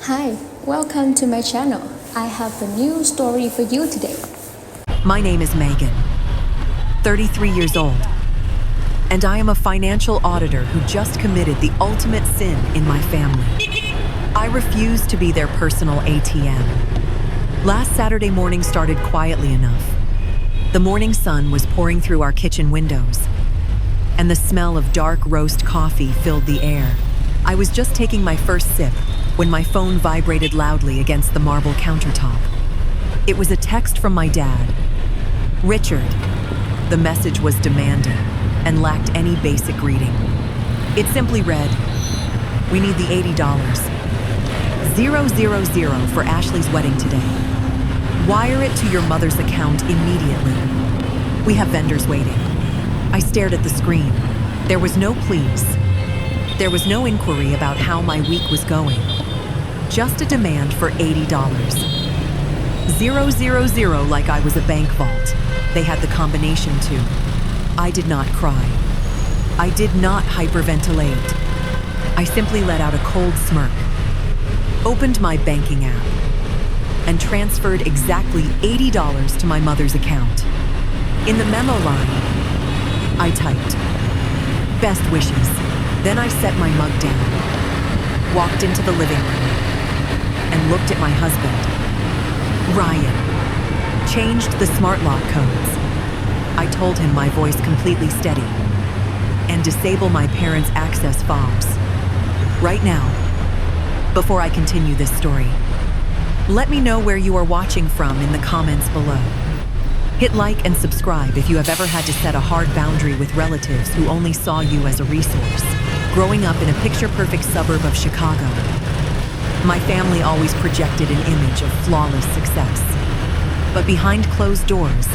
Hi, welcome to my channel. I have a new story for you today. My name is Megan, 33 years old, and I am a financial auditor who just committed the ultimate sin in my family. I refuse to be their personal ATM. Last Saturday morning started quietly enough. The morning sun was pouring through our kitchen windows, and the smell of dark roast coffee filled the air. I was just taking my first sip when my phone vibrated loudly against the marble countertop. It was a text from my dad. Richard. The message was demanding and lacked any basic greeting. It simply read, "We need the $80. 000 for Ashley's wedding today. Wire it to your mother's account immediately. We have vendors waiting." I stared at the screen. There was no please. There was no inquiry about how my week was going. Just a demand for $80. 000 like I was a bank vault. They had the combination too. I did not cry. I did not hyperventilate. I simply let out a cold smirk, opened my banking app, and transferred exactly $80 to my mother's account. In the memo line, I typed, "Best wishes." Then I set my mug down, walked into the living room, and looked at my husband. Ryan changed the smart lock codes. I told him, my voice completely steady, and disable my parents' access fobs. Right now, before I continue this story, let me know where you are watching from in the comments below. Hit like and subscribe if you have ever had to set a hard boundary with relatives who only saw you as a resource. Growing up in a picture-perfect suburb of Chicago, my family always projected an image of flawless success. But behind closed doors,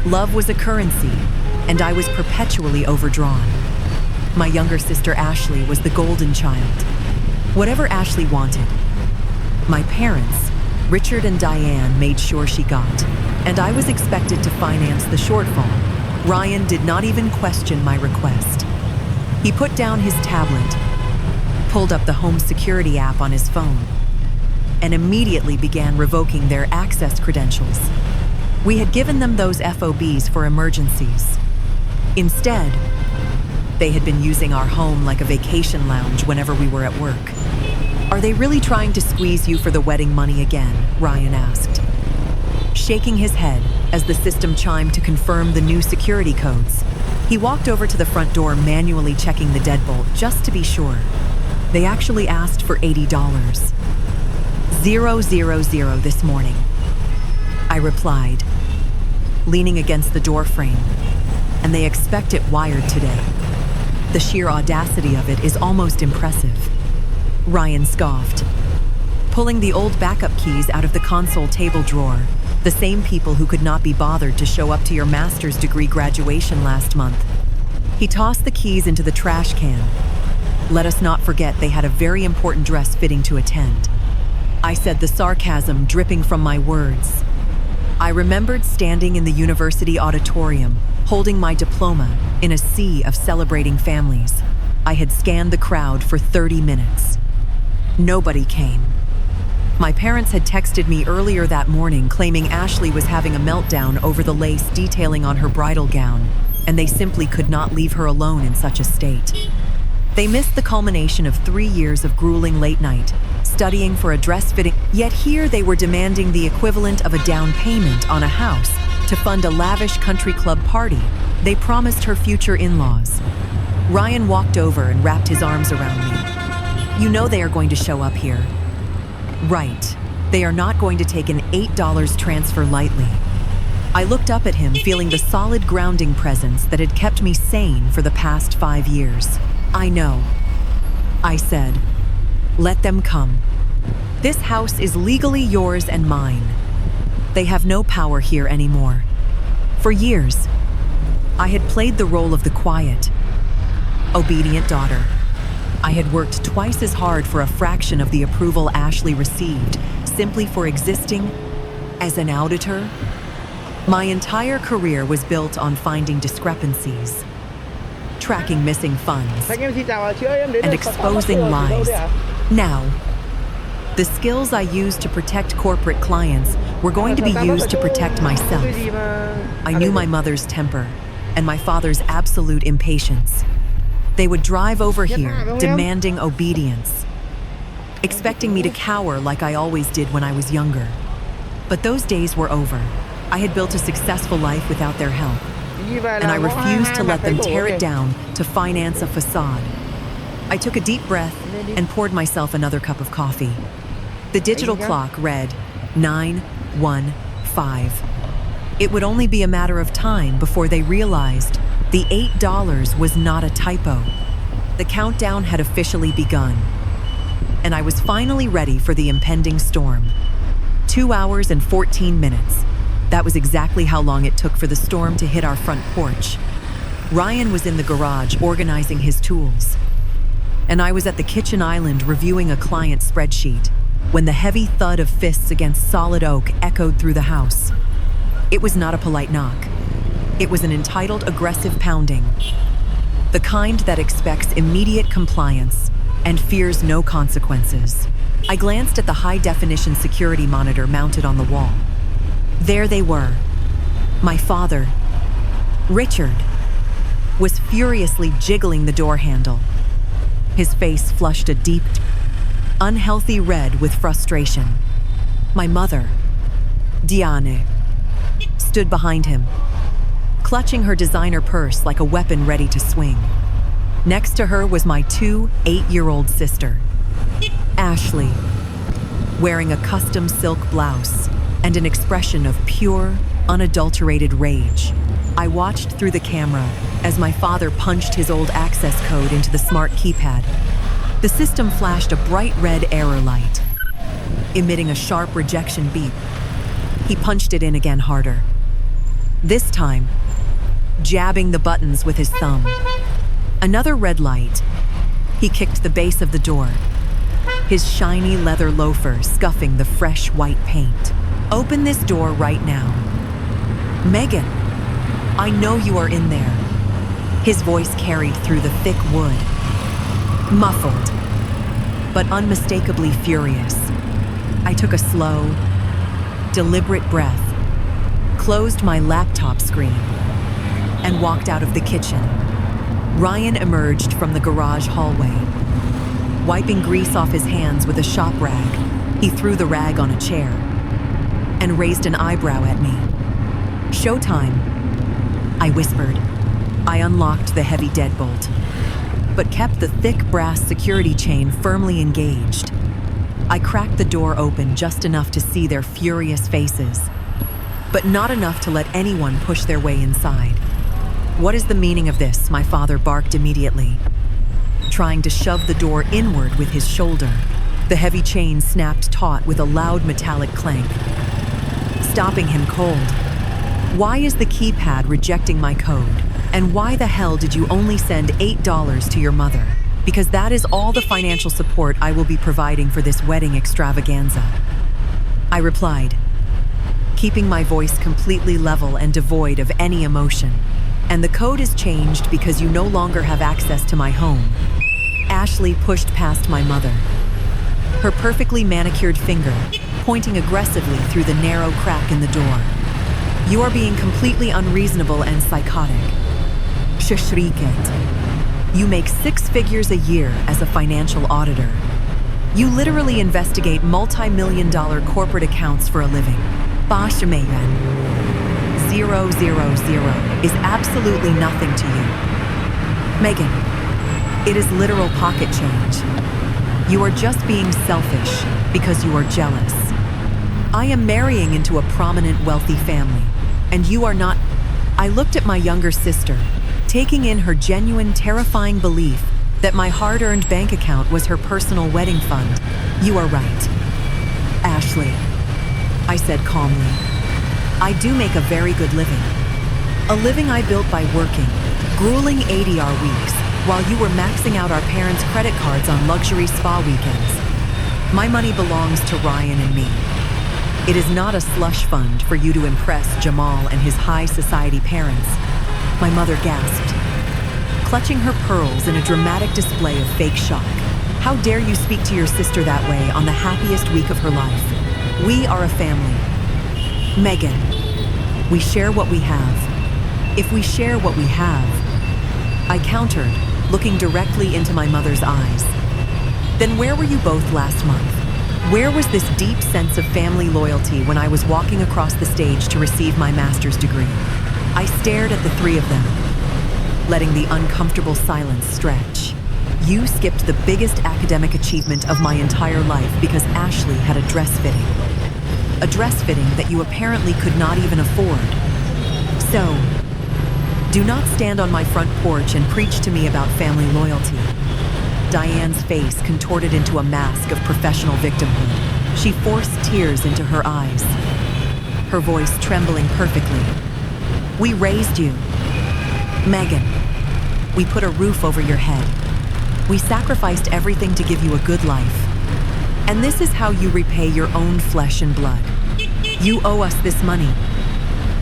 love was a currency, and I was perpetually overdrawn. My younger sister Ashley was the golden child. Whatever Ashley wanted, my parents, Richard and Diane, made sure she got, and I was expected to finance the shortfall. Ryan did not even question my request. He put down his tablet, pulled up the home security app on his phone, and immediately began revoking their access credentials. We had given them those FOBs for emergencies. Instead, they had been using our home like a vacation lounge whenever we were at work. "Are they really trying to squeeze you for the wedding money again?" Ryan asked, shaking his head as the system chimed to confirm the new security codes. He walked over to the front door, manually checking the deadbolt just to be sure. They actually asked for $80. 000 this morning, I replied, leaning against the door frame, and they expect it wired today. The sheer audacity of it is almost impressive. Ryan scoffed, pulling the old backup keys out of the console table drawer. The same people who could not be bothered to show up to your master's degree graduation last month. He tossed the keys into the trash can. Let us not forget they had a very important dress fitting to attend. I said, the sarcasm dripping from my words. I remembered standing in the university auditorium, holding my diploma in a sea of celebrating families. I had scanned the crowd for 30 minutes. Nobody came. My parents had texted me earlier that morning claiming Ashley was having a meltdown over the lace detailing on her bridal gown, and they simply could not leave her alone in such a state. They missed the culmination of 3 years of grueling late night, studying for a dress fitting, yet here they were demanding the equivalent of a down payment on a house to fund a lavish country club party they promised her future in-laws. Ryan walked over and wrapped his arms around me. "You know they are going to show up here." Right. They are not going to take an $8 transfer lightly. I looked up at him, feeling the solid grounding presence that had kept me sane for the past 5 years. "I know," I said. "Let them come. This house is legally yours and mine. They have no power here anymore." For years, I had played the role of the quiet, obedient daughter. I had worked twice as hard for a fraction of the approval Ashley received, simply for existing as an auditor. My entire career was built on finding discrepancies, tracking missing funds, and exposing lies. Now, The skills I used to protect corporate clients were going to be used to protect myself. I knew my mother's temper and my father's absolute impatience. They would drive over here, demanding obedience, expecting me to cower like I always did when I was younger. But those days were over. I had built a successful life without their help, and I refused to let them tear it down to finance a facade. I took a deep breath and poured myself another cup of coffee. The digital clock read 9:15. It would only be a matter of time before they realized the $8 was not a typo. The countdown had officially begun, and I was finally ready for the impending storm. 2 hours and 14 minutes. That was exactly how long it took for the storm to hit our front porch. Ryan was in the garage organizing his tools, and I was at the kitchen island reviewing a client spreadsheet when the heavy thud of fists against solid oak echoed through the house. It was not a polite knock. It was an entitled, aggressive pounding, the kind that expects immediate compliance and fears no consequences. I glanced at the high-definition security monitor mounted on the wall. There they were. My father, Richard, was furiously jiggling the door handle. His face flushed a deep, unhealthy red with frustration. My mother, Diane, stood behind him, clutching her designer purse like a weapon ready to swing. Next to her was my 2 8-year-old sister, Ashley, wearing a custom silk blouse and an expression of pure, unadulterated rage. I watched through the camera as my father punched his old access code into the smart keypad. The system flashed a bright red error light, emitting a sharp rejection beep. He punched it in again harder, this time jabbing the buttons with his thumb. Another red light. He kicked the base of the door, his shiny leather loafer scuffing the fresh white paint. Open this door right now. Megan, I know you are in there. His voice carried through the thick wood, muffled, but unmistakably furious. I took a slow, deliberate breath, closed my laptop screen, and walked out of the kitchen. Ryan emerged from the garage hallway. Wiping grease off his hands with a shop rag, he threw the rag on a chair and raised an eyebrow at me. Showtime, I whispered. I unlocked the heavy deadbolt, but kept the thick brass security chain firmly engaged. I cracked the door open just enough to see their furious faces, but not enough to let anyone push their way inside. What is the meaning of this? My father barked immediately, trying to shove the door inward with his shoulder. The heavy chain snapped taut with a loud metallic clank, stopping him cold. Why is the keypad rejecting my code? And why the hell did you only send $8 to your mother? Because that is all the financial support I will be providing for this wedding extravaganza. I replied, keeping my voice completely level and devoid of any emotion. And the code is changed because you no longer have access to my home. Ashley pushed past my mother, her perfectly manicured finger pointing aggressively through the narrow crack in the door. You are being completely unreasonable and psychotic. Shriket. You make 6 figures a year as a financial auditor. You literally investigate multi-million-dollar corporate accounts for a living. Bashmegan. 000 is absolutely nothing to you. Megan, it is literal pocket change. You are just being selfish because you are jealous. I am marrying into a prominent, wealthy family, and you are not. I looked at my younger sister, taking in her genuine, terrifying belief that my hard-earned bank account was her personal wedding fund. You are right, Ashley, I said calmly. I do make a very good living. A living I built by working, grueling 80-hour weeks, while you were maxing out our parents' credit cards on luxury spa weekends. My money belongs to Ryan and me. It is not a slush fund for you to impress Jamal and his high society parents. My mother gasped, clutching her pearls in a dramatic display of fake shock. How dare you speak to your sister that way on the happiest week of her life? We are a family. Megan, we share what we have. If we share what we have, I countered, looking directly into my mother's eyes. Then where were you both last month? Where was this deep sense of family loyalty when I was walking across the stage to receive my master's degree? I stared at the three of them, letting the uncomfortable silence stretch. You skipped the biggest academic achievement of my entire life because Ashley had a dress fitting. A dress fitting that you apparently could not even afford. So, do not stand on my front porch and preach to me about family loyalty. Diane's face contorted into a mask of professional victimhood. She forced tears into her eyes, her voice trembling perfectly. We raised you. Megan, we put a roof over your head. We sacrificed everything to give you a good life. And this is how you repay your own flesh and blood. You owe us this money.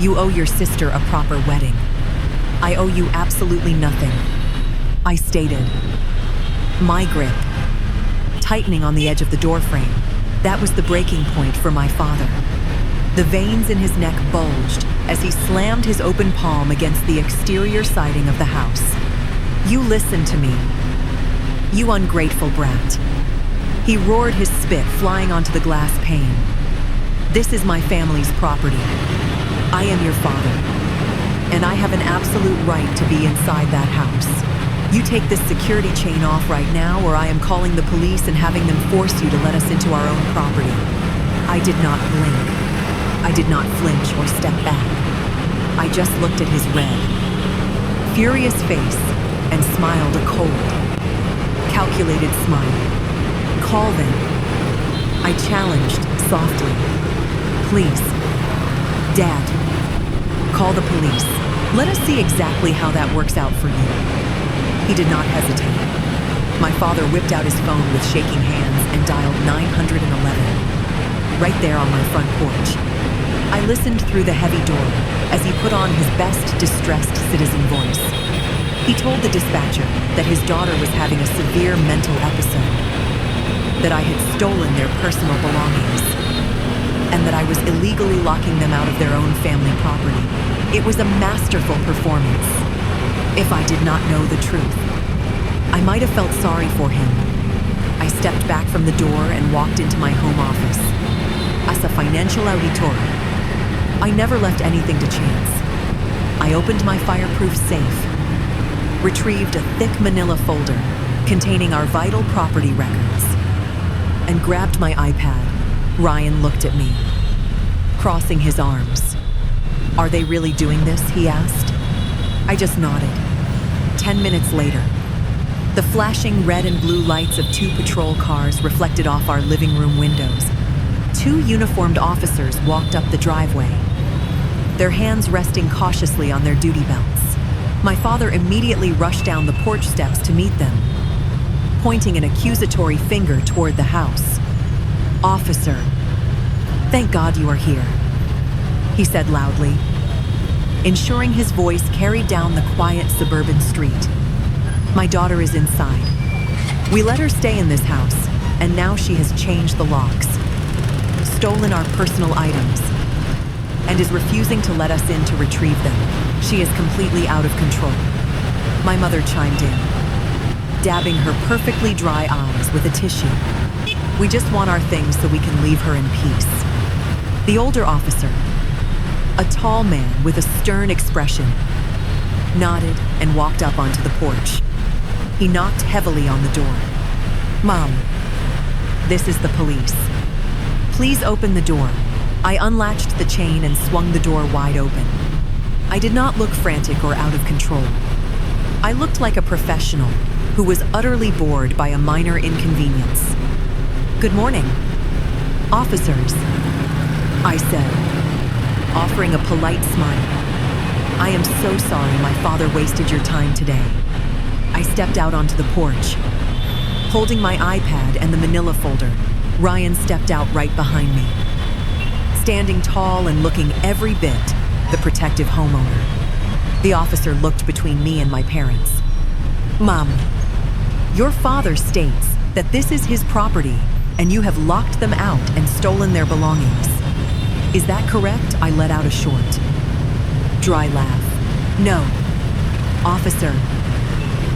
You owe your sister a proper wedding. I owe you absolutely nothing, I stated. My grip, tightening on the edge of the doorframe, that was the breaking point for my father. The veins in his neck bulged as he slammed his open palm against the exterior siding of the house. You listen to me, you ungrateful brat. He roared, his spit flying onto the glass pane. This is my family's property. I am your father, and I have an absolute right to be inside that house. You take this security chain off right now, or I am calling the police and having them force you to let us into our own property. I did not blink. I did not flinch or step back. I just looked at his red, furious face and smiled a cold, calculated smile. Call them. I challenged softly. Please, Dad, call the police. Let us see exactly how that works out for you. He did not hesitate. My father whipped out his phone with shaking hands and dialed 911, right there on my front porch. I listened through the heavy door as he put on his best distressed citizen voice. He told the dispatcher that his daughter was having a severe mental episode, that I had stolen their personal belongings, and that I was illegally locking them out of their own family property. It was a masterful performance. If I did not know the truth, I might have felt sorry for him. I stepped back from the door and walked into my home office. As a financial auditor, I never left anything to chance. I opened my fireproof safe, retrieved a thick manila folder containing our vital property records, and grabbed my iPad. Ryan looked at me, crossing his arms. Are they really doing this? He asked. I just nodded. 10 minutes later, the flashing red and blue lights of 2 patrol cars reflected off our living room windows. 2 uniformed officers walked up the driveway, their hands resting cautiously on their duty belts. My father immediately rushed down the porch steps to meet them, pointing an accusatory finger toward the house. Officer, thank God you are here, he said loudly, ensuring his voice carried down the quiet suburban street. My daughter is inside. We let her stay in this house, and now she has changed the locks, stolen our personal items, and is refusing to let us in to retrieve them. She is completely out of control. My mother chimed in, dabbing her perfectly dry eyes with a tissue. We just want our things so we can leave her in peace. The older officer, a tall man with a stern expression, nodded and walked up onto the porch. He knocked heavily on the door. Mom, this is the police. Please open the door. I unlatched the chain and swung the door wide open. I did not look frantic or out of control. I looked like a professional who was utterly bored by a minor inconvenience. Good morning, officers, I said, offering a polite smile. I am so sorry my father wasted your time today. I stepped out onto the porch. Holding my iPad and the manila folder, Ryan stepped out right behind me. Standing tall and looking every bit the protective homeowner, the officer looked between me and my parents. Mom, your father states that this is his property and you have locked them out and stolen their belongings. Is that correct? I let out a short, dry laugh. No, officer,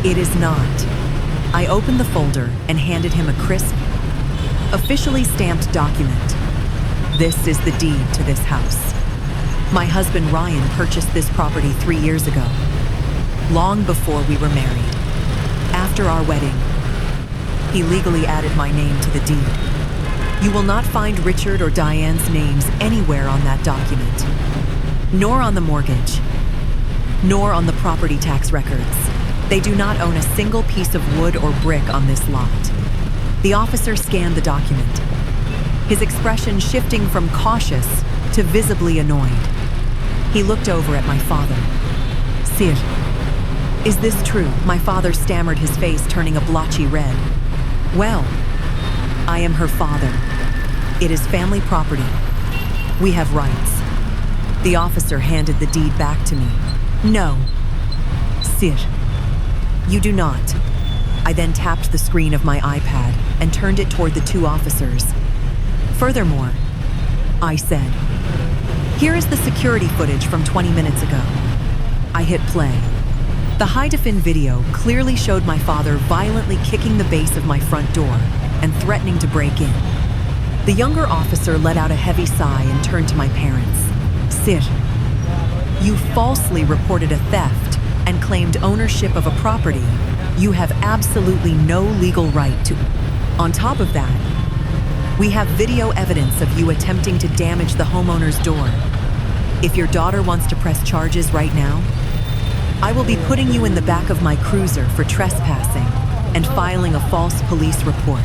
it is not. I opened the folder and handed him a crisp, officially stamped document. This is the deed to this house. My husband Ryan purchased this property 3 years ago, long before we were married. After our wedding, he legally added my name to the deed. You will not find Richard or Diane's names anywhere on that document, nor on the mortgage, nor on the property tax records. They do not own a single piece of wood or brick on this lot. The officer scanned the document, his expression shifting from cautious to visibly annoyed. He looked over at my father. Sir, is this true? My father stammered, his face turning a blotchy red. Well, I am her father. It is family property. We have rights. The officer handed the deed back to me. No, sir, you do not. I then tapped the screen of my iPad and turned it toward the two officers. Furthermore, I said, here is the security footage from 20 minutes ago. I hit play. The high-defin video clearly showed my father violently kicking the base of my front door and threatening to break in. The younger officer let out a heavy sigh and turned to my parents. Sir, you falsely reported a theft and claimed ownership of a property you have absolutely no legal right to. On top of that, we have video evidence of you attempting to damage the homeowner's door. If your daughter wants to press charges right now, I will be putting you in the back of my cruiser for trespassing and filing a false police report.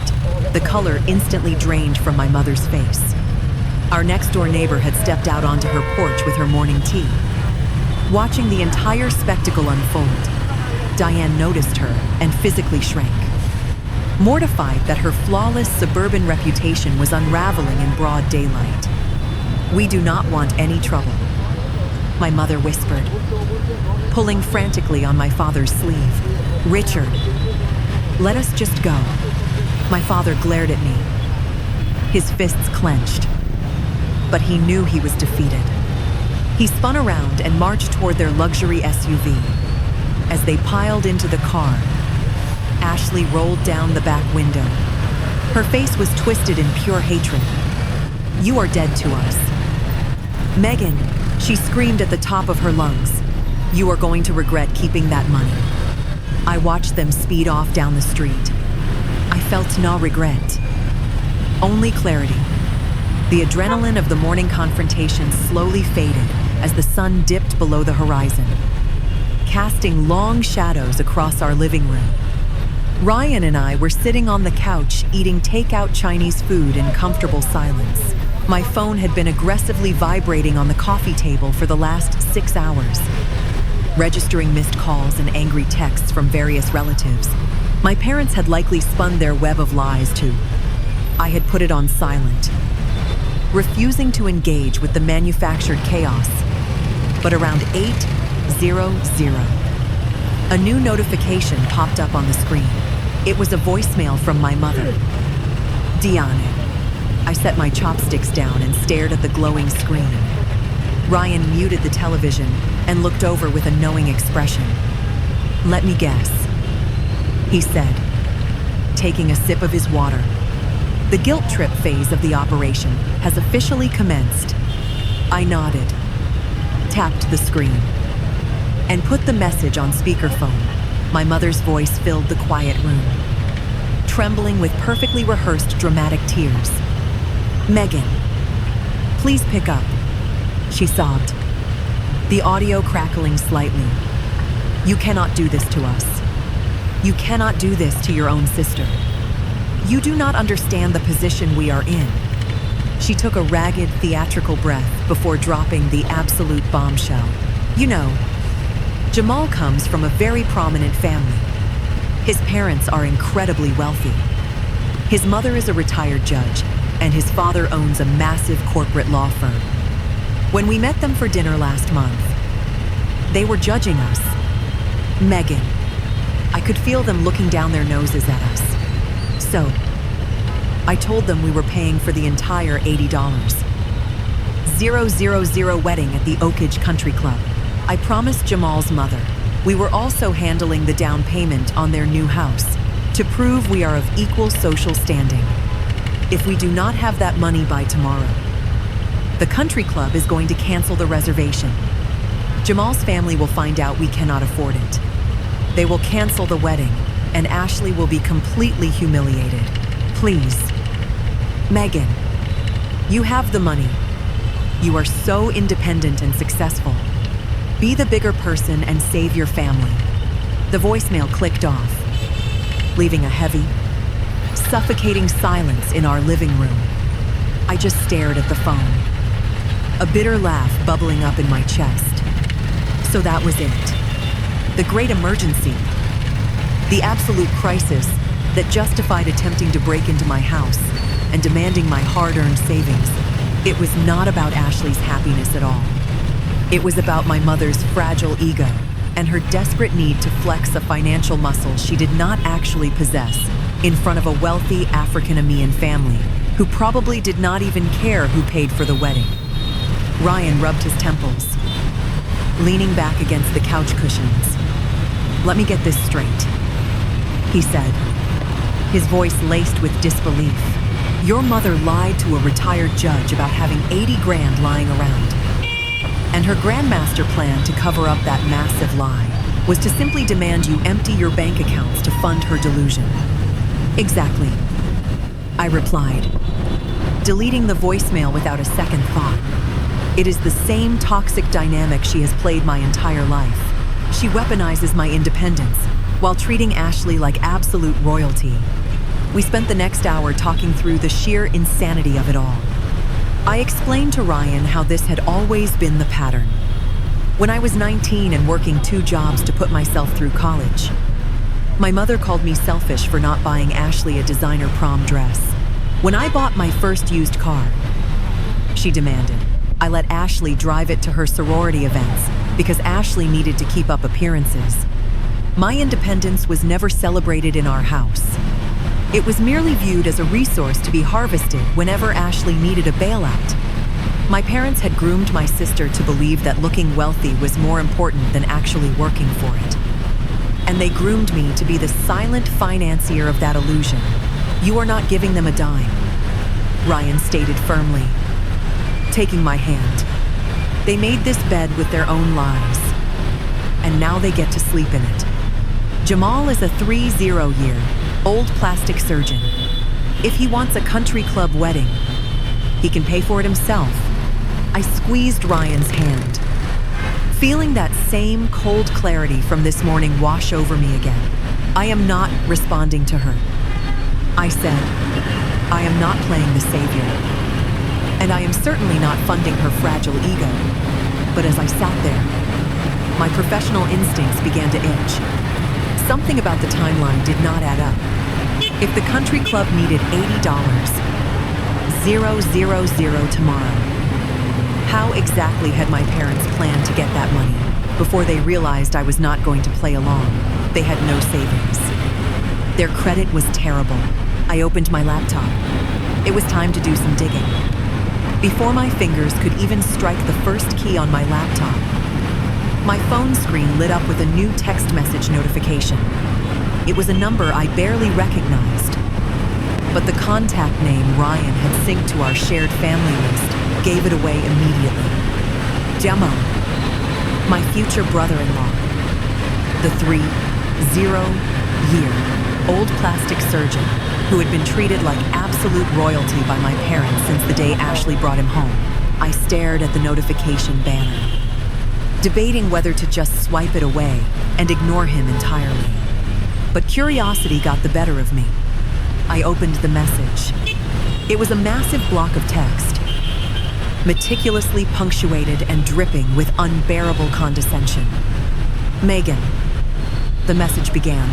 The color instantly drained from my mother's face. Our next-door neighbor had stepped out onto her porch with her morning tea. Watching the entire spectacle unfold, Diane noticed her and physically shrank, mortified that her flawless suburban reputation was unraveling in broad daylight. We do not want any trouble, my mother whispered, pulling frantically on my father's sleeve. Richard, let us just go. My father glared at me, his fists clenched, but he knew he was defeated. He spun around and marched toward their luxury SUV. As they piled into the car, Ashley rolled down the back window. Her face was twisted in pure hatred. You are dead to us. Megan, she screamed at the top of her lungs. You are going to regret keeping that money. I watched them speed off down the street. I felt no regret, only clarity. The adrenaline of the morning confrontation slowly faded as the sun dipped below the horizon, casting long shadows across our living room. Ryan and I were sitting on the couch eating takeout Chinese food in comfortable silence. My phone had been aggressively vibrating on the coffee table for the last 6 hours, registering missed calls and angry texts from various relatives. My parents had likely spun their web of lies too. I had put it on silent, refusing to engage with the manufactured chaos. But around 8:00, a new notification popped up on the screen. It was a voicemail from my mother. Diane. I set my chopsticks down and stared at the glowing screen. Ryan muted the television and looked over with a knowing expression. Let me guess, he said, taking a sip of his water. The guilt trip phase of the operation has officially commenced. I nodded, tapped the screen, and put the message on speakerphone. My mother's voice filled the quiet room, trembling with perfectly rehearsed dramatic tears. Megan, please pick up, she sobbed, the audio crackling slightly. You cannot do this to us. You cannot do this to your own sister. You do not understand the position we are in. She took a ragged, theatrical breath before dropping the absolute bombshell. You know, Jamal comes from a very prominent family. His parents are incredibly wealthy. His mother is a retired judge, and his father owns a massive corporate law firm. When we met them for dinner last month, they were judging us. Megan, I could feel them looking down their noses at us. So, I told them we were paying for the entire $80. 000 wedding at the Oakage Country Club. I promised Jamal's mother we were also handling the down payment on their new house to prove we are of equal social standing. If we do not have that money by tomorrow, the country club is going to cancel the reservation. Jamal's family will find out we cannot afford it. They will cancel the wedding, and Ashley will be completely humiliated. Please. Megan, you have the money. You are so independent and successful. Be the bigger person and save your family. The voicemail clicked off, leaving a heavy, suffocating silence in our living room. I just stared at the phone, a bitter laugh bubbling up in my chest. So that was it. The great emergency. The absolute crisis that justified attempting to break into my house and demanding my hard-earned savings. It was not about Ashley's happiness at all. It was about my mother's fragile ego and her desperate need to flex a financial muscle she did not actually possess in front of a wealthy African-American family who probably did not even care who paid for the wedding. Ryan rubbed his temples, leaning back against the couch cushions. "Let me get this straight," he said, his voice laced with disbelief. "Your mother lied to a retired judge about having 80 grand lying around. And her grandmaster plan to cover up that massive lie was to simply demand you empty your bank accounts to fund her delusion." "Exactly," I replied, deleting the voicemail without a second thought. It is the same toxic dynamic she has played my entire life. She weaponizes my independence while treating Ashley like absolute royalty. We spent the next hour talking through the sheer insanity of it all. I explained to Ryan how this had always been the pattern. When I was 19 and working 2 jobs to put myself through college, my mother called me selfish for not buying Ashley a designer prom dress. When I bought my first used car, she demanded I let Ashley drive it to her sorority events because Ashley needed to keep up appearances. My independence was never celebrated in our house. It was merely viewed as a resource to be harvested whenever Ashley needed a bailout. My parents had groomed my sister to believe that looking wealthy was more important than actually working for it. And they groomed me to be the silent financier of that illusion. "You are not giving them a dime," Ryan stated firmly, taking my hand. "They made this bed with their own lies, and now they get to sleep in it." Jamal is a 30-year-old plastic surgeon. If he wants a country club wedding, he can pay for it himself. I squeezed Ryan's hand, feeling that same cold clarity from this morning wash over me again. "I am not responding to her," I said. "I am not playing the savior. And I am certainly not funding her fragile ego." But as I sat there, my professional instincts began to itch. Something about the timeline did not add up. If the country club needed $80, 000 tomorrow, how exactly had my parents planned to get that money before they realized I was not going to play along? They had no savings. Their credit was terrible. I opened my laptop. It was time to do some digging. Before my fingers could even strike the first key on my laptop, my phone screen lit up with a new text message notification. It was a number I barely recognized, but the contact name Ryan had synced to our shared family list gave it away immediately. Jamal, my future brother-in-law, the 30-year-old plastic surgeon who had been treated like absolute royalty by my parents since the day Ashley brought him home. I stared at the notification banner, debating whether to just swipe it away and ignore him entirely. But curiosity got the better of me. I opened the message. It was a massive block of text, meticulously punctuated and dripping with unbearable condescension. "Megan," the message began,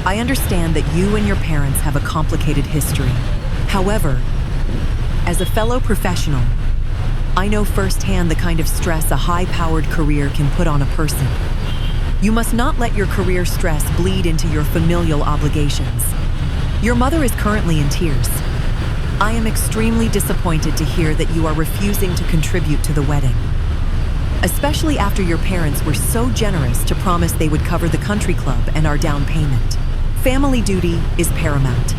"I understand that you and your parents have a complicated history. However, as a fellow professional, I know firsthand the kind of stress a high-powered career can put on a person. You must not let your career stress bleed into your familial obligations. Your mother is currently in tears. I am extremely disappointed to hear that you are refusing to contribute to the wedding, especially after your parents were so generous to promise they would cover the country club and our down payment. Family duty is paramount.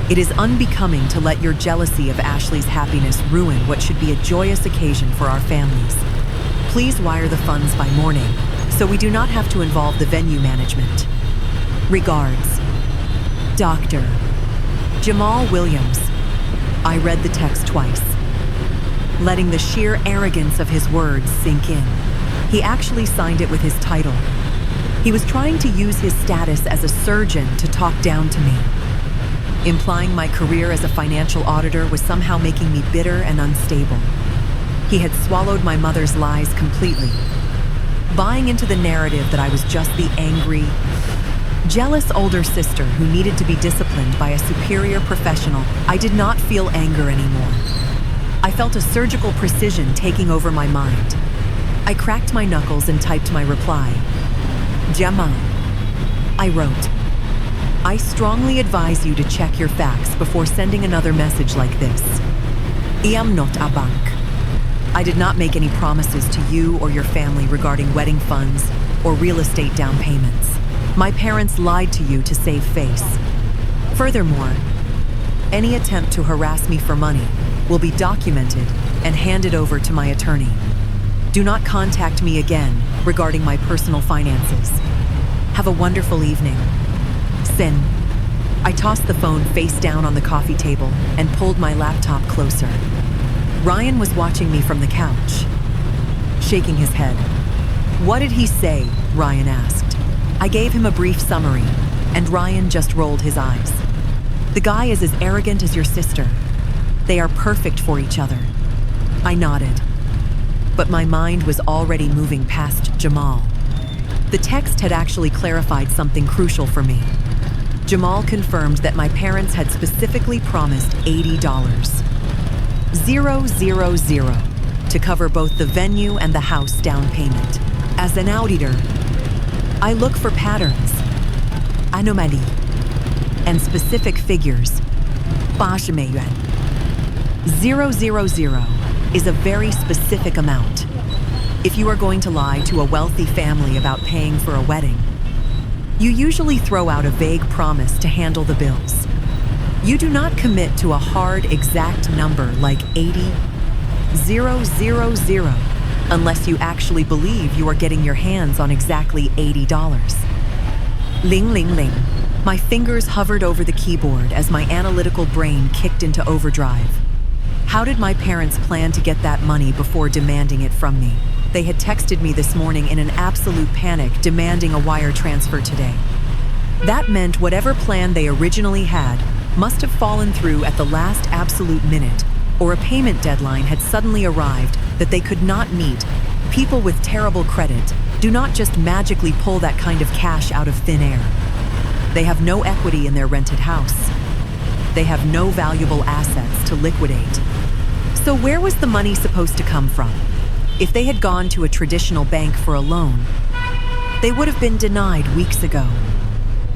It is unbecoming to let your jealousy of Ashley's happiness ruin what should be a joyous occasion for our families. Please wire the funds by morning so we do not have to involve the venue management. Regards, Dr. Jamal Williams. I read the text twice, letting the sheer arrogance of his words sink in. He actually signed it with his title. He was trying to use his status as a surgeon to talk down to me, implying my career as a financial auditor was somehow making me bitter and unstable. He had swallowed my mother's lies completely, buying into the narrative that I was just the angry, jealous older sister who needed to be disciplined by a superior professional. I did not feel anger anymore. I felt a surgical precision taking over my mind. I cracked my knuckles and typed my reply. Jamal. I wrote, I strongly advise you to check your facts before sending another message like this. I am not a bank. I did not make any promises to you or your family regarding wedding funds or real estate down payments. My parents lied to you to save face. Furthermore, any attempt to harass me for money will be documented and handed over to my attorney. Do not contact me again regarding my personal finances. Have a wonderful evening. Sin. I tossed the phone face down on the coffee table and pulled my laptop closer. Ryan was watching me from the couch, shaking his head. What did he say? Ryan asked. I gave him a brief summary, and Ryan just rolled his eyes. The guy is as arrogant as your sister. They are perfect for each other. I nodded, but my mind was already moving past Jamal. The text had actually clarified something crucial for me. Jamal confirmed that my parents had specifically promised $80, 000, to cover both the venue and the house down payment. As an auditor, I look for patterns, anomaly, and specific figures. 80 yuan. 000 is a very specific amount. If you are going to lie to a wealthy family about paying for a wedding, you usually throw out a vague promise to handle the bills. You do not commit to a hard, exact number like 80, 000, unless you actually believe you are getting your hands on exactly $80. Ling, ling, ling. My fingers hovered over the keyboard as my analytical brain kicked into overdrive. How did my parents plan to get that money before demanding it from me? They had texted me this morning in an absolute panic, demanding a wire transfer today. That meant whatever plan they originally had must have fallen through at the last absolute minute, or a payment deadline had suddenly arrived that they could not meet. People with terrible credit do not just magically pull that kind of cash out of thin air. They have no equity in their rented house. They have no valuable assets to liquidate. So where was the money supposed to come from? If they had gone to a traditional bank for a loan, they would have been denied weeks ago.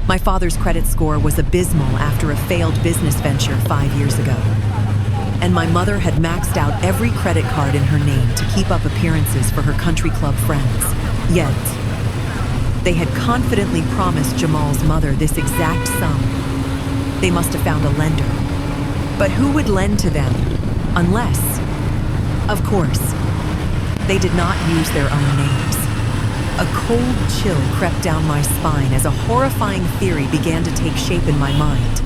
My father's credit score was abysmal after a failed business venture 5 years ago. And my mother had maxed out every credit card in her name to keep up appearances for her country club friends. Yet, they had confidently promised Jamal's mother this exact sum. They must have found a lender. But who would lend to them? Unless, of course, they did not use their own names. A cold chill crept down my spine as a horrifying theory began to take shape in my mind.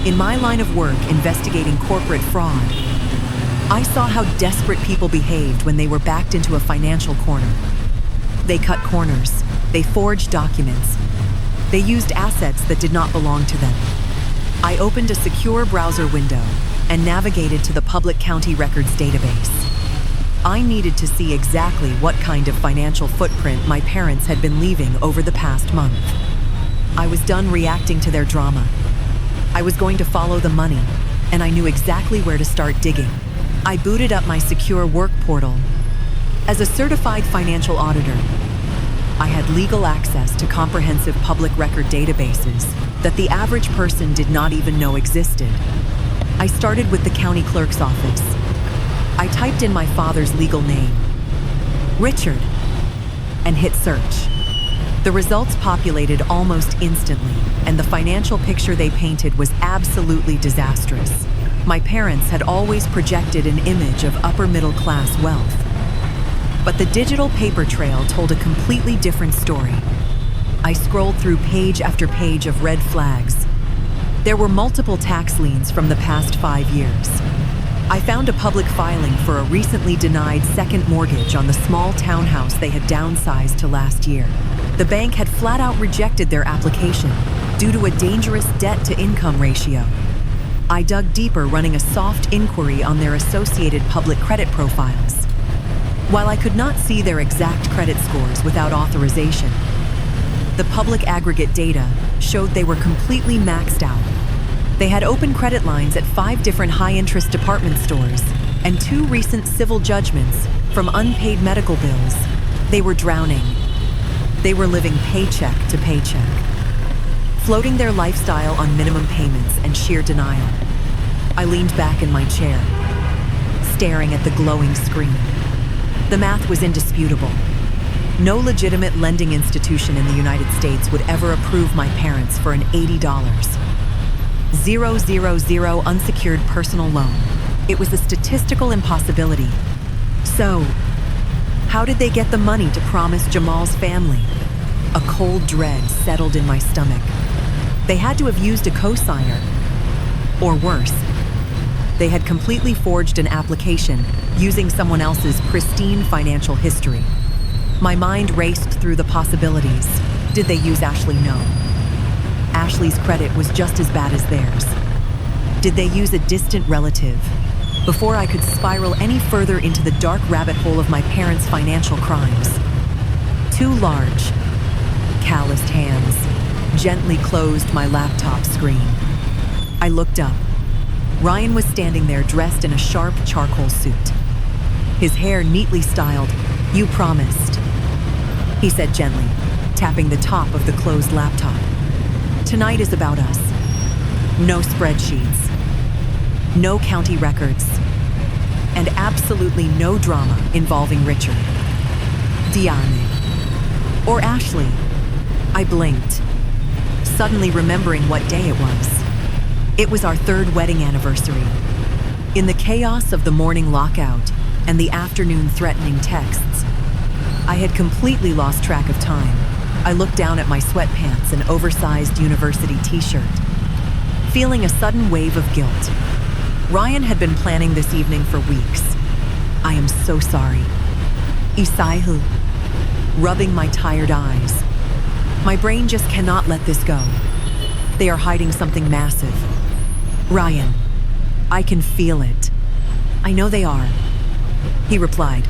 In my line of work investigating corporate fraud, I saw how desperate people behaved when they were backed into a financial corner. They cut corners, they forged documents, they used assets that did not belong to them. I opened a secure browser window and navigated to the public county records database. I needed to see exactly what kind of financial footprint my parents had been leaving over the past month. I was done reacting to their drama. I was going to follow the money, and I knew exactly where to start digging. I booted up my secure work portal. As a certified financial auditor, I had legal access to comprehensive public record databases that the average person did not even know existed. I started with the county clerk's office. I typed in my father's legal name, Richard, and hit search. The results populated almost instantly, and the financial picture they painted was absolutely disastrous. My parents had always projected an image of upper-middle-class wealth. But the digital paper trail told a completely different story. I scrolled through page after page of red flags. There were multiple tax liens from the past 5 years. I found a public filing for a recently denied second mortgage on the small townhouse they had downsized to last year. The bank had flat out rejected their application due to a dangerous debt-to-income ratio. I dug deeper, running a soft inquiry on their associated public credit profiles. While I could not see their exact credit scores without authorization, the public aggregate data showed they were completely maxed out. They had open credit lines at 5 different high-interest department stores and 2 recent civil judgments from unpaid medical bills. They were drowning. They were living paycheck to paycheck, floating their lifestyle on minimum payments and sheer denial. I leaned back in my chair, staring at the glowing screen. The math was indisputable. No legitimate lending institution in the United States would ever approve my parents for an $80,000 unsecured personal loan. It was a statistical impossibility. So, how did they get the money to promise Jamal's family? A cold dread settled in my stomach. They had to have used a cosigner. Or worse, they had completely forged an application using someone else's pristine financial history. My mind raced through the possibilities. Did they use Ashley? No. Ashley's credit was just as bad as theirs. Did they use a distant relative? Before I could spiral any further into the dark rabbit hole of my parents' financial crimes, 2 large, calloused hands gently closed my laptop screen. I looked up. Ryan was standing there dressed in a sharp charcoal suit. His hair neatly styled. "You promised," he said gently, tapping the top of the closed laptop. "Tonight is about us. No spreadsheets, no county records, and absolutely no drama involving Richard, Diane, or Ashley." I blinked, suddenly remembering what day it was. It was our 3rd wedding anniversary. In the chaos of the morning lockout and the afternoon threatening texts, I had completely lost track of time. I looked down at my sweatpants and oversized university t-shirt, feeling a sudden wave of guilt. Ryan had been planning this evening for weeks. "I am so sorry." Isaihu, rubbing my tired eyes. My brain just cannot let this go. They are hiding something massive. "Ryan, I can feel it." "I know they are," he replied,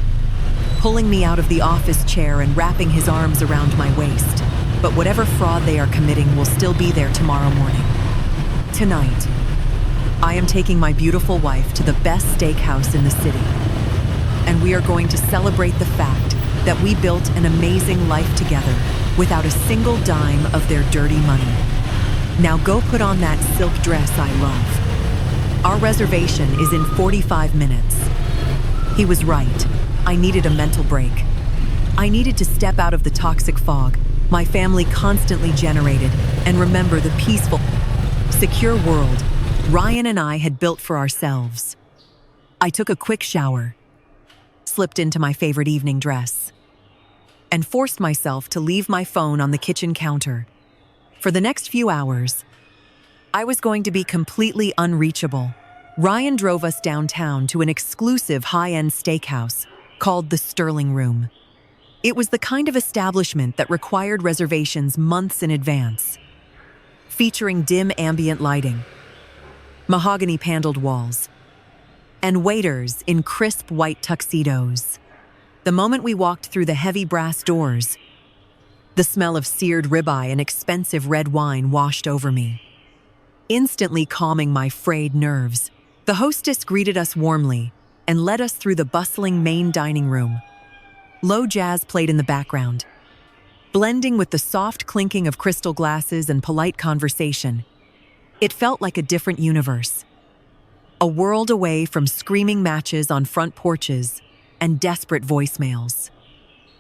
pulling me out of the office chair and wrapping his arms around my waist. "But whatever fraud they are committing will still be there tomorrow morning. Tonight, I am taking my beautiful wife to the best steakhouse in the city, and we are going to celebrate the fact that we built an amazing life together without a single dime of their dirty money. Now go put on that silk dress I love. Our reservation is in 45 minutes." He was right. I needed a mental break. I needed to step out of the toxic fog my family constantly generated and remember the peaceful, secure world Ryan and I had built for ourselves. I took a quick shower, slipped into my favorite evening dress, and forced myself to leave my phone on the kitchen counter. For the next few hours, I was going to be completely unreachable. Ryan drove us downtown to an exclusive high-end steakhouse called the Sterling Room. It was the kind of establishment that required reservations months in advance, featuring dim ambient lighting, mahogany paneled walls, and waiters in crisp white tuxedos. The moment we walked through the heavy brass doors, the smell of seared ribeye and expensive red wine washed over me, instantly calming my frayed nerves. The hostess greeted us warmly and led us through the bustling main dining room. Low jazz played in the background, blending with the soft clinking of crystal glasses and polite conversation. It felt like a different universe. A world away from screaming matches on front porches and desperate voicemails.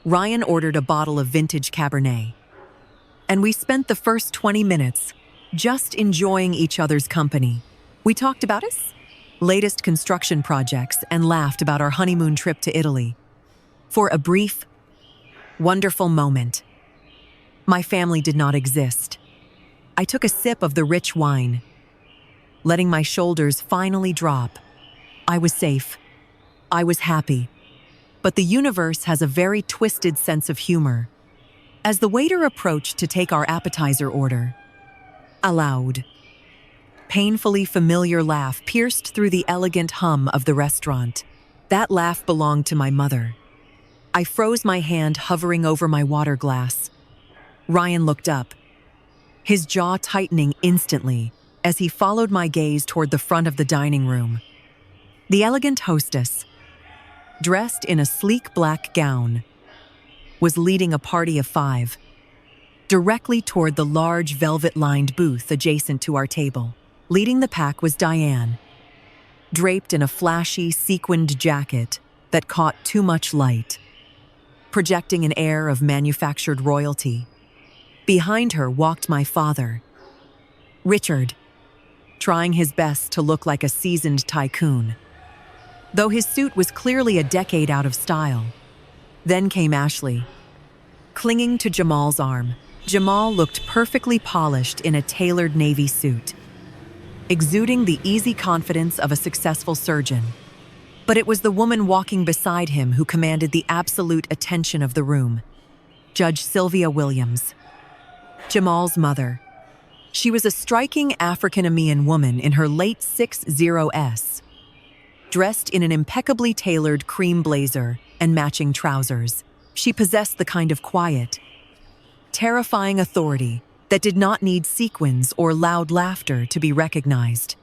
Ryan ordered a bottle of vintage Cabernet, and we spent the first 20 minutes just enjoying each other's company. We talked about his latest construction projects and laughed about our honeymoon trip to Italy. For a brief, wonderful moment, my family did not exist. I took a sip of the rich wine, letting my shoulders finally drop. I was safe. I was happy. But the universe has a very twisted sense of humor. As the waiter approached to take our appetizer order, a loud, painfully familiar laugh pierced through the elegant hum of the restaurant. That laugh belonged to my mother. I froze my hand hovering over my water glass. Ryan looked up, his jaw tightening instantly as he followed my gaze toward the front of the dining room. The elegant hostess, dressed in a sleek black gown, was leading a party of 5, directly toward the large velvet-lined booth adjacent to our table. Leading the pack was Diane, draped in a flashy, sequined jacket that caught too much light, projecting an air of manufactured royalty. Behind her walked my father, Richard, trying his best to look like a seasoned tycoon, though his suit was clearly a decade out of style. Then came Ashley, clinging to Jamal's arm. Jamal looked perfectly polished in a tailored navy suit, exuding the easy confidence of a successful surgeon. But it was the woman walking beside him who commanded the absolute attention of the room, Judge Sylvia Williams, Jamal's mother. She was a striking African-American woman in her late 60s, dressed in an impeccably tailored cream blazer and matching trousers. She possessed the kind of quiet, terrifying authority that did not need sequins or loud laughter to be recognized.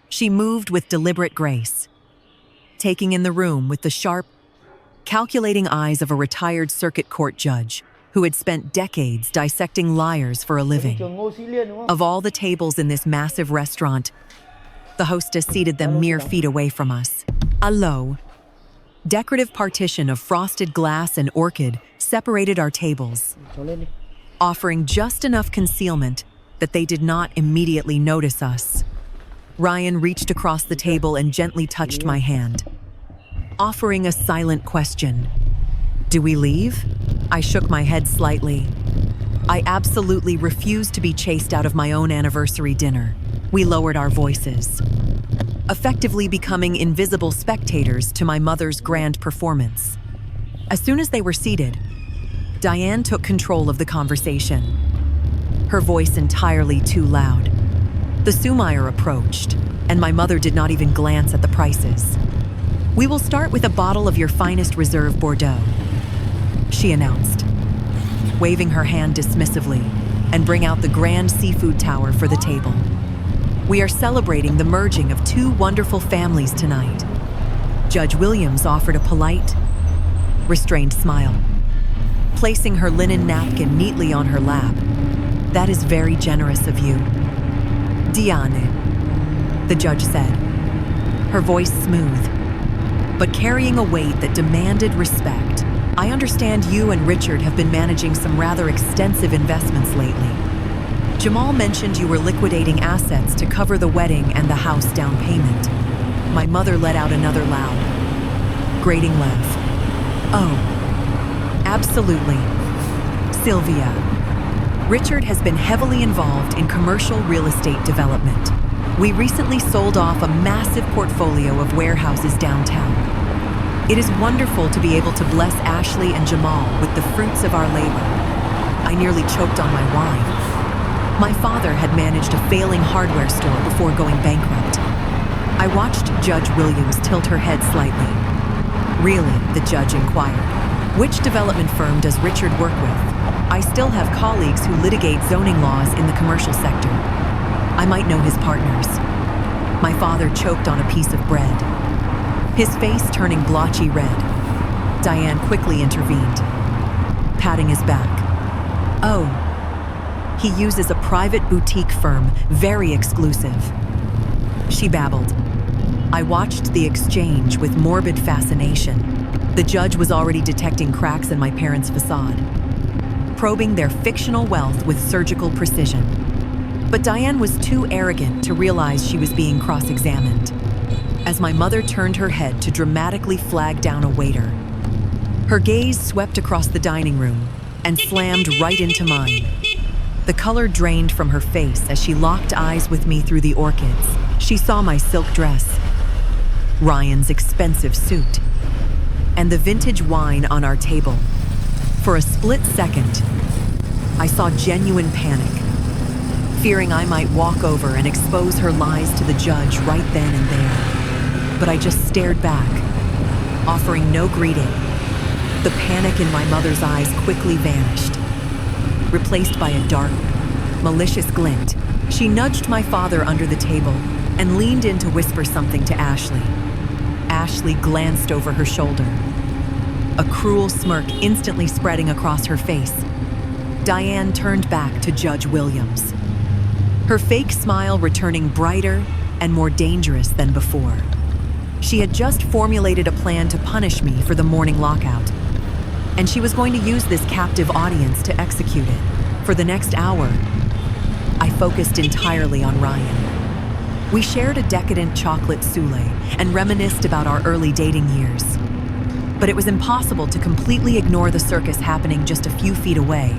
She moved with deliberate grace, taking in the room with the sharp, calculating eyes of a retired circuit court judge who had spent decades dissecting liars for a living. Of all the tables in this massive restaurant, the hostess seated them mere feet away from us. A low, decorative partition of frosted glass and orchid separated our tables, offering just enough concealment that they did not immediately notice us. Ryan reached across the table and gently touched my hand, offering a silent question. "Do we leave?" I shook my head slightly. I absolutely refused to be chased out of my own anniversary dinner. We lowered our voices, effectively becoming invisible spectators to my mother's grand performance. As soon as they were seated, Diane took control of the conversation, her voice entirely too loud. The Sumayer approached, and my mother did not even glance at the prices. "We will start with a bottle of your finest Reserve Bordeaux," she announced, waving her hand dismissively, and bring out the grand seafood tower for the table. "We are celebrating the merging of 2 wonderful families tonight." Judge Williams offered a polite, restrained smile, placing her linen napkin neatly on her lap. "That is very generous of you, Diane," the judge said, her voice smooth, but carrying a weight that demanded respect. "I understand you and Richard have been managing some rather extensive investments lately. Jamal mentioned you were liquidating assets to cover the wedding and the house down payment." My mother let out another loud, grating laugh. "Oh, absolutely, Sylvia. Richard has been heavily involved in commercial real estate development. We recently sold off a massive portfolio of warehouses downtown. It is wonderful to be able to bless Ashley and Jamal with the fruits of our labor." I nearly choked on my wine. My father had managed a failing hardware store before going bankrupt. I watched Judge Williams tilt her head slightly. "Really?" the judge inquired. "Which development firm does Richard work with?" "I still have colleagues who litigate zoning laws in the commercial sector. I might know his partners." My father choked on a piece of bread, his face turning blotchy red. Diane quickly intervened, patting his back. Oh, he uses a private boutique firm, very exclusive. She babbled. I watched the exchange with morbid fascination. The judge was already detecting cracks in my parents' facade, probing their fictional wealth with surgical precision. But Diane was too arrogant to realize she was being cross-examined. As my mother turned her head to dramatically flag down a waiter, her gaze swept across the dining room and slammed right into mine. The color drained from her face as she locked eyes with me through the orchids. She saw my silk dress, Ryan's expensive suit, and the vintage wine on our table. For a split second, I saw genuine panic, fearing I might walk over and expose her lies to the judge right then and there. But I just stared back, offering no greeting. The panic in my mother's eyes quickly vanished, replaced by a dark, malicious glint. She nudged my father under the table and leaned in to whisper something to Ashley. Ashley glanced over her shoulder, a cruel smirk instantly spreading across her face. Diane turned back to Judge Williams, her fake smile returning brighter and more dangerous than before. She had just formulated a plan to punish me for the morning lockout, and she was going to use this captive audience to execute it. For the next hour, I focused entirely on Ryan. We shared a decadent chocolate souffle and reminisced about our early dating years. But it was impossible to completely ignore the circus happening just a few feet away.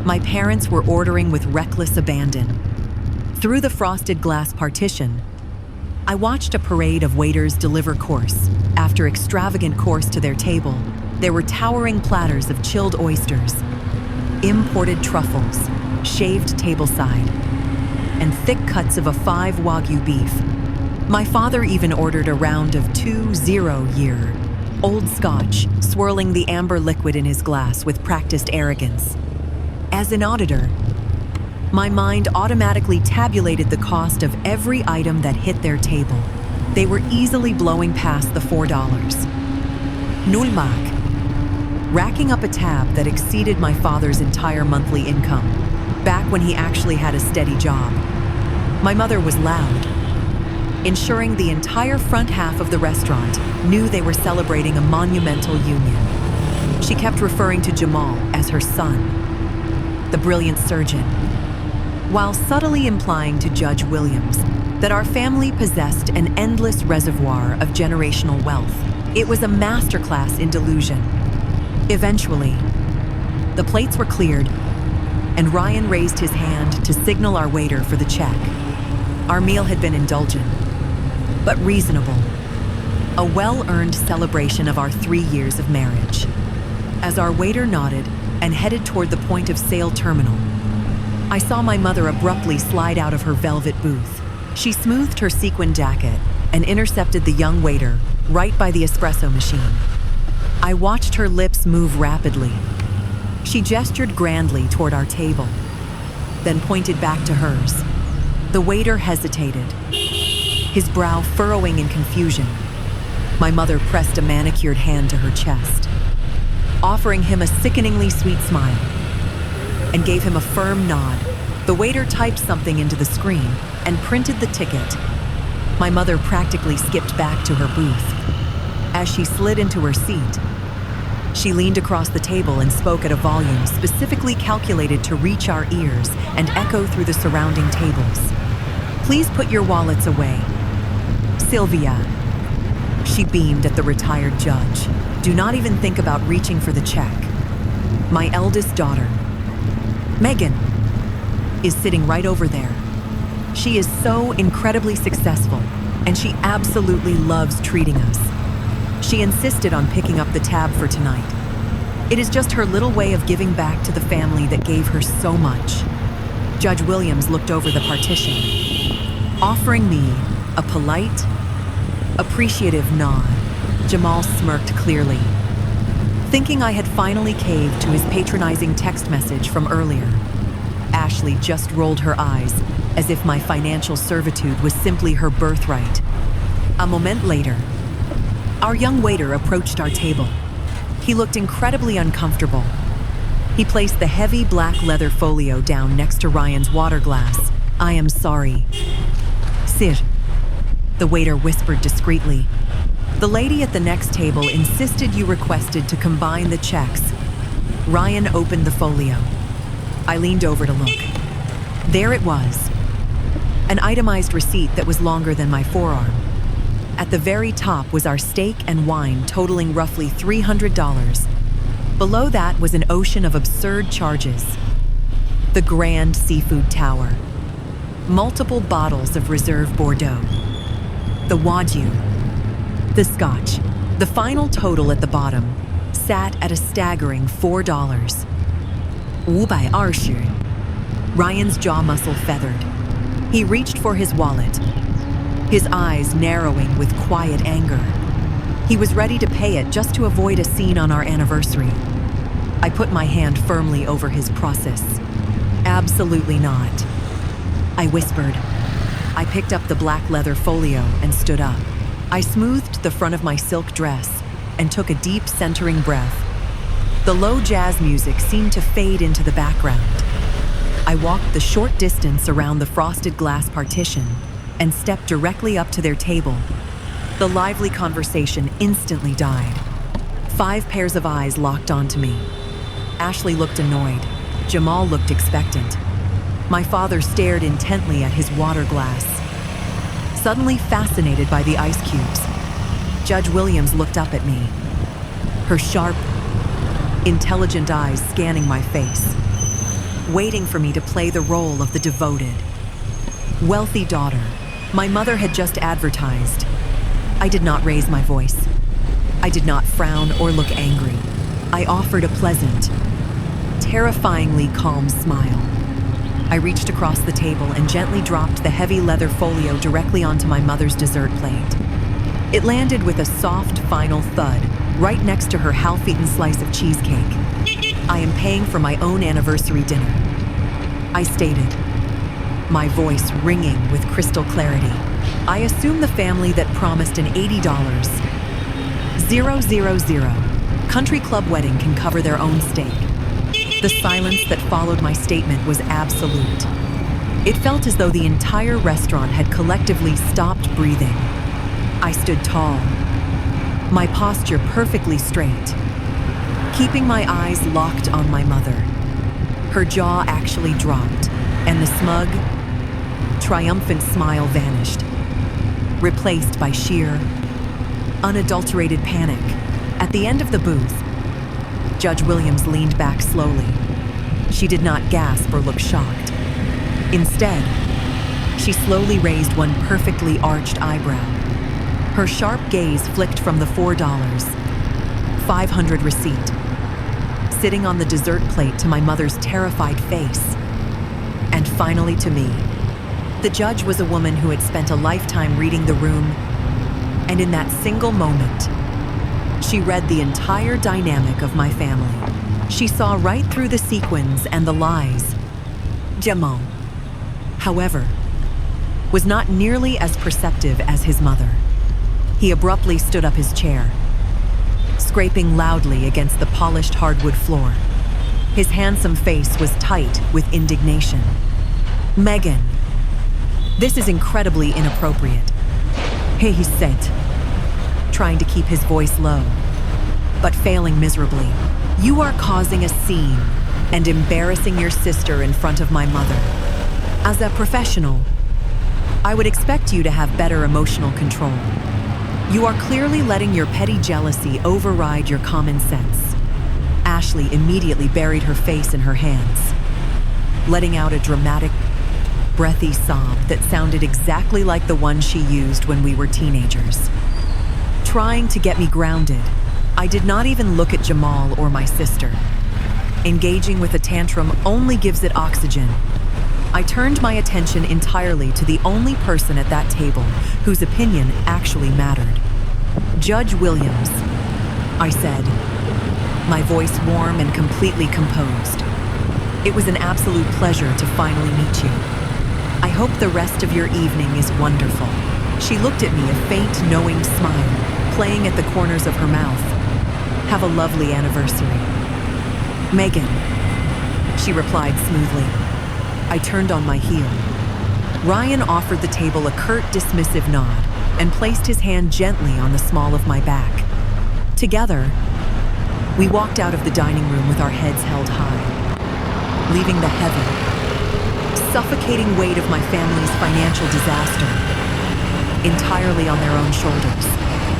My parents were ordering with reckless abandon. Through the frosted glass partition, I watched a parade of waiters deliver course after extravagant course to their table. There were towering platters of chilled oysters, imported truffles, shaved tableside, and thick cuts of a 5 Wagyu beef. My father even ordered a round of 2-0-year old scotch, swirling the amber liquid in his glass with practiced arrogance. As an auditor, my mind automatically tabulated the cost of every item that hit their table. They were easily blowing past the $4. Nulmak, racking up a tab that exceeded my father's entire monthly income, back when he actually had a steady job. My mother was loud, ensuring the entire front half of the restaurant knew they were celebrating a monumental union. She kept referring to Jamal as her son, the brilliant surgeon, while subtly implying to Judge Williams that our family possessed an endless reservoir of generational wealth. It was a masterclass in delusion. Eventually, the plates were cleared, and Ryan raised his hand to signal our waiter for the check. Our meal had been indulgent, but reasonable, a well-earned celebration of our 3 years of marriage. As our waiter nodded and headed toward the point-of-sale terminal, I saw my mother abruptly slide out of her velvet booth. She smoothed her sequin jacket and intercepted the young waiter right by the espresso machine. I watched her lips move rapidly. She gestured grandly toward our table, then pointed back to hers. The waiter hesitated, his brow furrowing in confusion. My mother pressed a manicured hand to her chest, offering him a sickeningly sweet smile, and gave him a firm nod. The waiter typed something into the screen and printed the ticket. My mother practically skipped back to her booth. As she slid into her seat, she leaned across the table and spoke at a volume specifically calculated to reach our ears and echo through the surrounding tables. Please put your wallets away. Sylvia. She beamed at the retired judge. Do not even think about reaching for the check. My eldest daughter, Megan, is sitting right over there. She is so incredibly successful, and she absolutely loves treating us. She insisted on picking up the tab for tonight. It is just her little way of giving back to the family that gave her so much. Judge Williams looked over the partition, offering me a polite, appreciative nod. Jamal smirked clearly, thinking I had finally caved to his patronizing text message from earlier. Ashley just rolled her eyes, as if my financial servitude was simply her birthright. A moment later, our young waiter approached our table. He looked incredibly uncomfortable, He placed the heavy black leather folio down next to Ryan's water glass. "I am sorry." "Sir," the waiter whispered discreetly. "The lady at the next table insisted you requested to combine the checks." Ryan opened the folio. I leaned over to look. There it was. An itemized receipt that was longer than my forearm. At the very top was our steak and wine totaling roughly $300. Below that was an ocean of absurd charges. The Grand Seafood Tower. Multiple bottles of Reserve Bordeaux. The Wagyu. The Scotch. The final total at the bottom sat at a staggering $4. 520. Ryan's jaw muscle feathered. He reached for his wallet, his eyes narrowing with quiet anger. He was ready to pay it just to avoid a scene on our anniversary. I put my hand firmly over his process. "Absolutely not." I whispered. I picked up the black leather folio and stood up. I smoothed the front of my silk dress and took a deep, centering breath. The low jazz music seemed to fade into the background. I walked the short distance around the frosted glass partition and stepped directly up to their table. The lively conversation instantly died. 5 pairs of eyes locked onto me. Ashley looked annoyed. Jamal looked expectant. My father stared intently at his water glass. Suddenly fascinated by the ice cubes, Judge Williams looked up at me, her sharp, intelligent eyes scanning my face, waiting for me to play the role of the devoted, wealthy daughter my mother had just advertised. I did not raise my voice. I did not frown or look angry. I offered a pleasant, terrifyingly calm smile. I reached across the table and gently dropped the heavy leather folio directly onto my mother's dessert plate. It landed with a soft, final thud right next to her half-eaten slice of cheesecake. "I am paying for my own anniversary dinner," I stated, my voice ringing with crystal clarity. "I assume the family that promised an $80, 000, country club wedding can cover their own steak." The silence that followed my statement was absolute. It felt as though the entire restaurant had collectively stopped breathing. I stood tall, my posture perfectly straight, keeping my eyes locked on my mother. Her jaw actually dropped, and the smug, triumphant smile vanished, replaced by sheer, unadulterated panic. At the end of the booth, Judge Williams leaned back slowly. She did not gasp or look shocked. Instead, she slowly raised one perfectly arched eyebrow. Her sharp gaze flicked from the $4.500 receipt, sitting on the dessert plate, to my mother's terrified face, and finally to me. The judge was a woman who had spent a lifetime reading the room, and in that single moment, she read the entire dynamic of my family. She saw right through the sequins and the lies. Jamal, however, was not nearly as perceptive as his mother. He abruptly stood up his chair, scraping loudly against the polished hardwood floor. His handsome face was tight with indignation. "Megan, this is incredibly inappropriate," he said, trying to keep his voice low, but failing miserably. "You are causing a scene and embarrassing your sister in front of my mother. As a professional, I would expect you to have better emotional control. You are clearly letting your petty jealousy override your common sense." Ashley immediately buried her face in her hands, letting out a dramatic, breathy sob that sounded exactly like the one she used when we were teenagers. Trying to get me grounded, I did not even look at Jamal or my sister. Engaging with a tantrum only gives it oxygen. I turned my attention entirely to the only person at that table whose opinion actually mattered. "Judge Williams," I said, my voice warm and completely composed. "It was an absolute pleasure to finally meet you. I hope the rest of your evening is wonderful." She looked at me, a faint, knowing smile playing at the corners of her mouth. "Have a lovely anniversary." "Megan," she replied smoothly. I turned on my heel. Ryan offered the table a curt, dismissive nod and placed his hand gently on the small of my back. Together, we walked out of the dining room with our heads held high, leaving the heavy, suffocating weight of my family's financial disaster entirely on their own shoulders.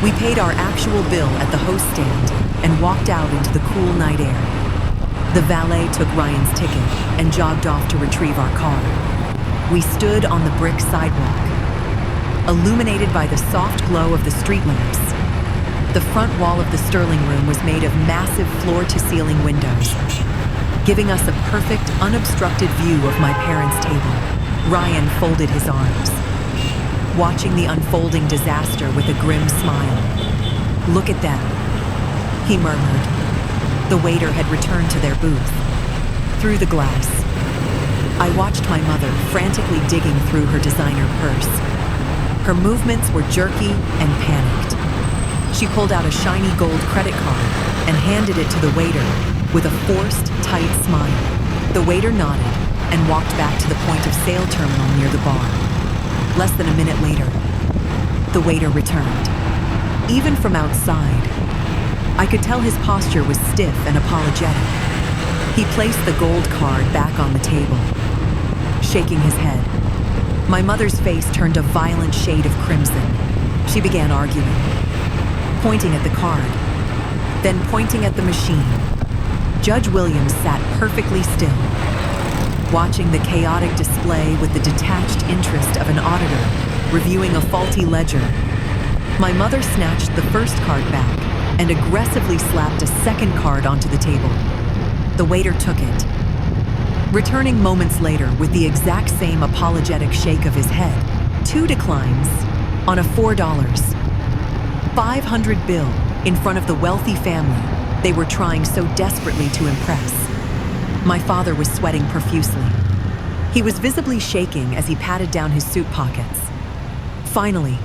We paid our actual bill at the host stand and walked out into the cool night air. The valet took Ryan's ticket and jogged off to retrieve our car. We stood on the brick sidewalk, illuminated by the soft glow of the street lamps. The front wall of the Sterling room was made of massive floor-to-ceiling windows, giving us a perfect, unobstructed view of my parents' table. Ryan folded his arms, watching the unfolding disaster with a grim smile. Look at them, he murmured. The waiter had returned to their booth. Through the glass, I watched my mother frantically digging through her designer purse. Her movements were jerky and panicked. She pulled out a shiny gold credit card and handed it to the waiter with a forced, tight smile. The waiter nodded and walked back to the point of sale terminal near the bar. Less than a minute later, the waiter returned. Even from outside, I could tell his posture was stiff and apologetic. He placed the gold card back on the table, shaking his head. My mother's face turned a violent shade of crimson. She began arguing, pointing at the card, then pointing at the machine. Judge Williams sat perfectly still, watching the chaotic display with the detached interest of an auditor reviewing a faulty ledger. My mother snatched the first card back and aggressively slapped a second card onto the table. The waiter took it, returning moments later with the exact same apologetic shake of his head. 2 declines on a $4, $500 bill in front of the wealthy family they were trying so desperately to impress. My father was sweating profusely. He was visibly shaking as he patted down his suit pockets. Finally,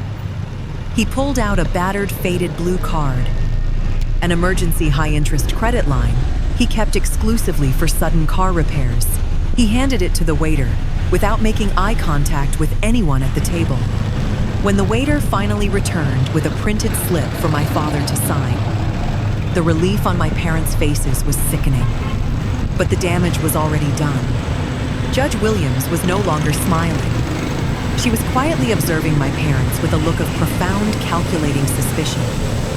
he pulled out a battered, faded blue card, an emergency high-interest credit line he kept exclusively for sudden car repairs. He handed it to the waiter without making eye contact with anyone at the table. When the waiter finally returned with a printed slip for my father to sign, the relief on my parents' faces was sickening. But the damage was already done. Judge Williams was no longer smiling. She was quietly observing my parents with a look of profound, calculating suspicion.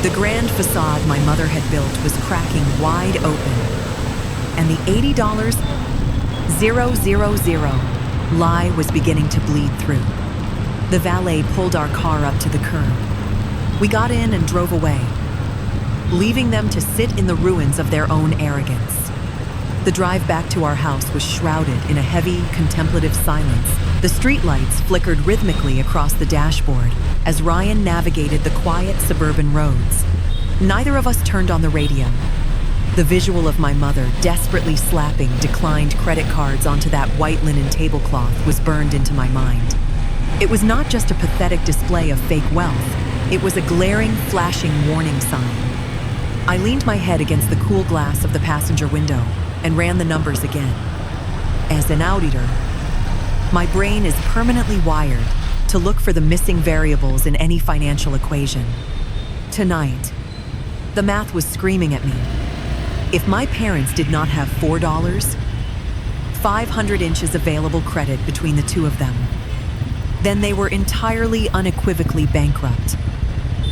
The grand facade my mother had built was cracking wide open, and the $80,000 lie was beginning to bleed through. The valet pulled our car up to the curb. We got in and drove away, leaving them to sit in the ruins of their own arrogance. The drive back to our house was shrouded in a heavy, contemplative silence. The streetlights flickered rhythmically across the dashboard as Ryan navigated the quiet suburban roads. Neither of us turned on the radio. The visual of my mother desperately slapping declined credit cards onto that white linen tablecloth was burned into my mind. It was not just a pathetic display of fake wealth. It was a glaring, flashing warning sign. I leaned my head against the cool glass of the passenger window and ran the numbers again. As an auditor, my brain is permanently wired to look for the missing variables in any financial equation. Tonight, the math was screaming at me. If my parents did not have $4, 500 inches available credit between the two of them, then they were entirely unequivocally bankrupt.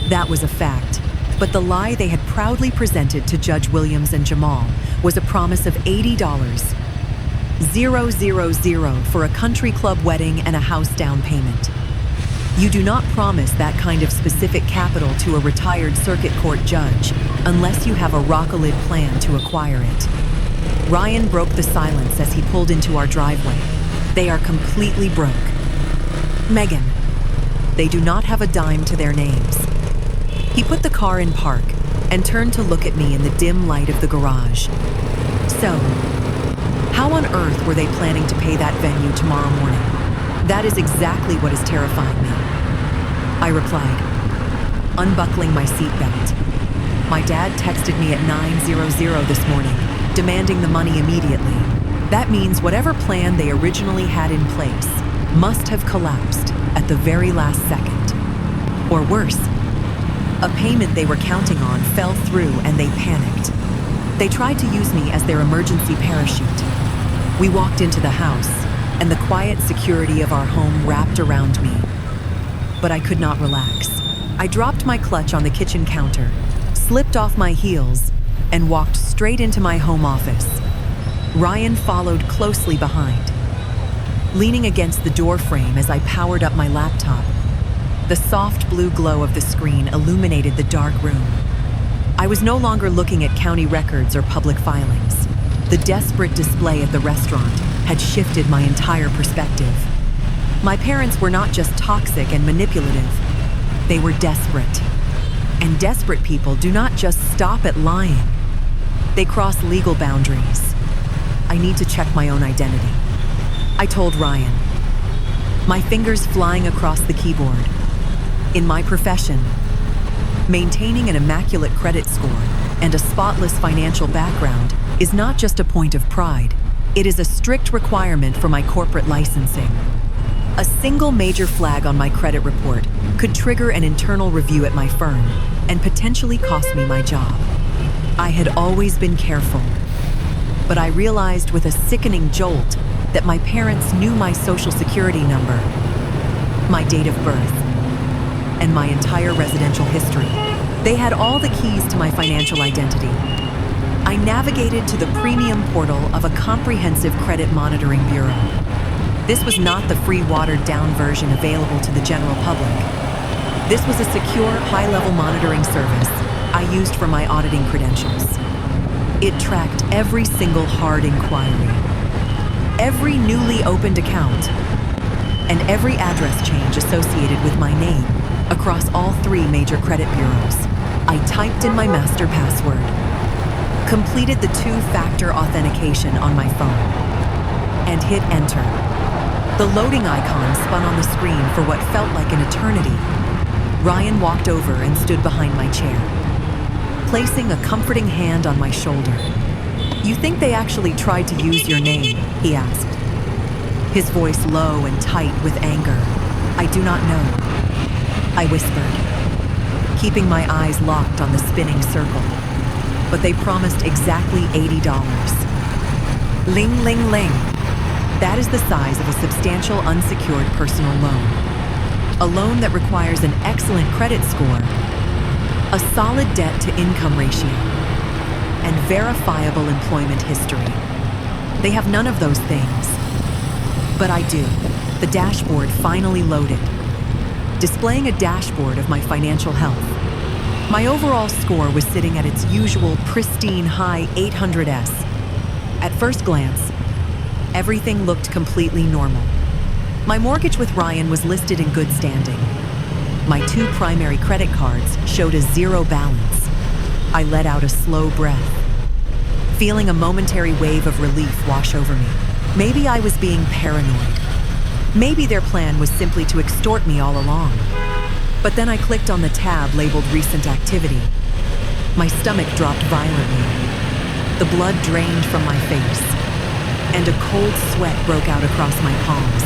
That was a fact, but the lie they had proudly presented to Judge Williams and Jamal was a promise of $80, 000 for a country club wedding and a house down payment. You do not promise that kind of specific capital to a retired circuit court judge unless you have a rock-solid plan to acquire it. Ryan broke the silence as he pulled into our driveway. They are completely broke. Megan, they do not have a dime to their names. He put the car in park and turned to look at me in the dim light of the garage. So, how on earth were they planning to pay that venue tomorrow morning? That is exactly what is terrifying me, I replied, unbuckling my seatbelt. My dad texted me at 9:00 this morning, demanding the money immediately. That means whatever plan they originally had in place must have collapsed at the very last second. Or worse, a payment they were counting on fell through and they panicked. They tried to use me as their emergency parachute. We walked into the house, and the quiet security of our home wrapped around me. But I could not relax. I dropped my clutch on the kitchen counter, slipped off my heels, and walked straight into my home office. Ryan followed closely behind. Leaning against the door frame as I powered up my laptop, the soft blue glow of the screen illuminated the dark room. I was no longer looking at county records or public filings. The desperate display at the restaurant had shifted my entire perspective. My parents were not just toxic and manipulative, they were desperate. And desperate people do not just stop at lying. They cross legal boundaries. I need to check my own identity, I told Ryan, my fingers flying across the keyboard. In my profession, maintaining an immaculate credit score and a spotless financial background is not just a point of pride, it is a strict requirement for my corporate licensing. A single major flag on my credit report could trigger an internal review at my firm and potentially cost me my job. I had always been careful, but I realized with a sickening jolt that my parents knew my social security number, my date of birth, and my entire residential history. They had all the keys to my financial identity. I navigated to the premium portal of a comprehensive credit monitoring bureau. This was not the free watered-down version available to the general public. This was a secure, high-level monitoring service I used for my auditing credentials. It tracked every single hard inquiry, every newly opened account, and every address change associated with my name across all 3 major credit bureaus. I typed in my master password, completed the 2-factor authentication on my phone, and hit enter. The loading icon spun on the screen for what felt like an eternity. Ryan walked over and stood behind my chair, placing a comforting hand on my shoulder. "You think they actually tried to use your name?" he asked, his voice low and tight with anger. "I do not know," I whispered, keeping my eyes locked on the spinning circle. "But they promised exactly $80. Ling, ling, ling. That is the size of a substantial unsecured personal loan. A loan that requires an excellent credit score, a solid debt-to-income ratio, and verifiable employment history. They have none of those things. But I do." The dashboard finally loaded, displaying a dashboard of my financial health. My overall score was sitting at its usual pristine high 800s. At first glance, everything looked completely normal. My mortgage with Ryan was listed in good standing. My 2 primary credit cards showed a 0 balance. I let out a slow breath, feeling a momentary wave of relief wash over me. Maybe I was being paranoid. Maybe their plan was simply to extort me all along. But then I clicked on the tab labeled Recent Activity. My stomach dropped violently. The blood drained from my face, and a cold sweat broke out across my palms.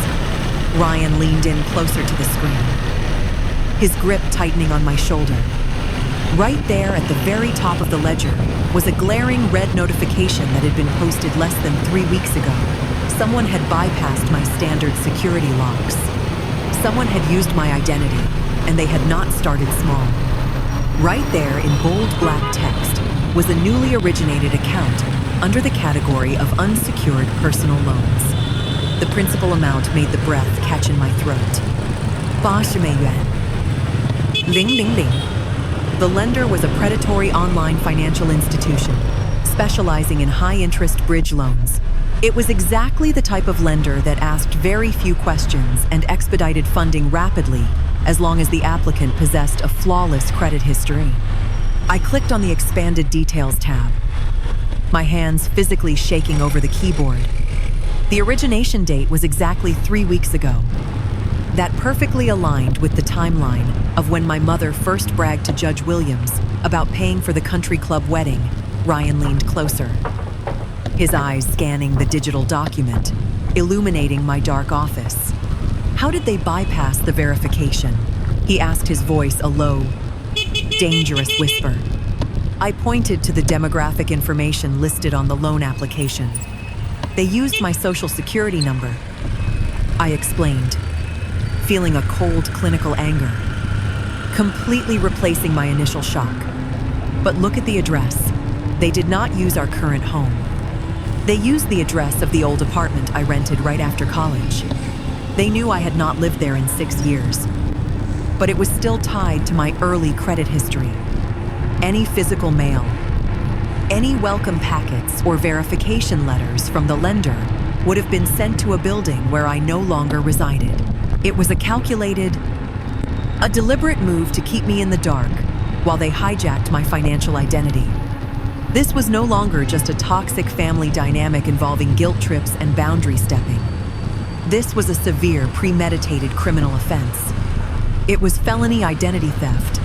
Ryan leaned in closer to the screen, his grip tightening on my shoulder. Right there at the very top of the ledger was a glaring red notification that had been posted less than 3 weeks ago. Someone had bypassed my standard security locks. Someone had used my identity, and they had not started small. Right there in bold black text was a newly originated account under the category of unsecured personal loans. The principal amount made the breath catch in my throat. 80美元. Ling, ling, ling. The lender was a predatory online financial institution, specializing in high-interest bridge loans. It was exactly the type of lender that asked very few questions and expedited funding rapidly, as long as the applicant possessed a flawless credit history. I clicked on the Expanded Details tab, my hands physically shaking over the keyboard. The origination date was exactly 3 weeks ago. That perfectly aligned with the timeline of when my mother first bragged to Judge Williams about paying for the country club wedding. Ryan leaned closer. his eyes scanning the digital document, illuminating my dark office. How did they bypass the verification? He asked, his voice a low, dangerous whisper. I pointed to the demographic information listed on the loan application. They used my social security number. I explained, feeling a cold clinical anger, completely replacing my initial shock. But look at the address. They did not use our current home. They used the address of the old apartment I rented right after college. They knew I had not lived there in 6 years, but it was still tied to my early credit history. Any physical mail, any welcome packets or verification letters from the lender would have been sent to a building where I no longer resided. It was a deliberate move to keep me in the dark while they hijacked my financial identity. This was no longer just a toxic family dynamic involving guilt trips and boundary stepping. This was a severe, premeditated criminal offense. It was felony identity theft.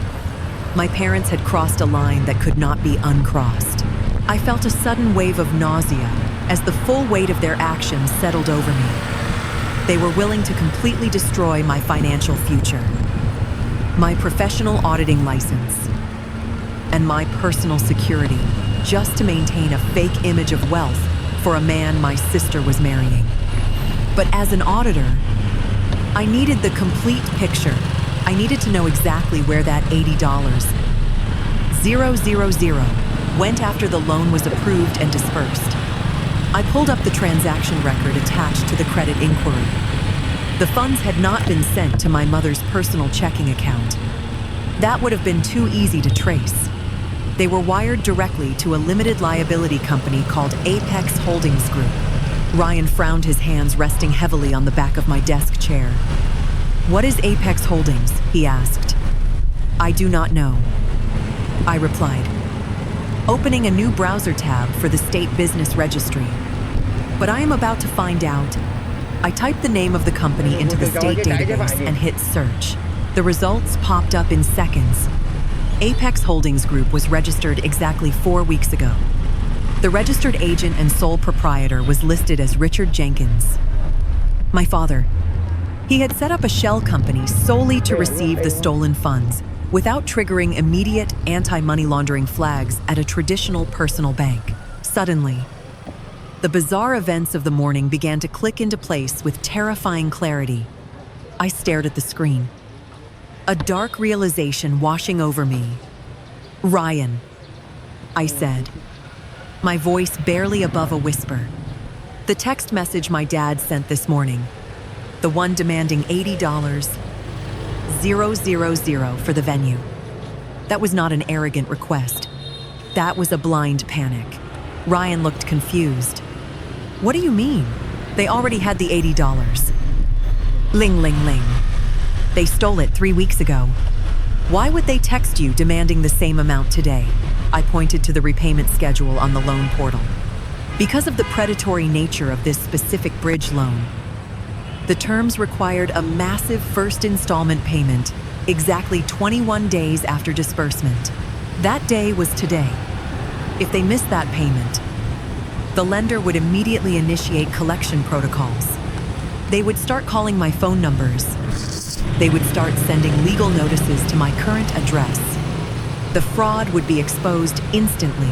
My parents had crossed a line that could not be uncrossed. I felt a sudden wave of nausea as the full weight of their actions settled over me. They were willing to completely destroy my financial future, my professional auditing license, and my personal security, just to maintain a fake image of wealth for a man my sister was marrying. But as an auditor, I needed the complete picture. I needed to know exactly where that $80,000 went after the loan was approved and dispersed. I pulled up the transaction record attached to the credit inquiry. The funds had not been sent to my mother's personal checking account. That would have been too easy to trace. They were wired directly to a limited liability company called Apex Holdings Group. Ryan frowned, his hands resting heavily on the back of my desk chair. "What is Apex Holdings?" he asked. "I do not know," I replied, opening a new browser tab for the state business registry. "But I am about to find out." I typed the name of the company into the state database and hit search. The results popped up in seconds. Apex Holdings Group was registered exactly 4 weeks ago. The registered agent and sole proprietor was listed as Richard Jenkins. My father. He had set up a shell company solely to receive the stolen funds without triggering immediate anti-money laundering flags at a traditional personal bank. Suddenly, the bizarre events of the morning began to click into place with terrifying clarity. I stared at the screen, a dark realization washing over me. "Ryan," I said, my voice barely above a whisper. The text message my dad sent this morning, the one demanding $80,000 for the venue. That was not an arrogant request. That was a blind panic. Ryan looked confused. "What do you mean? They already had the $80." Ling, ling, ling. They stole it 3 weeks ago. Why would they text you demanding the same amount today? I pointed to the repayment schedule on the loan portal. Because of the predatory nature of this specific bridge loan, the terms required a massive first installment payment exactly 21 days after disbursement. That day was today. If they missed that payment, the lender would immediately initiate collection protocols. They would start calling my phone numbers. They would start sending legal notices to my current address. The fraud would be exposed instantly.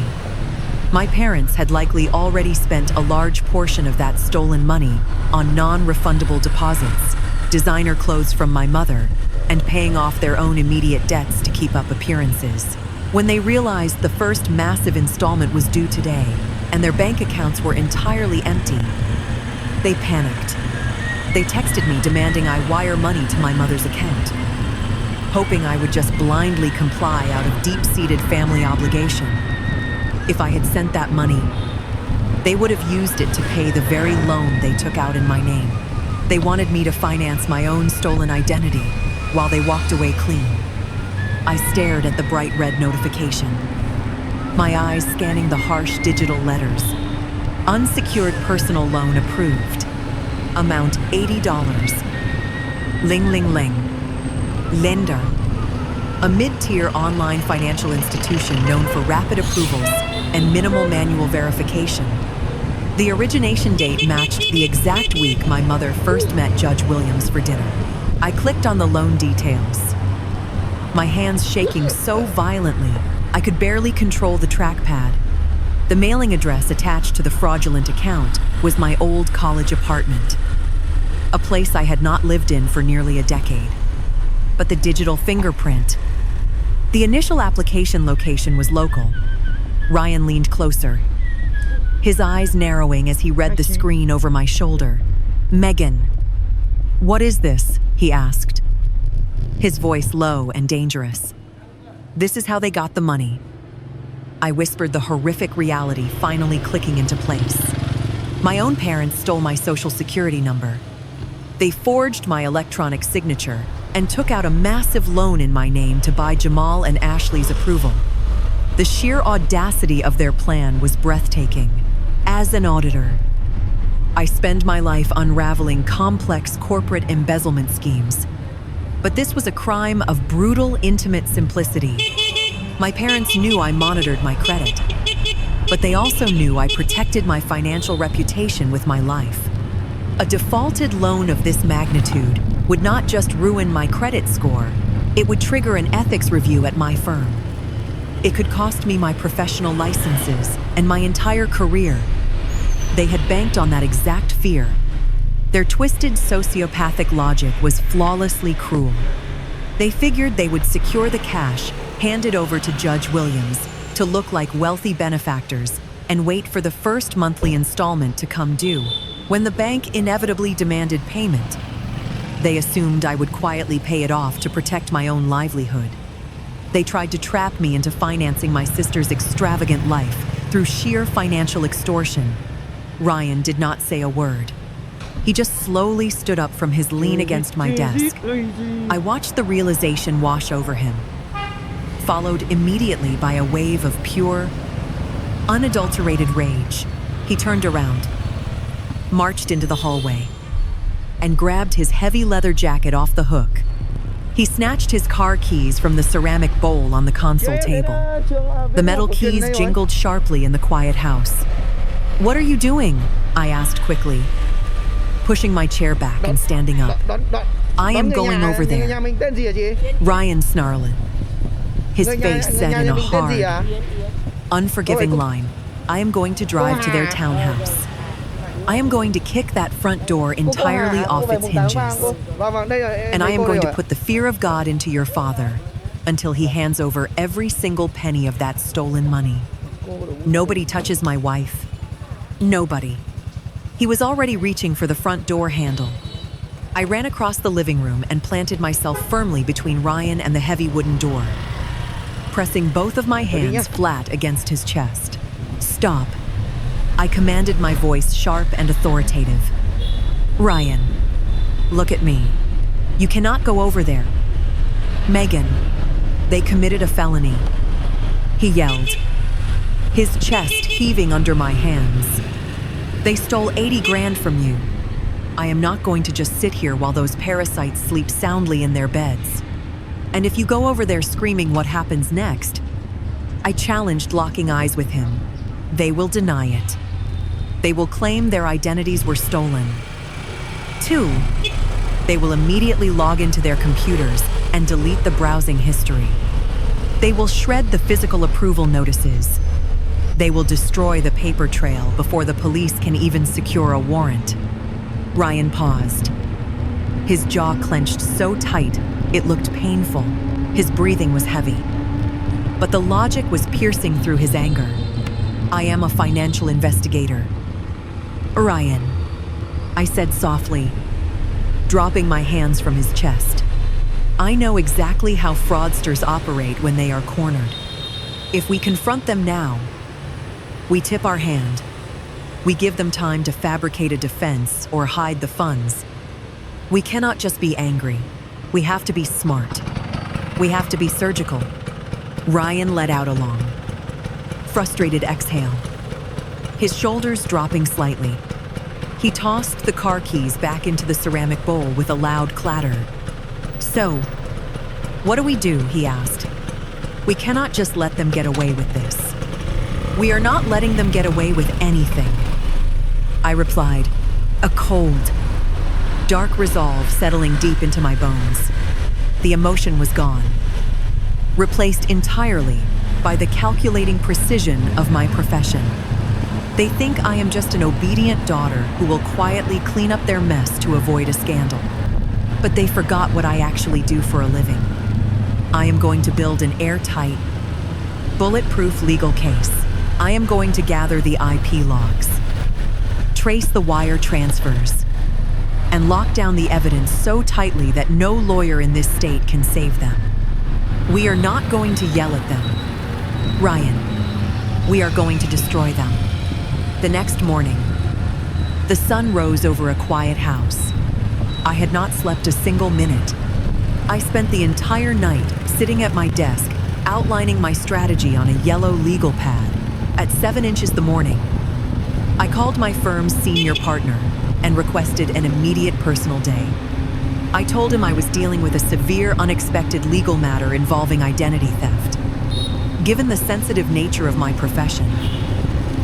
My parents had likely already spent a large portion of that stolen money on non-refundable deposits, designer clothes from my mother, and paying off their own immediate debts to keep up appearances. When they realized the first massive installment was due today, and their bank accounts were entirely empty, they panicked. They texted me demanding I wire money to my mother's account, hoping I would just blindly comply out of deep-seated family obligation. If I had sent that money, they would have used it to pay the very loan they took out in my name. They wanted me to finance my own stolen identity while they walked away clean. I stared at the bright red notification, my eyes scanning the harsh digital letters. Unsecured personal loan approved. Amount $80. Ling, ling, ling. Lender. A mid-tier online financial institution known for rapid approvals and minimal manual verification. The origination date matched the exact week my mother first met Judge Williams for dinner. I clicked on the loan details, my hands shaking so violently I could barely control the trackpad. The mailing address attached to the fraudulent account was my old college apartment, a place I had not lived in for nearly a decade. But the digital fingerprint. The initial application location was local. Ryan leaned closer, his eyes narrowing as he read the screen over my shoulder. "Megan, what is this?" he asked, his voice low and dangerous. "This is how they got the money." I whispered, the horrific reality finally clicking into place. My own parents stole my social security number. They forged my electronic signature and took out a massive loan in my name to buy Jamal and Ashley's approval. The sheer audacity of their plan was breathtaking. As an auditor, I spend my life unraveling complex corporate embezzlement schemes. But this was a crime of brutal, intimate simplicity. My parents knew I monitored my credit, but they also knew I protected my financial reputation with my life. A defaulted loan of this magnitude would not just ruin my credit score, it would trigger an ethics review at my firm. It could cost me my professional licenses and my entire career. They had banked on that exact fear. Their twisted sociopathic logic was flawlessly cruel. They figured they would secure the cash, hand it over to Judge Williams to look like wealthy benefactors, and wait for the first monthly installment to come due. When the bank inevitably demanded payment, they assumed I would quietly pay it off to protect my own livelihood. They tried to trap me into financing my sister's extravagant life through sheer financial extortion. Ryan did not say a word. He just slowly stood up from his lean against my desk. I watched the realization wash over him, followed immediately by a wave of pure, unadulterated rage. He turned around, marched into the hallway, and grabbed his heavy leather jacket off the hook. He snatched his car keys from the ceramic bowl on the console table. The metal keys jingled sharply in the quiet house. "What are you doing?" I asked quickly, pushing my chair back and standing up. "I am going over there," Ryan snarled, his face set in a hard, unforgiving line. "I am going to drive to their townhouse. I am going to kick that front door entirely off its hinges. And I am going to put the fear of God into your father until he hands over every single penny of that stolen money. Nobody touches my wife. Nobody." He was already reaching for the front door handle. I ran across the living room and planted myself firmly between Ryan and the heavy wooden door, pressing both of my hands flat against his chest. "Stop," I commanded, my voice sharp and authoritative. "Ryan, look at me. You cannot go over there. Megan, they committed a felony," he yelled, his chest heaving under my hands. "They stole 80 grand from you. I am not going to just sit here while those parasites sleep soundly in their beds. And if you go over there screaming what happens next," I challenged, locking eyes with him, "they will deny it. They will claim their identities were stolen. 2, they will immediately log into their computers and delete the browsing history. They will shred the physical approval notices. They will destroy the paper trail before the police can even secure a warrant." Ryan paused. His jaw clenched so tight, it looked painful. His breathing was heavy. But the logic was piercing through his anger. "I am a financial investigator." "Ryan," I said softly, dropping my hands from his chest, "I know exactly how fraudsters operate when they are cornered. If we confront them now, we tip our hand. We give them time to fabricate a defense or hide the funds. We cannot just be angry. We have to be smart. We have to be surgical." Ryan let out a long, frustrated exhale, his shoulders dropping slightly. He tossed the car keys back into the ceramic bowl with a loud clatter. "So, what do we do?" he asked. "We cannot just let them get away with this. We are not letting them get away with anything. I replied, a cold, dark resolve settling deep into my bones. The emotion was gone, replaced entirely by the calculating precision of my profession. They think I am just an obedient daughter who will quietly clean up their mess to avoid a scandal. But they forgot what I actually do for a living. I am going to build an airtight, bulletproof legal case. I am going to gather the IP logs, trace the wire transfers, and lock down the evidence so tightly that no lawyer in this state can save them. We are not going to yell at them, Ryan. We are going to destroy them. The next morning, the sun rose over a quiet house. I had not slept a single minute. I spent the entire night sitting at my desk, outlining my strategy on a yellow legal pad. At 7 inches the morning, I called my firm's senior partner and requested an immediate personal day. I told him I was dealing with a severe, unexpected legal matter involving identity theft. Given the sensitive nature of my profession,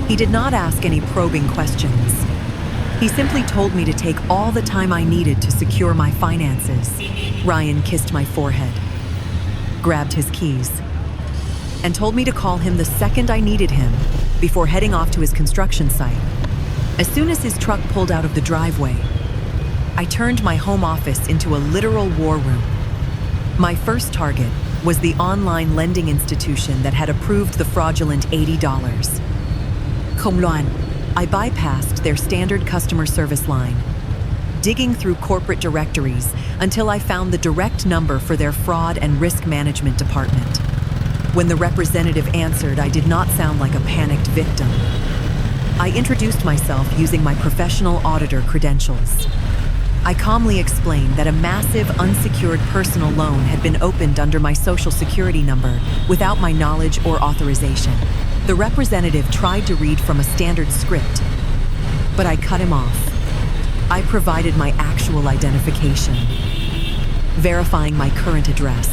he did not ask any probing questions. He simply told me to take all the time I needed to secure my finances. Ryan kissed my forehead, grabbed his keys, and told me to call him the second I needed him before heading off to his construction site. As soon as his truck pulled out of the driveway, I turned my home office into a literal war room. My first target was the online lending institution that had approved the fraudulent $80. Komluan. I bypassed their standard customer service line, digging through corporate directories until I found the direct number for their fraud and risk management department. When the representative answered, I did not sound like a panicked victim. I introduced myself using my professional auditor credentials. I calmly explained that a massive unsecured personal loan had been opened under my social security number without my knowledge or authorization. The representative tried to read from a standard script, but I cut him off. I provided my actual identification, verifying my current address,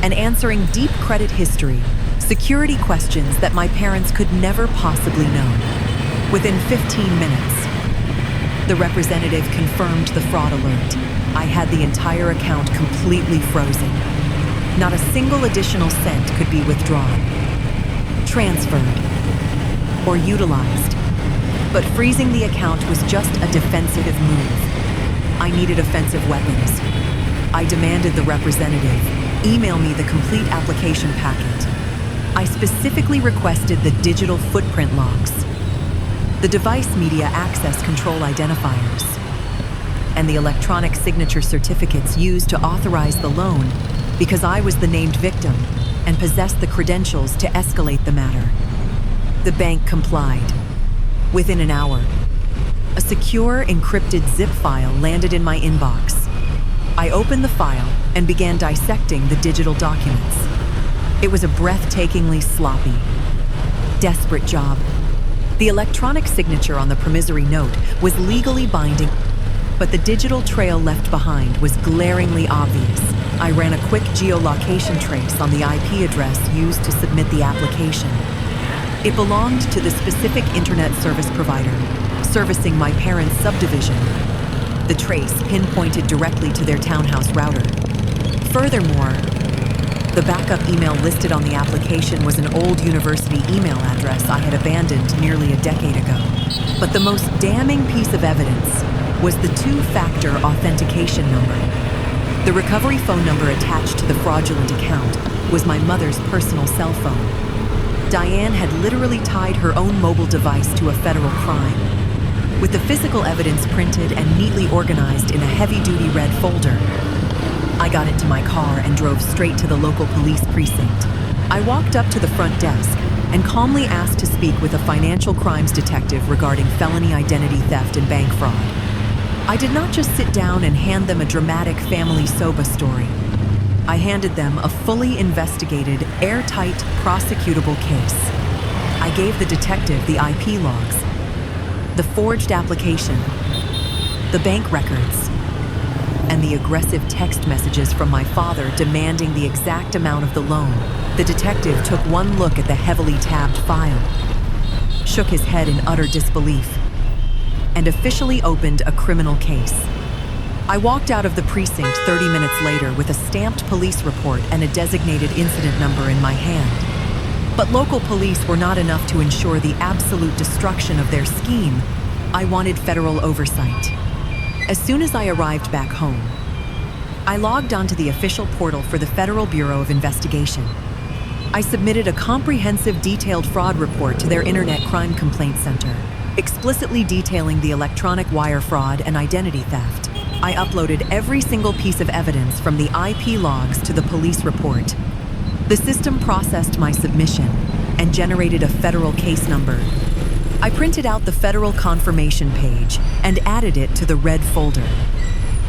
and answering deep credit history, security questions that my parents could never possibly know. Within 15 minutes, the representative confirmed the fraud alert. I had the entire account completely frozen. Not a single additional cent could be withdrawn, transferred, or utilized. But freezing the account was just a defensive move. I needed offensive weapons. I demanded the representative email me the complete application packet. I specifically requested the digital footprint logs, the device media access control identifiers, and the electronic signature certificates used to authorize the loan because I was the named victim and possessed the credentials to escalate the matter. The bank complied. Within an hour, a secure, encrypted zip file landed in my inbox. I opened the file and began dissecting the digital documents. It was a breathtakingly sloppy, desperate job. The electronic signature on the promissory note was legally binding, but the digital trail left behind was glaringly obvious. I ran a quick geolocation trace on the IP address used to submit the application. It belonged to the specific internet service provider, servicing my parents' subdivision. The trace pinpointed directly to their townhouse router. Furthermore, the backup email listed on the application was an old university email address I had abandoned nearly a decade ago. But the most damning piece of evidence was the two-factor authentication number. The recovery phone number attached to the fraudulent account was my mother's personal cell phone. Diane had literally tied her own mobile device to a federal crime. With the physical evidence printed and neatly organized in a heavy-duty red folder, I got into my car and drove straight to the local police precinct. I walked up to the front desk and calmly asked to speak with a financial crimes detective regarding felony identity theft and bank fraud. I did not just sit down and hand them a dramatic family soba story. I handed them a fully investigated, airtight, prosecutable case. I gave the detective the IP logs, the forged application, the bank records, and the aggressive text messages from my father demanding the exact amount of the loan. The detective took one look at the heavily tabbed file, shook his head in utter disbelief, and officially opened a criminal case. I walked out of the precinct 30 minutes later with a stamped police report and a designated incident number in my hand. But local police were not enough to ensure the absolute destruction of their scheme. I wanted federal oversight. As soon as I arrived back home, I logged onto the official portal for the Federal Bureau of Investigation. I submitted a comprehensive, detailed fraud report to their Internet Crime Complaint Center, explicitly detailing the electronic wire fraud and identity theft. I uploaded every single piece of evidence from the IP logs to the police report. The system processed my submission and generated a federal case number. I printed out the federal confirmation page and added it to the red folder.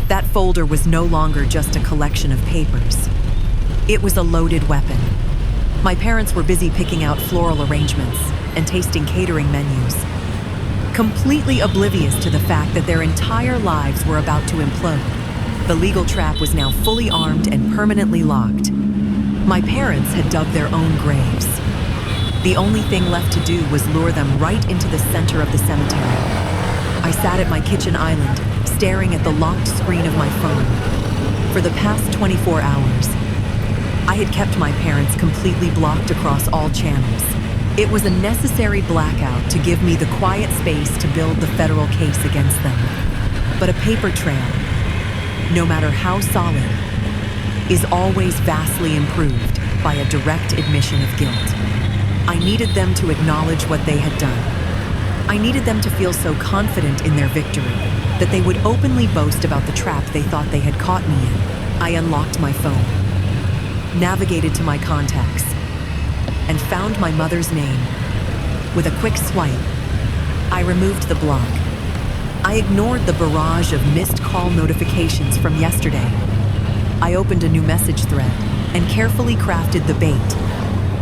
That folder was no longer just a collection of papers. It was a loaded weapon. My parents were busy picking out floral arrangements and tasting catering menus, completely oblivious to the fact that their entire lives were about to implode. The legal trap was now fully armed and permanently locked. My parents had dug their own graves. The only thing left to do was lure them right into the center of the cemetery. I sat at my kitchen island, staring at the locked screen of my phone. For the past 24 hours, I had kept my parents completely blocked across all channels. It was a necessary blackout to give me the quiet space to build the federal case against them. But a paper trail, no matter how solid, is always vastly improved by a direct admission of guilt. I needed them to acknowledge what they had done. I needed them to feel so confident in their victory that they would openly boast about the trap they thought they had caught me in. I unlocked my phone, navigated to my contacts, and found my mother's name. With a quick swipe, I removed the block. I ignored the barrage of missed call notifications from yesterday. I opened a new message thread and carefully crafted the bait.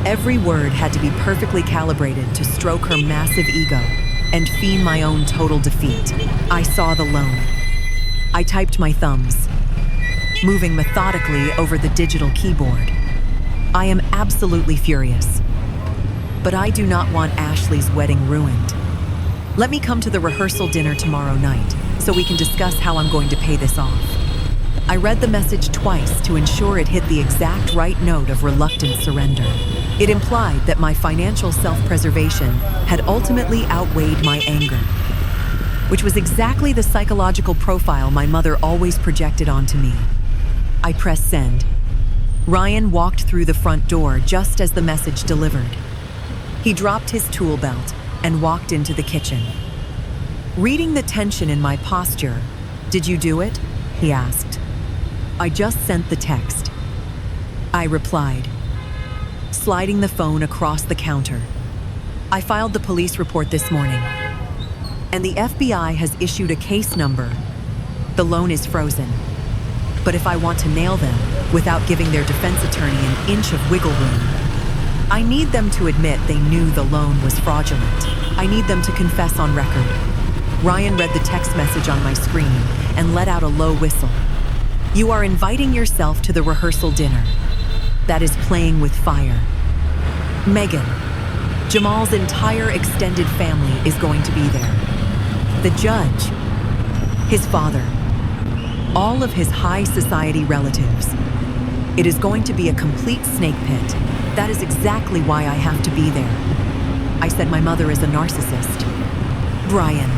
Every word had to be perfectly calibrated to stroke her massive ego and feign my own total defeat. I saw the loan. I typed my thumbs, moving methodically over the digital keyboard. I am absolutely furious, but I do not want Ashley's wedding ruined. Let me come to the rehearsal dinner tomorrow night so we can discuss how I'm going to pay this off. I read the message twice to ensure it hit the exact right note of reluctant surrender. It implied that my financial self-preservation had ultimately outweighed my anger, which was exactly the psychological profile my mother always projected onto me. I pressed send. Ryan walked through the front door just as the message delivered. He dropped his tool belt and walked into the kitchen. Reading the tension in my posture, "Did you do it?" he asked. "I just sent the text," I replied, sliding the phone across the counter. "I filed the police report this morning, and the FBI has issued a case number. The loan is frozen. But if I want to nail them without giving their defense attorney an inch of wiggle room, I need them to admit they knew the loan was fraudulent. I need them to confess on record." Ryan read the text message on my screen and let out a low whistle. "You are inviting yourself to the rehearsal dinner. That is playing with fire. Megan, Jamal's entire extended family is going to be there. The judge, his father, all of his high society relatives. It is going to be a complete snake pit. That is exactly why I have to be there." I said my mother is a narcissist. "Brian,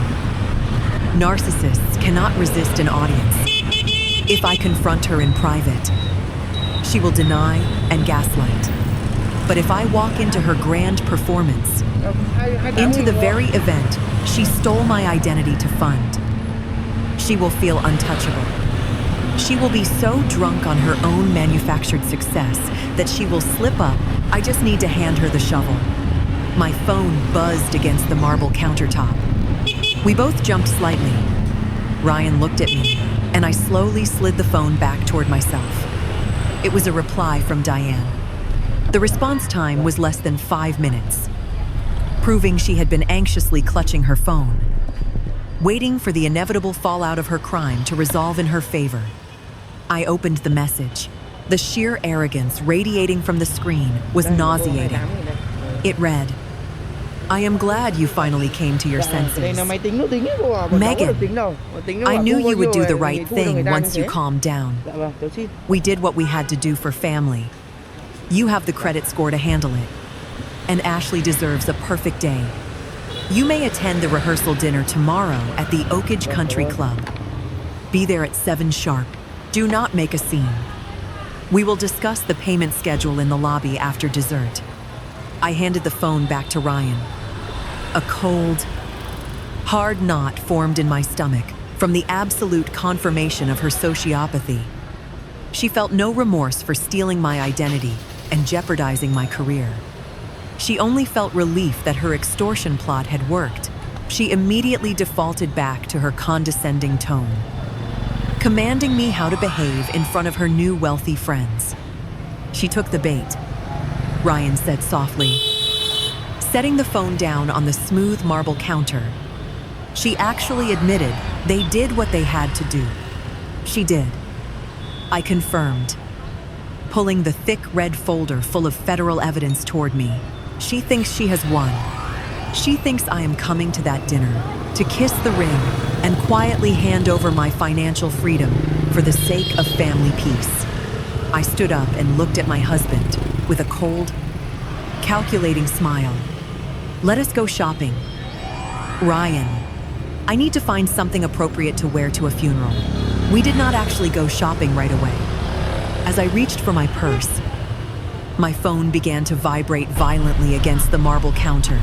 narcissists cannot resist an audience. If I confront her in private, she will deny and gaslight. But if I walk into her grand performance, into the very event she stole my identity to fund, she will feel untouchable. She will be so drunk on her own manufactured success that she will slip up. I just need to hand her the shovel." My phone buzzed against the marble countertop. We both jumped slightly. Ryan looked at me, and I slowly slid the phone back toward myself. It was a reply from Diane. The response time was less than 5 minutes, proving she had been anxiously clutching her phone, waiting for the inevitable fallout of her crime to resolve in her favor. I opened the message. The sheer arrogance radiating from the screen was nauseating. It read, I am glad you finally came to your Cái này senses. là mày tính nó tính chứ bọn cháu có được tính đâu. Tính nó I bảo knew thu bao you would nhiêu do the rồi, right thu cho người thing ta như once you thế. calmed down. Dạ vâng, cháu xin. We did what we had to do for family. You have the credit score to handle it. And Ashley deserves a perfect day. You may attend the rehearsal dinner tomorrow at the Oakage Country Club. Be there at 7 sharp. Do not make a scene. We will discuss the payment schedule in the lobby after dessert. I handed the phone back to Ryan. A cold, hard knot formed in my stomach from the absolute confirmation of her sociopathy. She felt no remorse for stealing my identity and jeopardizing my career. She only felt relief that her extortion plot had worked. She immediately defaulted back to her condescending tone, commanding me how to behave in front of her new wealthy friends. She took the bait, Ryan said softly, setting the phone down on the smooth marble counter. She actually admitted they did what they had to do. She did. I confirmed, pulling the thick red folder full of federal evidence toward me. She thinks she has won. She thinks I am coming to that dinner to kiss the ring and quietly hand over my financial freedom for the sake of family peace. I stood up and looked at my husband with a cold, calculating smile. Let us go shopping. Ryan, I need to find something appropriate to wear to a funeral. We did not actually go shopping right away. As I reached for my purse, my phone began to vibrate violently against the marble counter.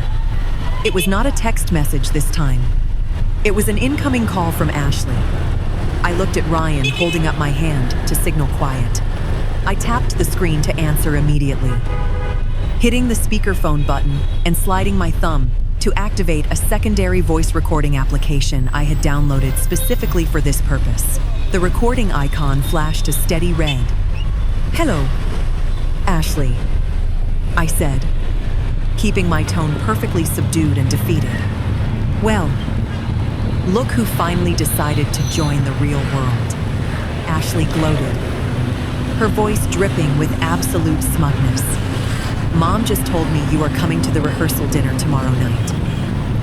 It was not a text message this time. It was an incoming call from Ashley. I looked at Ryan holding up my hand to signal quiet. I tapped the screen to answer immediately, hitting the speakerphone button and sliding my thumb to activate a secondary voice recording application I had downloaded specifically for this purpose. The recording icon flashed a steady red. Hello, Ashley, I said, keeping my tone perfectly subdued and defeated. Well, look who finally decided to join the real world. Ashley gloated, her voice dripping with absolute smugness. Mom just told me you are coming to the rehearsal dinner tomorrow night.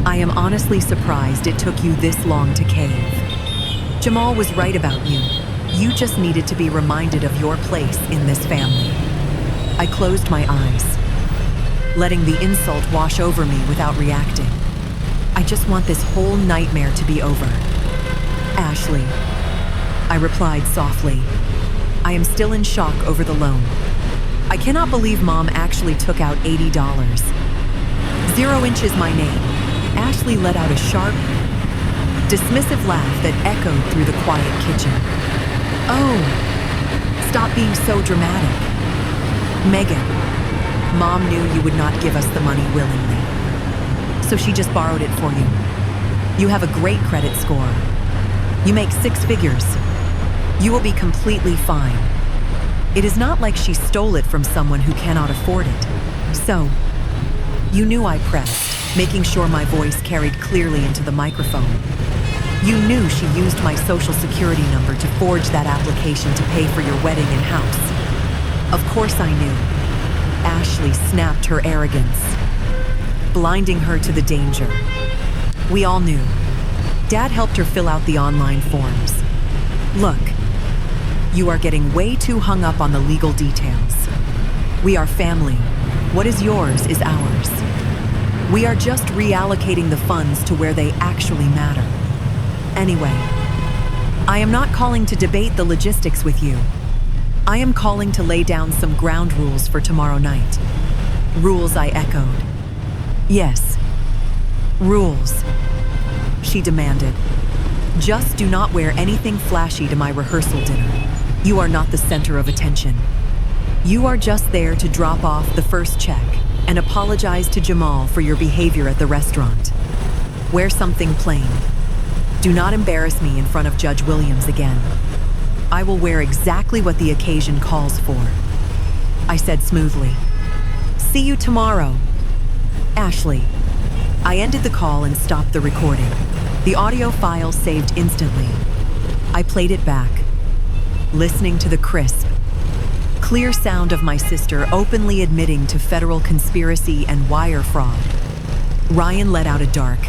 I am honestly surprised it took you this long to cave. Jamal was right about you. You just needed to be reminded of your place in this family. I closed my eyes, letting the insult wash over me without reacting. I just want this whole nightmare to be over. Ashley, I replied softly. I am still in shock over the loan. I cannot believe Mom actually took out $80. 0 inches my name. Ashley let out a sharp, dismissive laugh that echoed through the quiet kitchen. Oh, stop being so dramatic. Megan, Mom knew you would not give us the money willingly, so she just borrowed it for you. You have a great credit score. You make 6 figures. You will be completely fine. It is not like she stole it from someone who cannot afford it. So, you knew I pressed, making sure my voice carried clearly into the microphone. You knew she used my social security number to forge that application to pay for your wedding and house. Of course I knew. Ashley snapped her arrogance, blinding her to the danger. We all knew. Dad helped her fill out the online forms. Look, you are getting way too hung up on the legal details. We are family. What is yours is ours. We are just reallocating the funds to where they actually matter. Anyway, I am not calling to debate the logistics with you. I am calling to lay down some ground rules for tomorrow night. Rules, I echoed. Yes, rules, she demanded. Just do not wear anything flashy to my rehearsal dinner. You are not the center of attention. You are just there to drop off the first check and apologize to Jamal for your behavior at the restaurant. Wear something plain. Do not embarrass me in front of Judge Williams again. I will wear exactly what the occasion calls for, I said smoothly. See you tomorrow, Ashley. I ended the call and stopped the recording. The audio file saved instantly. I played it back, listening to the crisp, clear sound of my sister openly admitting to federal conspiracy and wire fraud. Ryan let out a dark,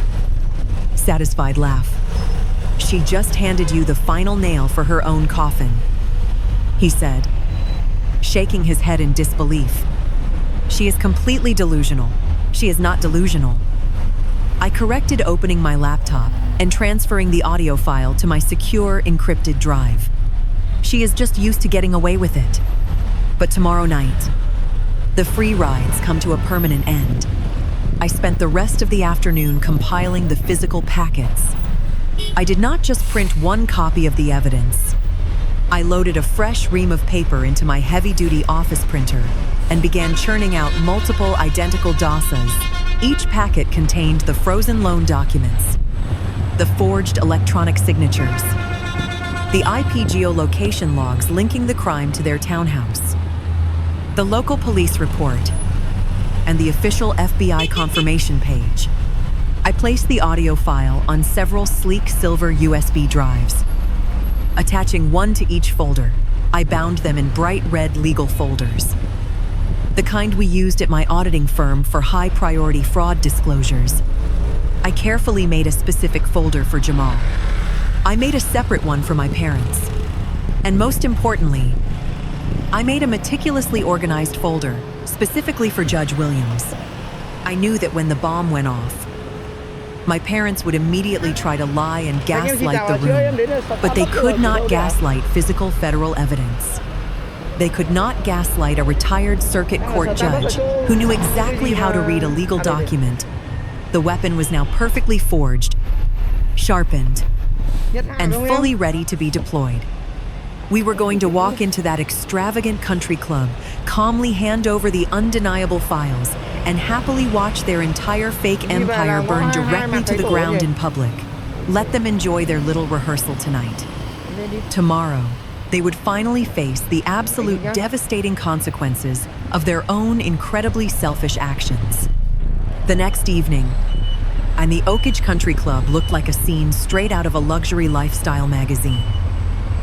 satisfied laugh. She just handed you the final nail for her own coffin, he said, shaking his head in disbelief. She is completely delusional. She is not delusional. I corrected, opening my laptop and transferring the audio file to my secure, encrypted drive. She is just used to getting away with it. But tomorrow night, the free rides come to a permanent end. I spent the rest of the afternoon compiling the physical packets. I did not just print one copy of the evidence. I loaded a fresh ream of paper into my heavy-duty office printer and began churning out multiple identical DOSas. Each packet contained the frozen loan documents, the forged electronic signatures, the IP geolocation logs linking the crime to their townhouse, the local police report, and the official FBI confirmation page. I placed the audio file on several sleek silver USB drives. Attaching one to each folder, I bound them in bright red legal folders, the kind we used at my auditing firm for high-priority fraud disclosures. I carefully made a specific folder for Jamal. I made a separate one for my parents. And most importantly, I made a meticulously organized folder specifically for Judge Williams. I knew that when the bomb went off, my parents would immediately try to lie and gaslight the room, but they could not gaslight physical federal evidence. They could not gaslight a retired circuit court judge who knew exactly how to read a legal document. The weapon was now perfectly forged, sharpened, and fully ready to be deployed. We were going to walk into that extravagant country club, calmly hand over the undeniable files, and happily watch their entire fake empire burn directly to the ground in public. Let them enjoy their little rehearsal tonight. Tomorrow, they would finally face the absolute devastating consequences of their own incredibly selfish actions. The next evening, and the Oakage Country Club looked like a scene straight out of a luxury lifestyle magazine.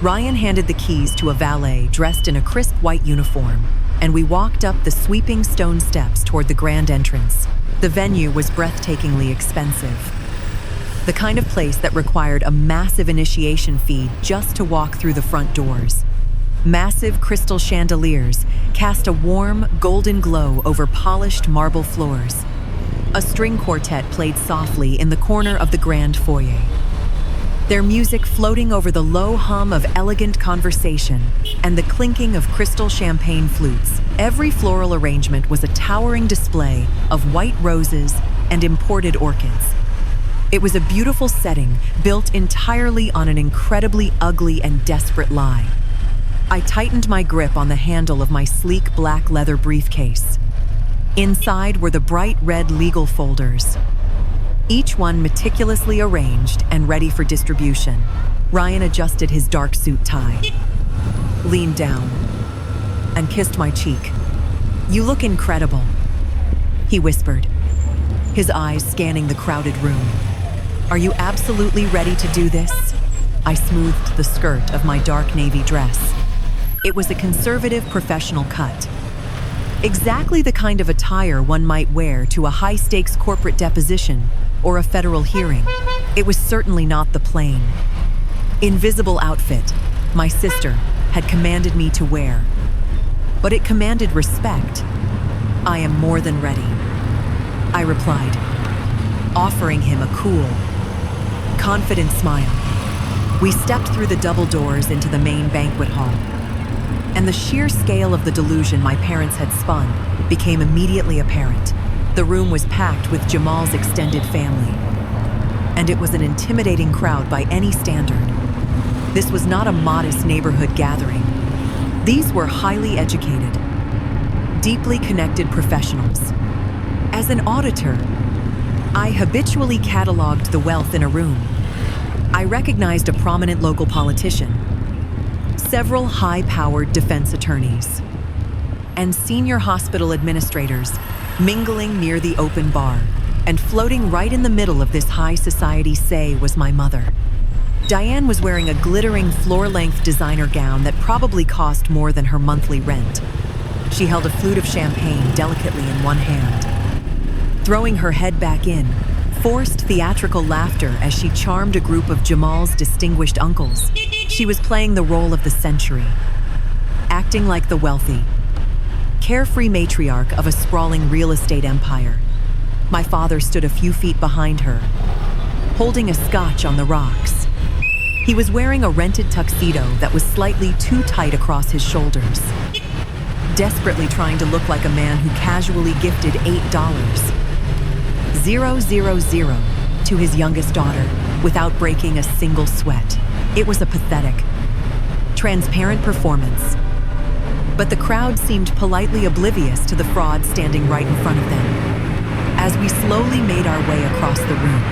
Ryan handed the keys to a valet dressed in a crisp white uniform, and we walked up the sweeping stone steps toward the grand entrance. The venue was breathtakingly expensive. The kind of place that required a massive initiation fee just to walk through the front doors. Massive crystal chandeliers cast a warm, golden glow over polished marble floors. A string quartet played softly in the corner of the grand foyer, their music floating over the low hum of elegant conversation and the clinking of crystal champagne flutes. Every floral arrangement was a towering display of white roses and imported orchids. It was a beautiful setting built entirely on an incredibly ugly and desperate lie. I tightened my grip on the handle of my sleek black leather briefcase. Inside were the bright red legal folders, each one meticulously arranged and ready for distribution. Ryan adjusted his dark suit tie, leaned down, and kissed my cheek. "You look incredible," he whispered, his eyes scanning the crowded room. "Are you absolutely ready to do this?" I smoothed the skirt of my dark navy dress. It was a conservative professional cut, exactly the kind of attire one might wear to a high-stakes corporate deposition or a federal hearing. It was certainly not the plain, invisible outfit my sister had commanded me to wear, but it commanded respect. "I am more than ready," I replied, offering him a cool, confident smile. We stepped through the double doors into the main banquet hall, and the sheer scale of the delusion my parents had spun became immediately apparent. The room was packed with Jamal's extended family, and it was an intimidating crowd by any standard. This was not a modest neighborhood gathering. These were highly educated, deeply connected professionals. As an auditor, I habitually cataloged the wealth in a room. I recognized a prominent local politician, several high-powered defense attorneys, and senior hospital administrators mingling near the open bar. And floating right in the middle of this high society say was my mother. Diane was wearing a glittering floor-length designer gown that probably cost more than her monthly rent. She held a flute of champagne delicately in one hand, throwing her head back in, forced theatrical laughter as she charmed a group of Jamal's distinguished uncles. She was playing the role of the century, acting like the wealthy, carefree matriarch of a sprawling real estate empire. My father stood a few feet behind her, holding a scotch on the rocks. He was wearing a rented tuxedo that was slightly too tight across his shoulders, desperately trying to look like a man who casually gifted $8,000 to his youngest daughter without breaking a single sweat. It was a pathetic, transparent performance. But the crowd seemed politely oblivious to the fraud standing right in front of them. As we slowly made our way across the room,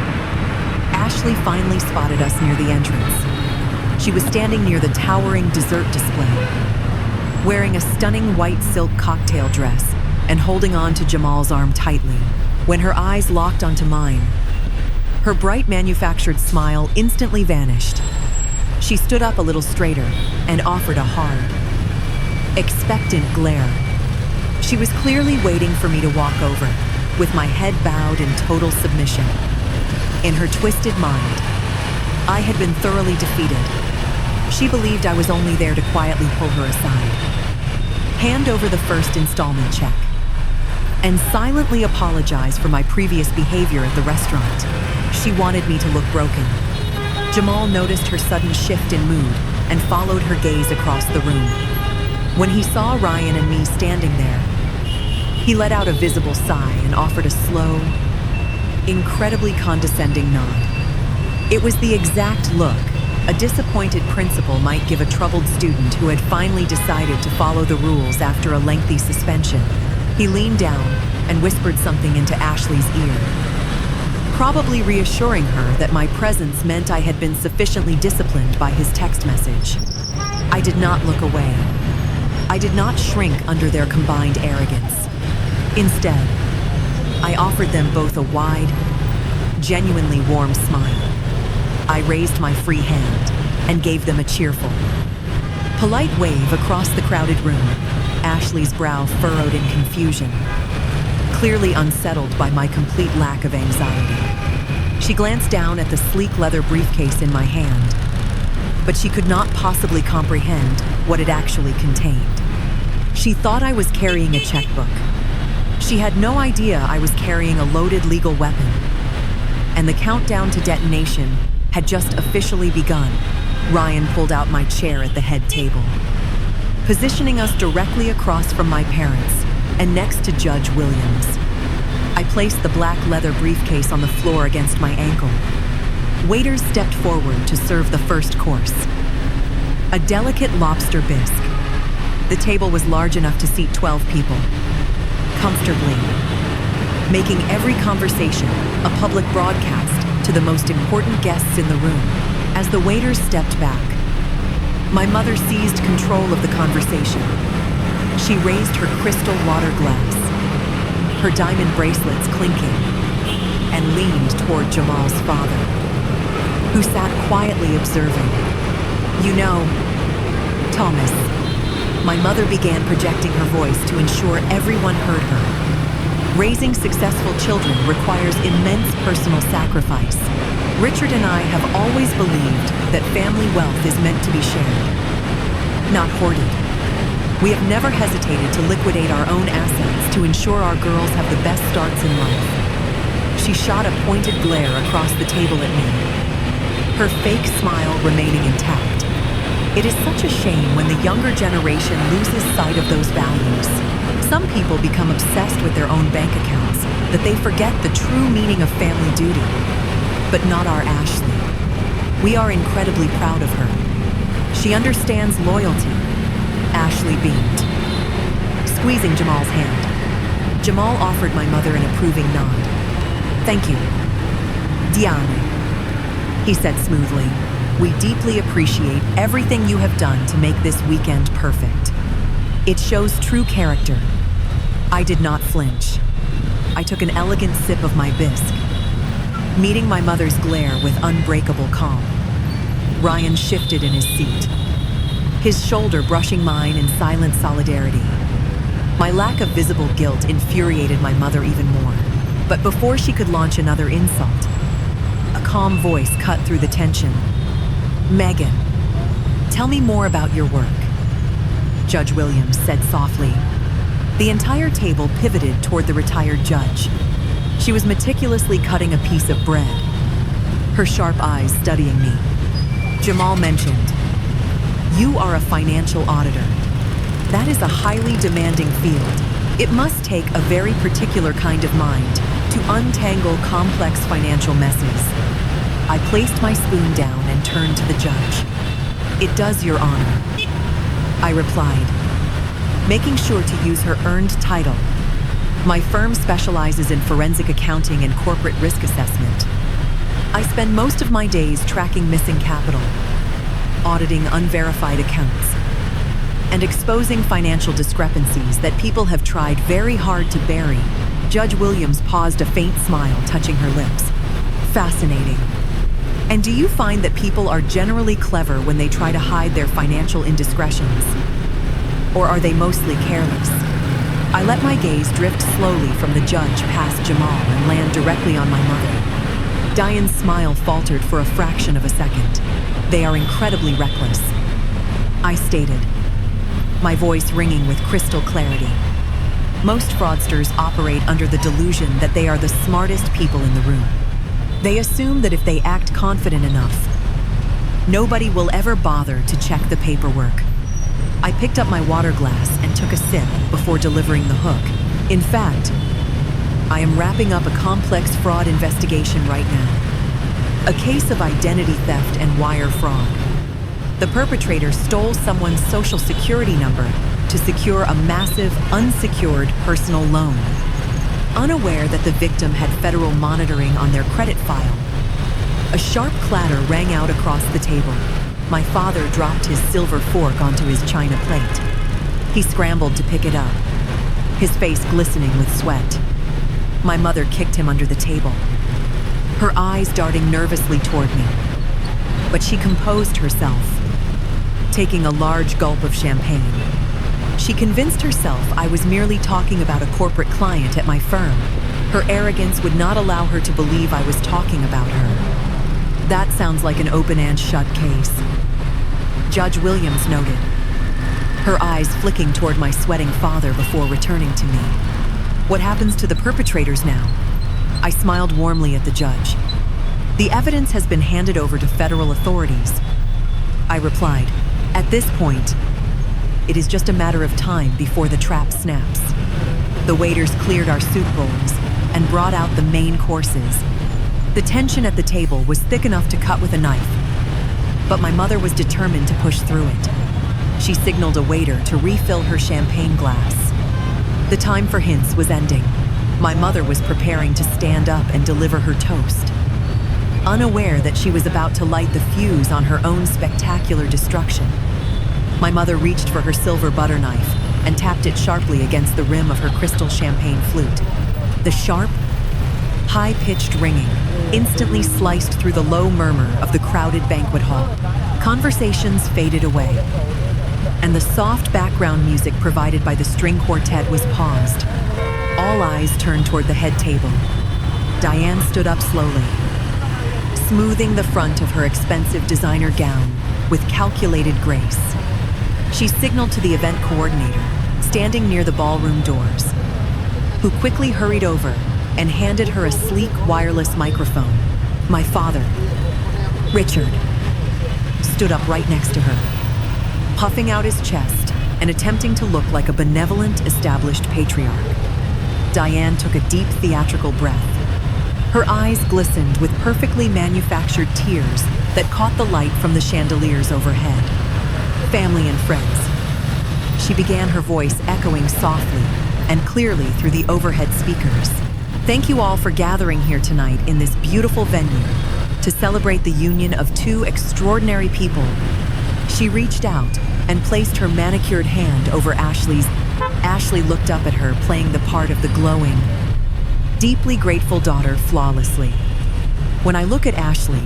Ashley finally spotted us near the entrance. She was standing near the towering dessert display, wearing a stunning white silk cocktail dress and holding on to Jamal's arm tightly. When her eyes locked onto mine, her bright manufactured smile instantly vanished. She stood up a little straighter and offered a hard, expectant glare. She was clearly waiting for me to walk over, with my head bowed in total submission. In her twisted mind, I had been thoroughly defeated. She believed I was only there to quietly pull her aside, hand over the first installment check, and silently apologize for my previous behavior at the restaurant. She wanted me to look broken. Jamal noticed her sudden shift in mood and followed her gaze across the room. When he saw Ryan and me standing there, he let out a visible sigh and offered a slow, incredibly condescending nod. It was the exact look a disappointed principal might give a troubled student who had finally decided to follow the rules after a lengthy suspension. He leaned down and whispered something into Ashley's ear, probably reassuring her that my presence meant I had been sufficiently disciplined by his text message. I did not look away. I did not shrink under their combined arrogance. Instead, I offered them both a wide, genuinely warm smile. I raised my free hand and gave them a cheerful, polite wave across the crowded room. Ashley's brow furrowed in confusion, clearly unsettled by my complete lack of anxiety. She glanced down at the sleek leather briefcase in my hand, but she could not possibly comprehend what it actually contained. She thought I was carrying a checkbook. She had no idea I was carrying a loaded legal weapon, and the countdown to detonation had just officially begun. Ryan pulled out my chair at the head table, positioning us directly across from my parents and next to Judge Williams. I placed the black leather briefcase on the floor against my ankle. Waiters stepped forward to serve the first course, a delicate lobster bisque. The table was large enough to seat 12 people, comfortably, making every conversation a public broadcast to the most important guests in the room. As the waiters stepped back, my mother seized control of the conversation. She raised her crystal water glass, her diamond bracelets clinking, and leaned toward Jamal's father, who sat quietly observing. "You know, Thomas," my mother began projecting her voice to ensure everyone heard her. "Raising successful children requires immense personal sacrifice. Richard and I have always believed that family wealth is meant to be shared, not hoarded. We have never hesitated to liquidate our own assets to ensure our girls have the best starts in life." She shot a pointed glare across the table at me, her fake smile remaining intact. It is such a shame when the younger generation loses sight of those values. Some people become obsessed with their own bank accounts that they forget the true meaning of family duty. But not our Ashley. We are incredibly proud of her. She understands loyalty. Ashley beamed, squeezing Jamal's hand. Jamal offered my mother an approving nod. "Thank you, Diana," he said smoothly. "We deeply appreciate everything you have done to make this weekend perfect. It shows true character." I did not flinch. I took an elegant sip of my bisque, meeting my mother's glare with unbreakable calm. Ryan shifted in his seat, his shoulder brushing mine in silent solidarity. My lack of visible guilt infuriated my mother even more. But before she could launch another insult, a calm voice cut through the tension. "Megan, tell me more about your work," Judge Williams said softly. The entire table pivoted toward the retired judge. She was meticulously cutting a piece of bread, her sharp eyes studying me. Jamal mentioned, "You are a financial auditor. That is a highly demanding field. It must take a very particular kind of mind to untangle complex financial messes." I placed my spoon down and turned to the judge. "It does, Your Honor," I replied, making sure to use her earned title. "My firm specializes in forensic accounting and corporate risk assessment. I spend most of my days tracking missing capital, auditing unverified accounts, and exposing financial discrepancies that people have tried very hard to bury." Judge Williams paused, a faint smile touching her lips. "Fascinating. And do you find that people are generally clever when they try to hide their financial indiscretions? Or are they mostly careless?" I let my gaze drift slowly from the judge past Jamal and land directly on my mother. Diane's smile faltered for a fraction of a second. "They are incredibly reckless," I stated, my voice ringing with crystal clarity. "Most fraudsters operate under the delusion that they are the smartest people in the room. They assume that if they act confident enough, nobody will ever bother to check the paperwork." I picked up my water glass and took a sip before delivering the hook. "In fact, I am wrapping up a complex fraud investigation right now. A case of identity theft and wire fraud. The perpetrator stole someone's social security number to secure a massive, unsecured personal loan. Unaware that the victim had federal monitoring on their credit file, a sharp clatter rang out across the table. My father dropped his silver fork onto his china plate. He scrambled to pick it up, his face glistening with sweat. My mother kicked him under the table, her eyes darting nervously toward me. But she composed herself, taking a large gulp of champagne. She convinced herself I was merely talking about a corporate client at my firm. Her arrogance would not allow her to believe I was talking about her. "That sounds like an open and shut case," Judge Williams noted, her eyes flicking toward my sweating father before returning to me. "What happens to the perpetrators now?" I smiled warmly at the judge. "The evidence has been handed over to federal authorities," I replied. "At this point, it is just a matter of time before the trap snaps." The waiters cleared our soup bowls and brought out the main courses. The tension at the table was thick enough to cut with a knife, but my mother was determined to push through it. She signaled a waiter to refill her champagne glass. The time for hints was ending. My mother was preparing to stand up and deliver her toast, unaware that she was about to light the fuse on her own spectacular destruction. My mother reached for her silver butter knife and tapped it sharply against the rim of her crystal champagne flute. The sharp, high-pitched ringing instantly sliced through the low murmur of the crowded banquet hall. Conversations faded away, and the soft background music provided by the string quartet was paused. All eyes turned toward the head table. Diane stood up slowly, smoothing the front of her expensive designer gown with calculated grace. She signaled to the event coordinator, standing near the ballroom doors, who quickly hurried over and handed her a sleek wireless microphone. My father, Richard, stood up right next to her, puffing out his chest and attempting to look like a benevolent, established patriarch. Diane took a deep theatrical breath. Her eyes glistened with perfectly manufactured tears that caught the light from the chandeliers overhead. "Family and friends," she began, her voice echoing softly and clearly through the overhead speakers. "Thank you all for gathering here tonight in this beautiful venue to celebrate the union of two extraordinary people." She reached out and placed her manicured hand over Ashley's. Ashley looked up at her, playing the part of the glowing, deeply grateful daughter flawlessly. When I look at Ashley,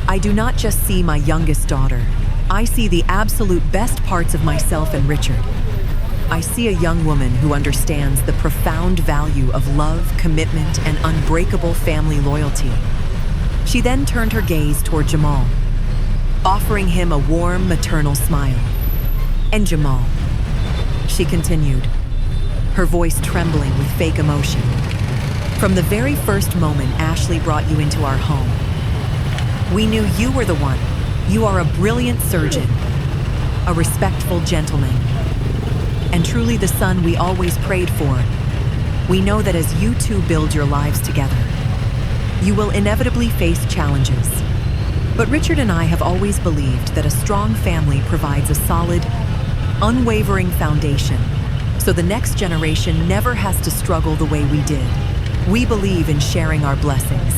I do not just see my youngest daughter. I see the absolute best parts of myself and Richard. I see a young woman who understands the profound value of love, commitment, and unbreakable family loyalty. She then turned her gaze toward Jamal, offering him a warm maternal smile. "And Jamal," she continued, her voice trembling with fake emotion, "from the very first moment Ashley brought you into our home, we knew you were the one. You are a brilliant surgeon, a respectful gentleman, and truly the son we always prayed for. We know that as you two build your lives together, you will inevitably face challenges. But Richard and I have always believed that a strong family provides a solid, unwavering foundation, so the next generation never has to struggle the way we did. We believe in sharing our blessings."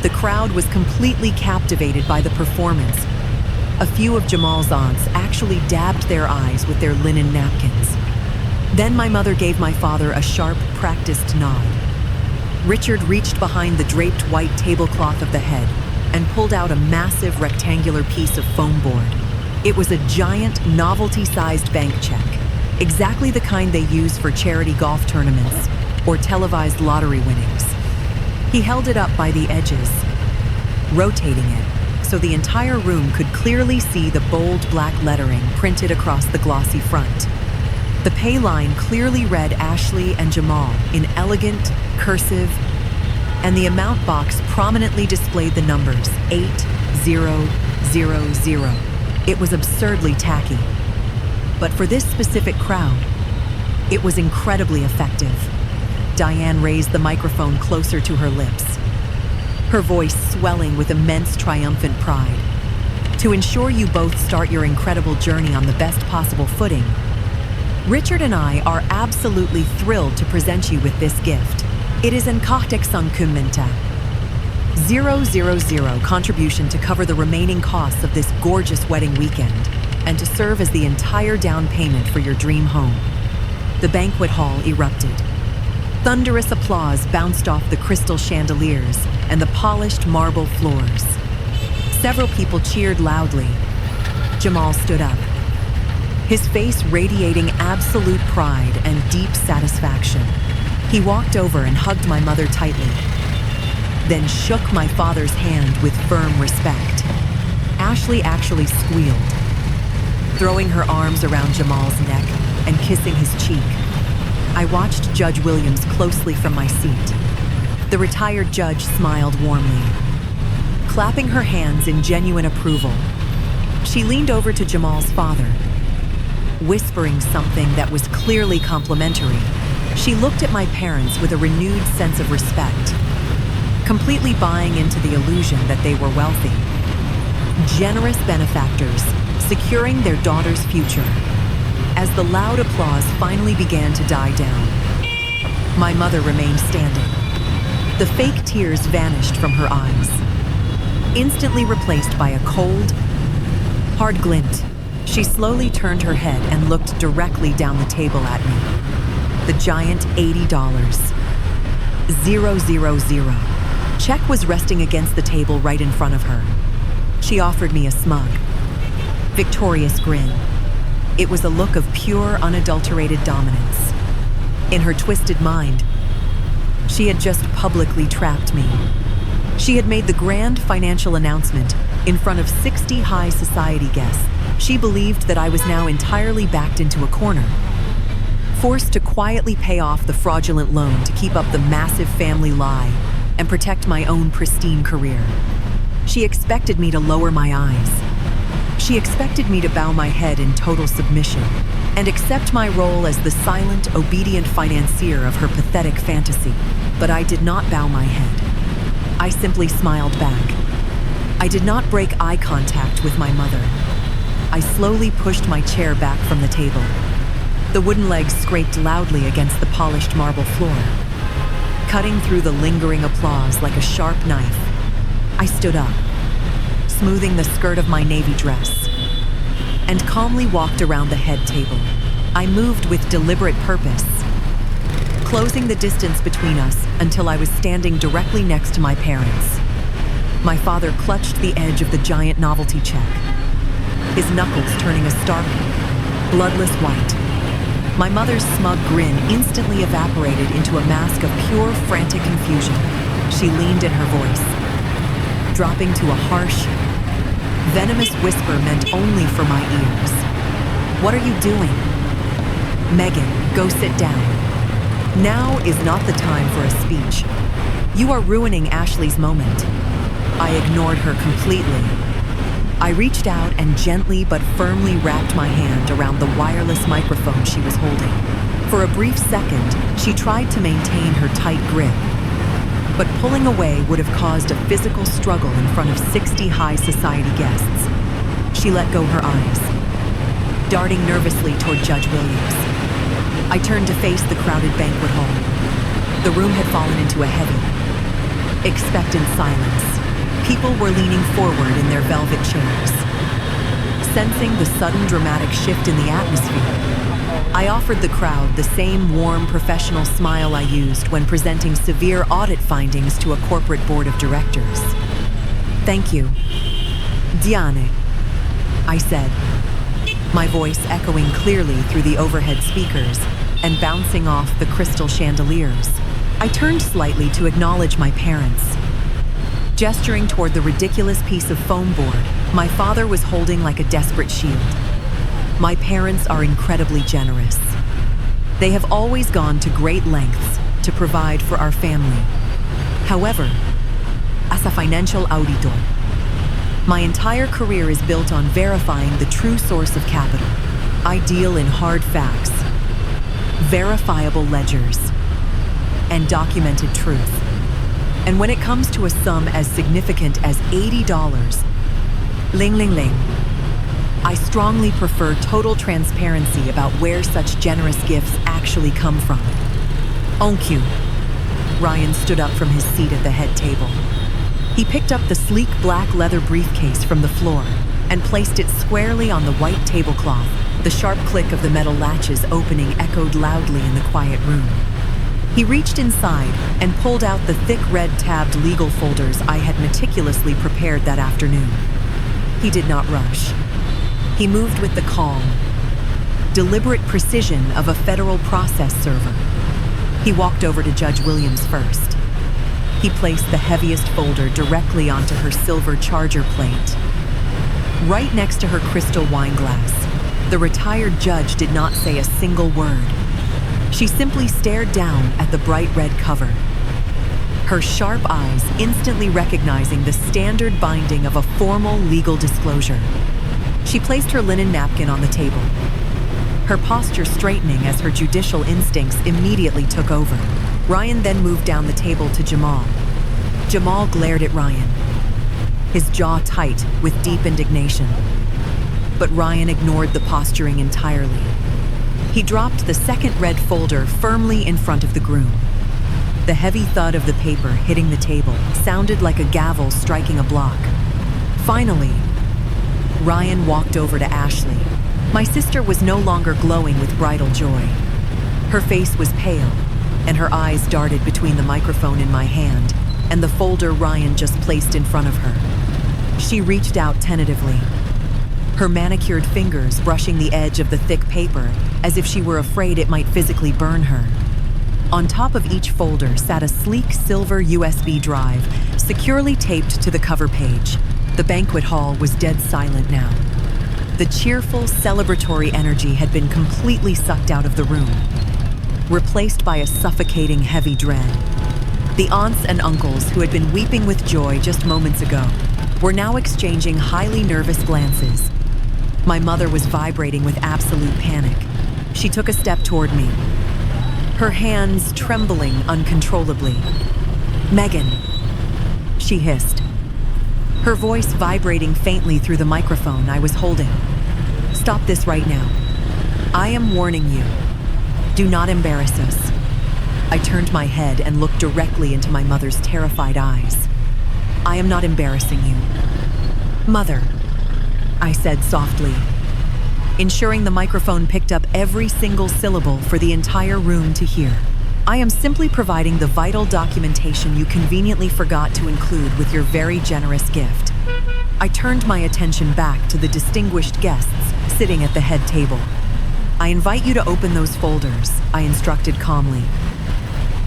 The crowd was completely captivated by the performance. A few of Jamal's aunts actually dabbed their eyes with their linen napkins. Then my mother gave my father a sharp, practiced nod. Richard reached behind the draped white tablecloth of the head and pulled out a massive rectangular piece of foam board. It was a giant, novelty-sized bank check, exactly the kind they use for charity golf tournaments or televised lottery winnings. He held it up by the edges, rotating it so the entire room could clearly see the bold black lettering printed across the glossy front. The pay line clearly read Ashley and Jamal in elegant, cursive, and the amount box prominently displayed the numbers 8000. It was absurdly tacky. But for this specific crowd, it was incredibly effective. Diane raised the microphone closer to her lips, her voice swelling with immense triumphant pride. "To ensure you both start your incredible journey on the best possible footing, Richard and I are absolutely thrilled to present you with this gift. It is en Kartek-Sankumenta. 000 contribution to cover the remaining costs of this gorgeous wedding weekend and to serve as the entire down payment for your dream home." The banquet hall erupted. Thunderous applause bounced off the crystal chandeliers and the polished marble floors. Several people cheered loudly. Jamal stood up, his face radiating absolute pride and deep satisfaction. He walked over and hugged my mother tightly, then shook my father's hand with firm respect. Ashley actually squealed, throwing her arms around Jamal's neck and kissing his cheek. I watched Judge Williams closely from my seat. The retired judge smiled warmly, clapping her hands in genuine approval. She leaned over to Jamal's father, whispering something that was clearly complimentary. She looked at my parents with a renewed sense of respect, completely buying into the illusion that they were wealthy. Generous benefactors, securing their daughter's future. As the loud applause finally began to die down, my mother remained standing. The fake tears vanished from her eyes, instantly replaced by a cold, hard glint. She slowly turned her head and looked directly down the table at me. The giant $80. 000. Check was resting against the table right in front of her. She offered me a smug, victorious grin. It was a look of pure, unadulterated dominance. In her twisted mind, she had just publicly trapped me. She had made the grand financial announcement in front of 60 high society guests. She believed that I was now entirely backed into a corner, forced to quietly pay off the fraudulent loan to keep up the massive family lie and protect my own pristine career. She expected me to lower my eyes. She expected me to bow my head in total submission and accept my role as the silent, obedient financier of her pathetic fantasy. But I did not bow my head. I simply smiled back. I did not break eye contact with my mother. I slowly pushed my chair back from the table. The wooden legs scraped loudly against the polished marble floor, cutting through the lingering applause like a sharp knife. I stood up, smoothing the skirt of my navy dress, and calmly walked around the head table. I moved with deliberate purpose, closing the distance between us until I was standing directly next to my parents. My father clutched the edge of the giant novelty check, his knuckles turning a stark, bloodless white. My mother's smug grin instantly evaporated into a mask of pure, frantic confusion. She leaned in her voice, dropping to a harsh, venomous whisper meant only for my ears. "What are you doing?" "Megan, go sit down. Now is not the time for a speech. You are ruining Ashley's moment." I ignored her completely. I reached out and gently but firmly wrapped my hand around the wireless microphone she was holding. For a brief second, she tried to maintain her tight grip, but pulling away would have caused a physical struggle in front of 60 high society guests. She let go her eyes, darting nervously toward Judge Williams. I turned to face the crowded banquet hall. The room had fallen into a heavy, expectant silence. People were leaning forward in their velvet chairs. Sensing the sudden dramatic shift in the atmosphere, I offered the crowd the same warm, professional smile I used when presenting severe audit findings to a corporate board of directors. "Thank you, Diane," I said, my voice echoing clearly through the overhead speakers and bouncing off the crystal chandeliers. I turned slightly to acknowledge my parents. Gesturing toward the ridiculous piece of foam board my father was holding like a desperate shield. My parents are incredibly generous. They have always gone to great lengths to provide for our family. However, as a financial auditor, my entire career is built on verifying the true source of capital. I deal in hard facts, verifiable ledgers, and documented truth. And when it comes to a sum as significant as $80, ling ling ling, I strongly prefer total transparency about where such generous gifts actually come from. Thank you. Ryan stood up from his seat at the head table. He picked up the sleek black leather briefcase from the floor and placed it squarely on the white tablecloth. The sharp click of the metal latches opening echoed loudly in the quiet room. He reached inside and pulled out the thick red tabbed legal folders I had meticulously prepared that afternoon. He did not rush. He moved with the calm, deliberate precision of a federal process server. He walked over to Judge Williams first. He placed the heaviest folder directly onto her silver charger plate. Right next to her crystal wine glass, the retired judge did not say a single word. She simply stared down at the bright red cover, her sharp eyes instantly recognizing the standard binding of a formal legal disclosure. She placed her linen napkin on the table, her posture straightening as her judicial instincts immediately took over. Ryan then moved down the table to Jamal. Jamal glared at Ryan, his jaw tight with deep indignation. But Ryan ignored the posturing entirely. He dropped the second red folder firmly in front of the groom. The heavy thud of the paper hitting the table sounded like a gavel striking a block. Finally, Ryan walked over to Ashley. My sister was no longer glowing with bridal joy. Her face was pale, and her eyes darted between the microphone in my hand and the folder Ryan just placed in front of her. She reached out tentatively, her manicured fingers brushing the edge of the thick paper as if she were afraid it might physically burn her. On top of each folder sat a sleek silver USB drive, securely taped to the cover page. The banquet hall was dead silent now. The cheerful, celebratory energy had been completely sucked out of the room, replaced by a suffocating heavy dread. The aunts and uncles who had been weeping with joy just moments ago were now exchanging highly nervous glances. My mother was vibrating with absolute panic. She took a step toward me, her hands trembling uncontrollably. "Megan," she hissed, her voice vibrating faintly through the microphone I was holding. "Stop this right now. I am warning you. Do not embarrass us." I turned my head and looked directly into my mother's terrified eyes. "I am not embarrassing you." "Mother," I said softly, ensuring the microphone picked up every single syllable for the entire room to hear. "I am simply providing the vital documentation you conveniently forgot to include with your very generous gift." I turned my attention back to the distinguished guests sitting at the head table. I invite you to open those folders, I instructed calmly.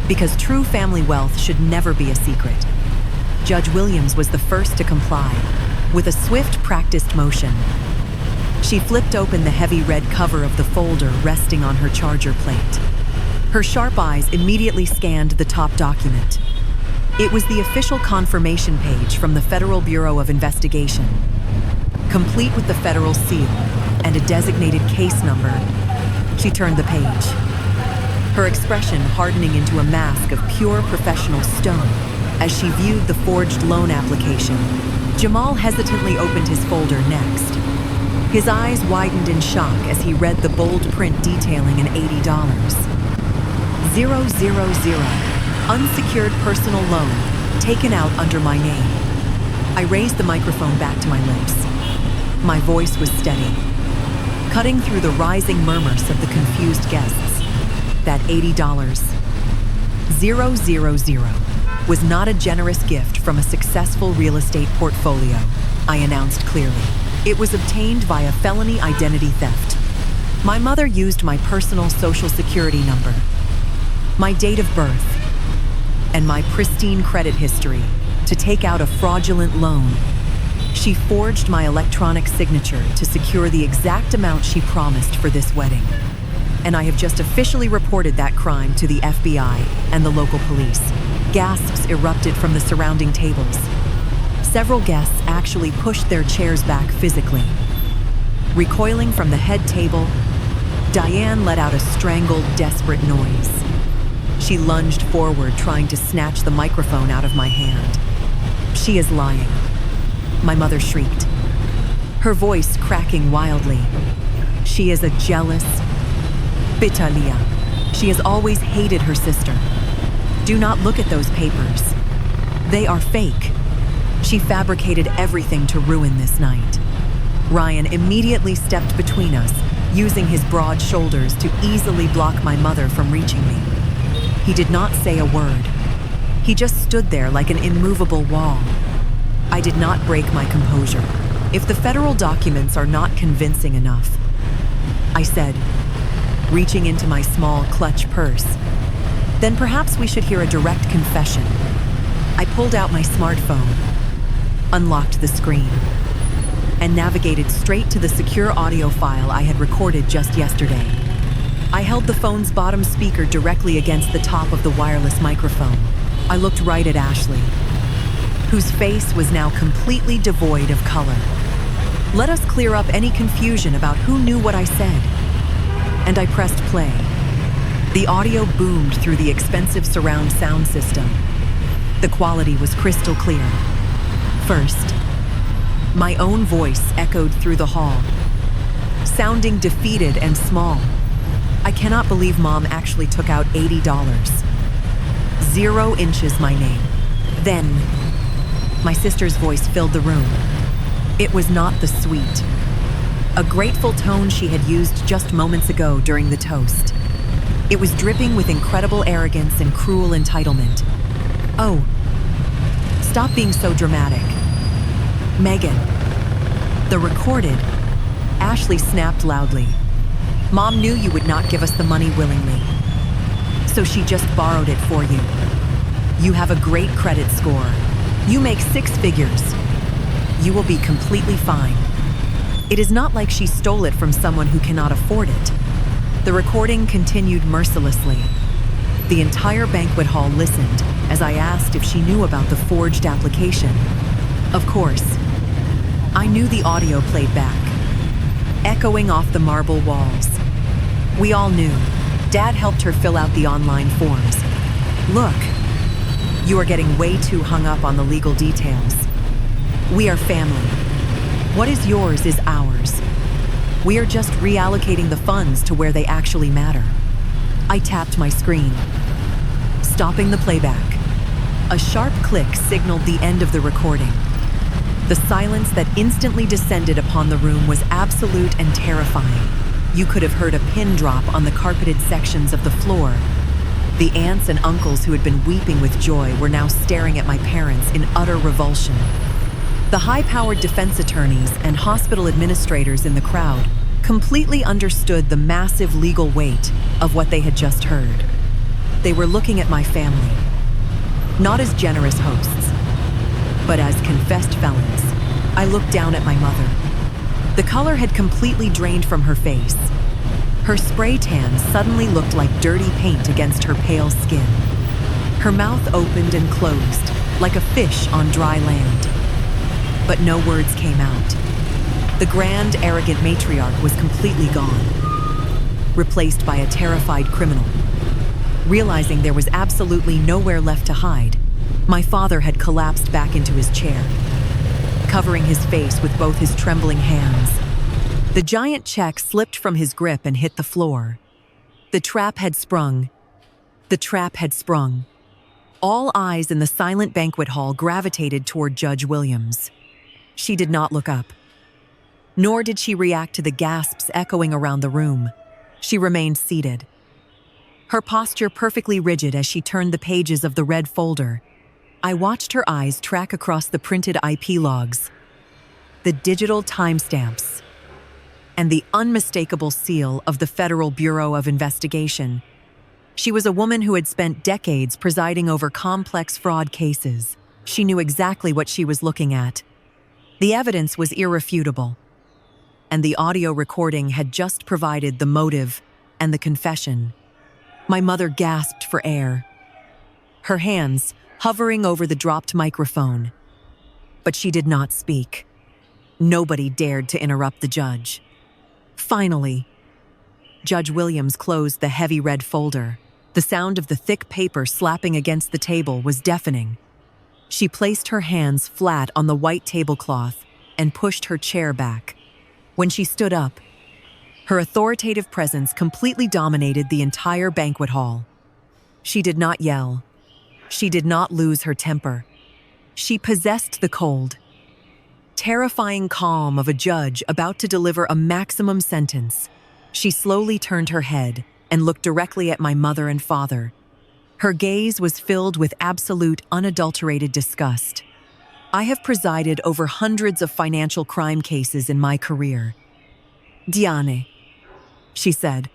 Because true family wealth should never be a secret. Judge Williams was the first to comply, with a swift, practiced motion. She flipped open the heavy red cover of the folder resting on her charger plate. Her sharp eyes immediately scanned the top document. It was the official confirmation page from the Federal Bureau of Investigation. Complete with the federal seal and a designated case number, she turned the page. Her expression hardening into a mask of pure professional stone as she viewed the forged loan application. Jamal hesitantly opened his folder next. His eyes widened in shock as he read the bold print detailing an $80. 000, unsecured personal loan, taken out under my name. I raised the microphone back to my lips. My voice was steady, cutting through the rising murmurs of the confused guests. That $80, 000, was not a generous gift from a successful real estate portfolio, I announced clearly. It was obtained via felony identity theft. My mother used my personal social security number, my date of birth, and my pristine credit history to take out a fraudulent loan. She forged my electronic signature to secure the exact amount she promised for this wedding. And I have just officially reported that crime to the FBI and the local police. Gasps erupted from the surrounding tables. Several guests actually pushed their chairs back physically. Recoiling from the head table, Diane let out a strangled, desperate noise. She lunged forward, trying to snatch the microphone out of my hand. She is lying, my mother shrieked, her voice cracking wildly. She is a jealous, Bitalia. She has always hated her sister. Do not look at those papers. They are fake. She fabricated everything to ruin this night. Ryan immediately stepped between us, using his broad shoulders to easily block my mother from reaching me. He did not say a word. He just stood there like an immovable wall. I did not break my composure. If the federal documents are not convincing enough, I said, reaching into my small clutch purse, then perhaps we should hear a direct confession. I pulled out my smartphone, unlocked the screen, and navigated straight to the secure audio file I had recorded just yesterday. I held the phone's bottom speaker directly against the top of the wireless microphone. I looked right at Ashley, whose face was now completely devoid of color. Let us clear up any confusion about who knew what I said. And I pressed play. The audio boomed through the expensive surround sound system. The quality was crystal clear. First, my own voice echoed through the hall, sounding defeated and small. I cannot believe Mom actually took out $80. 0 inches my name. Then, my sister's voice filled the room. It was not the sweet, a grateful tone she had used just moments ago during the toast. It was dripping with incredible arrogance and cruel entitlement. Oh, stop being so dramatic. Megan. The recorded. Ashley snapped loudly. Mom knew you would not give us the money willingly, so she just borrowed it for you. You have a great credit score. You make 6 figures. You will be completely fine. It is not like she stole it from someone who cannot afford it. The recording continued mercilessly. The entire banquet hall listened as I asked if she knew about the forged application. Of course. I knew the audio played back, echoing off the marble walls. We all knew. Dad helped her fill out the online forms. Look, you are getting way too hung up on the legal details. We are family. What is yours is ours. We are just reallocating the funds to where they actually matter. I tapped my screen, stopping the playback. A sharp click signaled the end of the recording. The silence that instantly descended upon the room was absolute and terrifying. You could have heard a pin drop on the carpeted sections of the floor. The aunts and uncles who had been weeping with joy were now staring at my parents in utter revulsion. The high-powered defense attorneys and hospital administrators in the crowd completely understood the massive legal weight of what they had just heard. They were looking at my family, not as generous hosts, but as confessed felons. I looked down at my mother. The color had completely drained from her face. Her spray tan suddenly looked like dirty paint against her pale skin. Her mouth opened and closed, like a fish on dry land. But no words came out. The grand, arrogant matriarch was completely gone, replaced by a terrified criminal. Realizing there was absolutely nowhere left to hide, my father had collapsed back into his chair, covering his face with both his trembling hands. The giant check slipped from his grip and hit the floor. The trap had sprung. The trap had sprung. All eyes in the silent banquet hall gravitated toward Judge Williams. She did not look up, nor did she react to the gasps echoing around the room. She remained seated, her posture perfectly rigid as she turned the pages of the red folder. I watched her eyes track across the printed IP logs, the digital timestamps, and the unmistakable seal of the Federal Bureau of Investigation. She was a woman who had spent decades presiding over complex fraud cases. She knew exactly what she was looking at. The evidence was irrefutable, and the audio recording had just provided the motive and the confession. My mother gasped for air, her hands hovering over the dropped microphone. But she did not speak. Nobody dared to interrupt the judge. Finally, Judge Williams closed the heavy red folder. The sound of the thick paper slapping against the table was deafening. She placed her hands flat on the white tablecloth and pushed her chair back. When she stood up, her authoritative presence completely dominated the entire banquet hall. She did not yell. She did not lose her temper. She possessed the cold, terrifying calm of a judge about to deliver a maximum sentence. She slowly turned her head and looked directly at my mother and father. Her gaze was filled with absolute, unadulterated disgust. I have presided over hundreds of financial crime cases in my career. Diane, she said,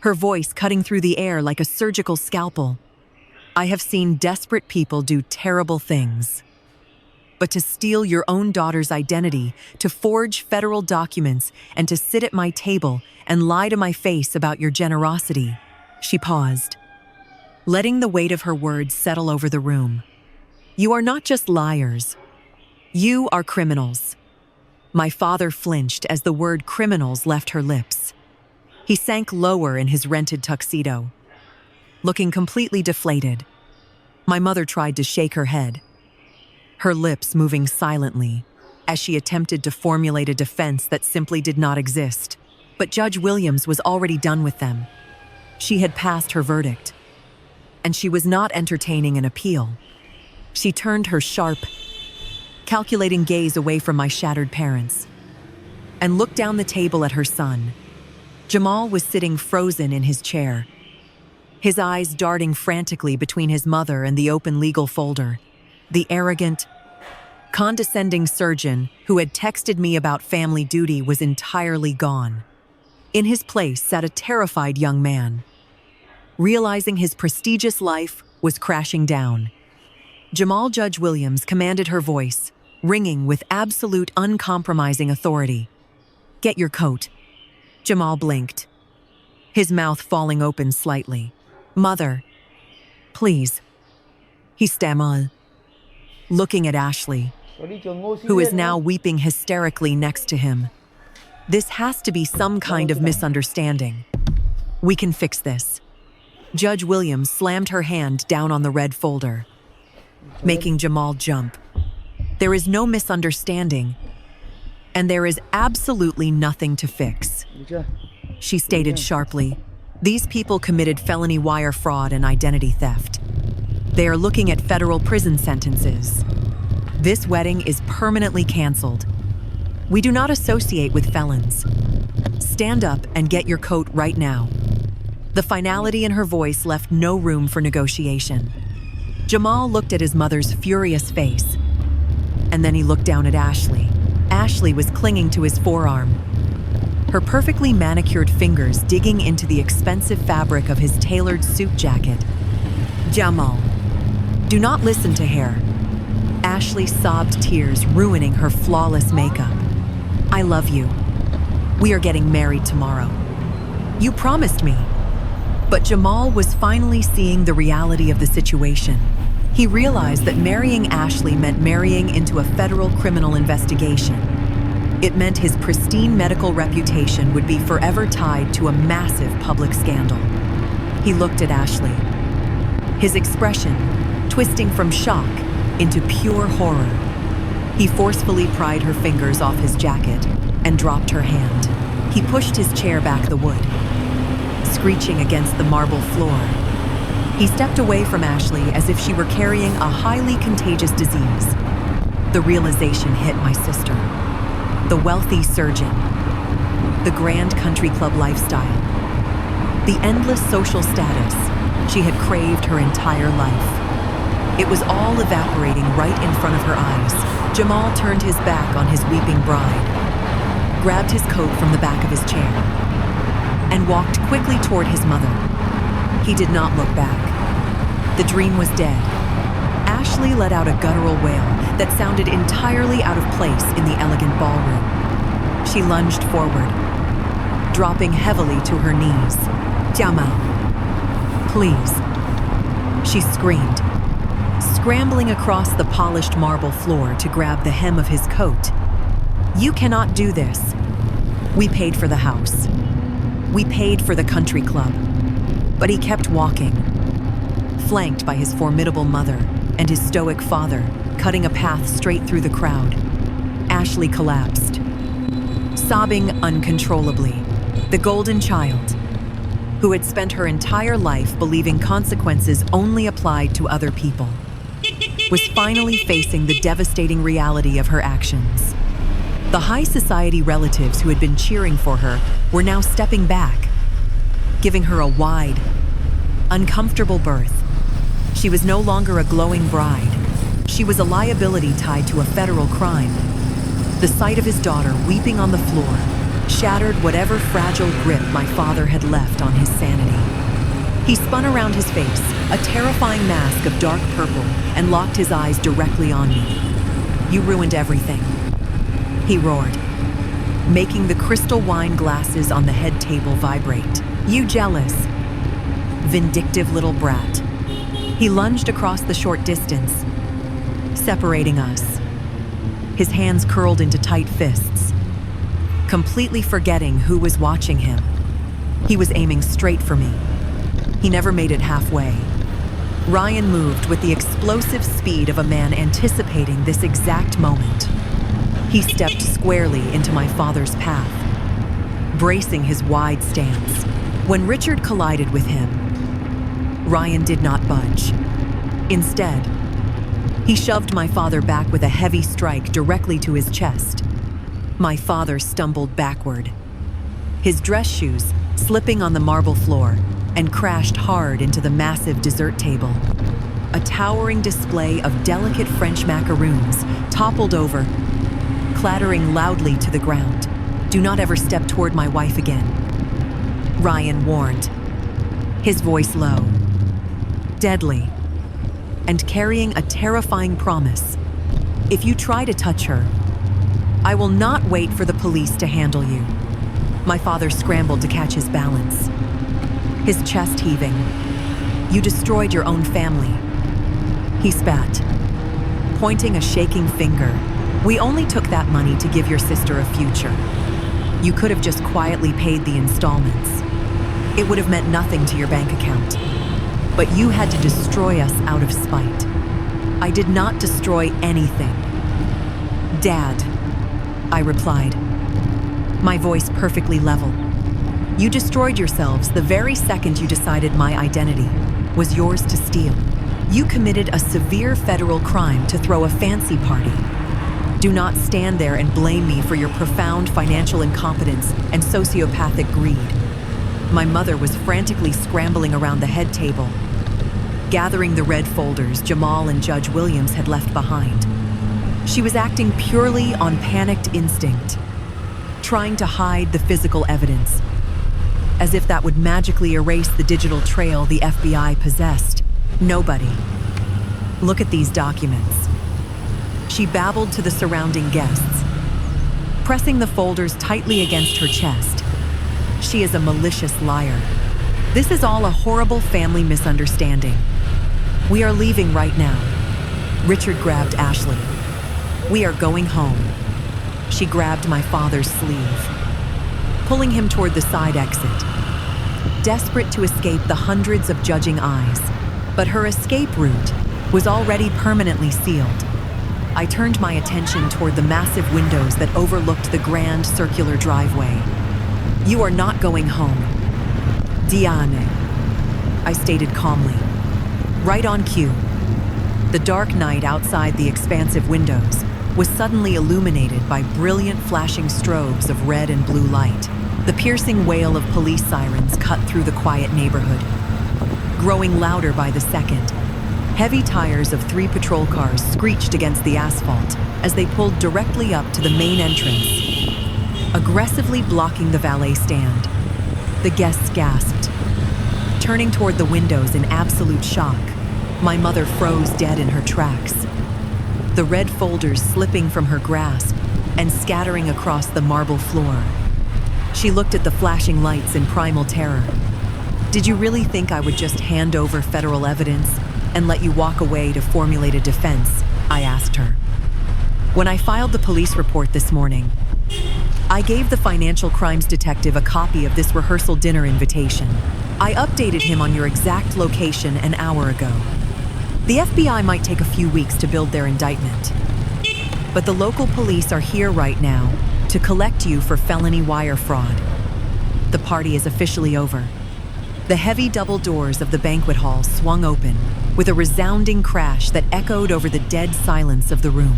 her voice cutting through the air like a surgical scalpel. I have seen desperate people do terrible things. But to steal your own daughter's identity, to forge federal documents, and to sit at my table and lie to my face about your generosity. She paused, letting the weight of her words settle over the room. You are not just liars. You are criminals. My father flinched as the word criminals left her lips. He sank lower in his rented tuxedo, looking completely deflated. My mother tried to shake her head, her lips moving silently as she attempted to formulate a defense that simply did not exist. But Judge Williams was already done with them. She had passed her verdict, and she was not entertaining an appeal. She turned her sharp, calculating gaze away from my shattered parents and looked down the table at her son. Jamal was sitting frozen in his chair, his eyes darting frantically between his mother and the open legal folder. The arrogant, condescending surgeon who had texted me about family duty was entirely gone. In his place sat a terrified young man, realizing his prestigious life was crashing down. Jamal Judge Williams commanded her voice, ringing with absolute uncompromising authority. Get your coat. Jamal blinked, his mouth falling open slightly. Mother, please, he stammered, looking at Ashley, who is now weeping hysterically next to him. This has to be some kind of misunderstanding. We can fix this. Judge Williams slammed her hand down on the red folder, making Jamal jump. There is no misunderstanding, and there is absolutely nothing to fix, she stated sharply. These people committed felony wire fraud and identity theft. They are looking at federal prison sentences. This wedding is permanently canceled. We do not associate with felons. Stand up and get your coat right now. The finality in her voice left no room for negotiation. Jamal looked at his mother's furious face, and then he looked down at Ashley. Ashley was clinging to his forearm, her perfectly manicured fingers digging into the expensive fabric of his tailored suit jacket. Jamal, do not listen to her. Ashley sobbed tears, ruining her flawless makeup. I love you. We are getting married tomorrow. You promised me. But Jamal was finally seeing the reality of the situation. He realized that marrying Ashley meant marrying into a federal criminal investigation. It meant his pristine medical reputation would be forever tied to a massive public scandal. He looked at Ashley, his expression twisting from shock into pure horror. He forcefully pried her fingers off his jacket and dropped her hand. He pushed his chair back the wood, screeching against the marble floor. He stepped away from Ashley as if she were carrying a highly contagious disease. The realization hit my sister. The wealthy surgeon, the grand country club lifestyle, the endless social status she had craved her entire life. It was all evaporating right in front of her eyes. Jamal turned his back on his weeping bride, grabbed his coat from the back of his chair, and walked quickly toward his mother. He did not look back. The dream was dead. Ashley let out a guttural wail that sounded entirely out of place in the elegant ballroom. She lunged forward, dropping heavily to her knees. Jamal, please, she screamed, scrambling across the polished marble floor to grab the hem of his coat. You cannot do this. We paid for the house. We paid for the country club. But he kept walking, flanked by his formidable mother and his stoic father, cutting a path straight through the crowd. Ashley collapsed, sobbing uncontrollably. The golden child, who had spent her entire life believing consequences only applied to other people, was finally facing the devastating reality of her actions. The high society relatives who had been cheering for her were now stepping back, giving her a wide, uncomfortable berth. She was no longer a glowing bride. She was a liability tied to a federal crime. The sight of his daughter weeping on the floor shattered whatever fragile grip my father had left on his sanity. He spun around his face, a terrifying mask of dark purple, and locked his eyes directly on me. You ruined everything, he roared, making the crystal wine glasses on the head table vibrate. You jealous, vindictive little brat. He lunged across the short distance, separating us. His hands curled into tight fists, completely forgetting who was watching him. He was aiming straight for me. He never made it halfway. Ryan moved with the explosive speed of a man anticipating this exact moment. He stepped squarely into my father's path, bracing his wide stance. When Richard collided with him, Ryan did not budge. Instead, he shoved my father back with a heavy strike directly to his chest. My father stumbled backward, his dress shoes slipping on the marble floor, and crashed hard into the massive dessert table. A towering display of delicate French macaroons toppled over, clattering loudly to the ground. Do not ever step toward my wife again, Ryan warned, his voice low, deadly, and carrying a terrifying promise. If you try to touch her, I will not wait for the police to handle you. My father scrambled to catch his balance, his chest heaving. You destroyed your own family, he spat, pointing a shaking finger. We only took that money to give your sister a future. You could have just quietly paid the installments. It would have meant nothing to your bank account. But you had to destroy us out of spite. I did not destroy anything. Dad, I replied, my voice perfectly level. You destroyed yourselves the very second you decided my identity was yours to steal. You committed a severe federal crime to throw a fancy party. Do not stand there and blame me for your profound financial incompetence and sociopathic greed. My mother was frantically scrambling around the head table, gathering the red folders Jamal and Judge Williams had left behind. She was acting purely on panicked instinct, trying to hide the physical evidence, as if that would magically erase the digital trail the FBI possessed. Nobody. Look at these documents. She babbled to the surrounding guests, pressing the folders tightly against her chest. She is a malicious liar. This is all a horrible family misunderstanding. We are leaving right now. Richard grabbed Ashley. We are going home. She grabbed my father's sleeve, pulling him toward the side exit, desperate to escape the hundreds of judging eyes. But her escape route was already permanently sealed. I turned my attention toward the massive windows that overlooked the grand circular driveway. You are not going home. Diane, I stated calmly. Right on cue. The dark night outside the expansive windows was suddenly illuminated by brilliant flashing strobes of red and blue light. The piercing wail of police sirens cut through the quiet neighborhood, growing louder by the second. Heavy tires of 3 patrol cars screeched against the asphalt as they pulled directly up to the main entrance, aggressively blocking the valet stand. The guests gasped, turning toward the windows in absolute shock. My mother froze dead in her tracks, the red folders slipping from her grasp and scattering across the marble floor. She looked at the flashing lights in primal terror. Did you really think I would just hand over federal evidence and let you walk away to formulate a defense? I asked her. When I filed the police report this morning, I gave the financial crimes detective a copy of this rehearsal dinner invitation. I updated him on your exact location an hour ago. The FBI might take a few weeks to build their indictment, but the local police are here right now to collect you for felony wire fraud. The party is officially over. The heavy double doors of the banquet hall swung open with a resounding crash that echoed over the dead silence of the room.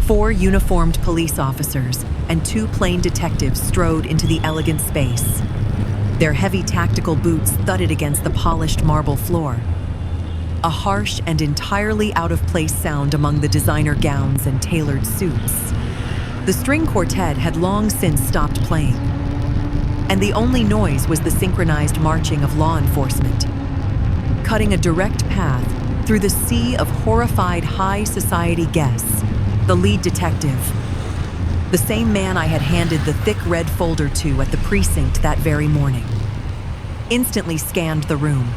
4 uniformed police officers and 2 plain detectives strode into the elegant space. Their heavy tactical boots thudded against the polished marble floor, a harsh and entirely out-of-place sound among the designer gowns and tailored suits. The string quartet had long since stopped playing, and the only noise was the synchronized marching of law enforcement, cutting a direct path through the sea of horrified high society guests. The lead detective, the same man I had handed the thick red folder to at the precinct that very morning, instantly scanned the room.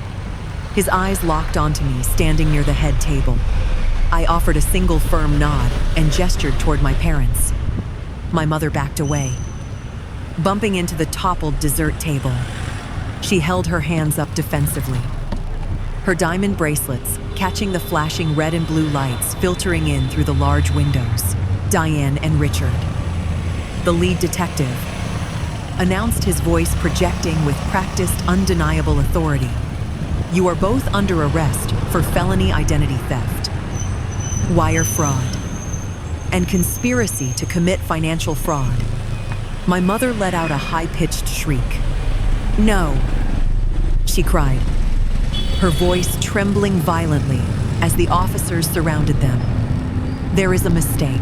His eyes locked onto me, standing near the head table. I offered a single firm nod and gestured toward my parents. My mother backed away, bumping into the toppled dessert table. She held her hands up defensively, her diamond bracelets catching the flashing red and blue lights filtering in through the large windows. Diane and Richard, the lead detective, announced, his voice projecting with practiced, undeniable authority. You are both under arrest for felony identity theft, wire fraud, and conspiracy to commit financial fraud. My mother let out a high-pitched shriek. No, she cried, her voice trembling violently as the officers surrounded them. There is a mistake.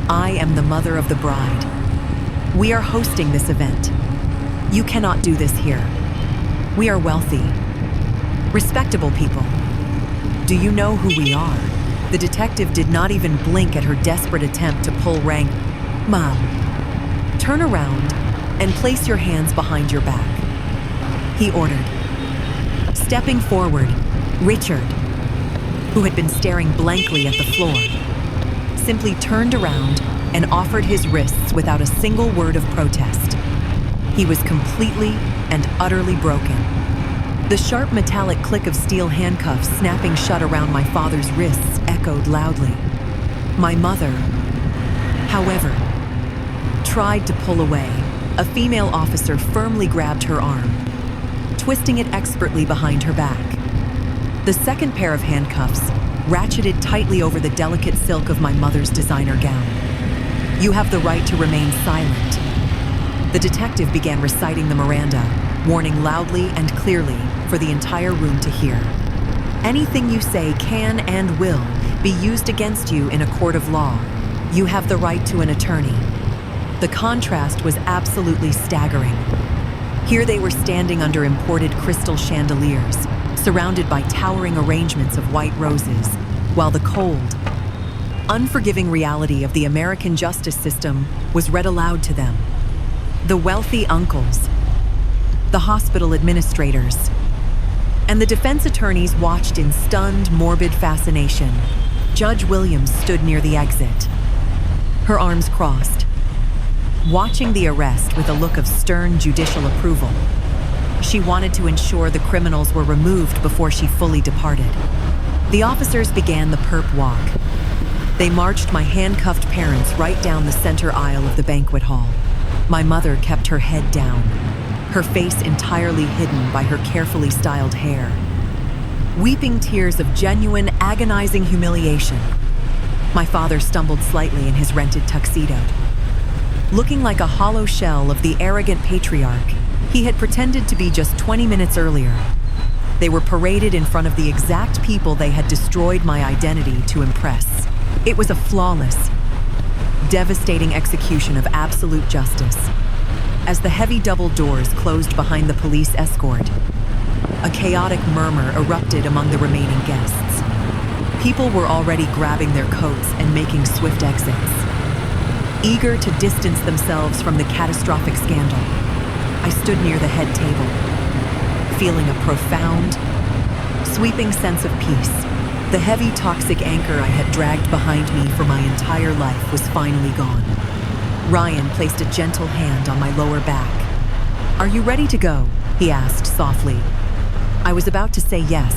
I am the mother of the bride. We are hosting this event. You cannot do this here. We are wealthy, respectable people. Do you know who we are? The detective did not even blink at her desperate attempt to pull rank. Mom, turn around and place your hands behind your back, he ordered. Stepping forward, Richard, who had been staring blankly at the floor, simply turned around and offered his wrists without a single word of protest. He was completely and utterly broken. The sharp metallic click of steel handcuffs snapping shut around my father's wrists echoed loudly. My mother, however, tried to pull away. A female officer firmly grabbed her arm, twisting it expertly behind her back. The second pair of handcuffs ratcheted tightly over the delicate silk of my mother's designer gown. You have the right to remain silent. The detective began reciting the Miranda, warning loudly and clearly for the entire room to hear. Anything you say can and will be used against you in a court of law. You have the right to an attorney. The contrast was absolutely staggering. Here they were standing under imported crystal chandeliers, surrounded by towering arrangements of white roses, while the cold, unforgiving reality of the American justice system was read aloud to them. The wealthy uncles, the hospital administrators, and the defense attorneys watched in stunned, morbid fascination. Judge Williams stood near the exit, her arms crossed, watching the arrest with a look of stern judicial approval. She wanted to ensure the criminals were removed before she fully departed. The officers began the perp walk. They marched my handcuffed parents right down the center aisle of the banquet hall. My mother kept her head down, her face entirely hidden by her carefully styled hair, weeping tears of genuine, agonizing humiliation. My father stumbled slightly in his rented tuxedo. Looking like a hollow shell of the arrogant patriarch he had pretended to be just 20 minutes earlier. They were paraded in front of the exact people they had destroyed my identity to impress. It was a flawless, devastating execution of absolute justice. As the heavy double doors closed behind the police escort, a chaotic murmur erupted among the remaining guests. People were already grabbing their coats and making swift exits, eager to distance themselves from the catastrophic scandal. I stood near the head table, feeling a profound, sweeping sense of peace. The heavy, toxic anchor I had dragged behind me for my entire life was finally gone. Ryan placed a gentle hand on my lower back. "Are you ready to go?" he asked softly. I was about to say yes,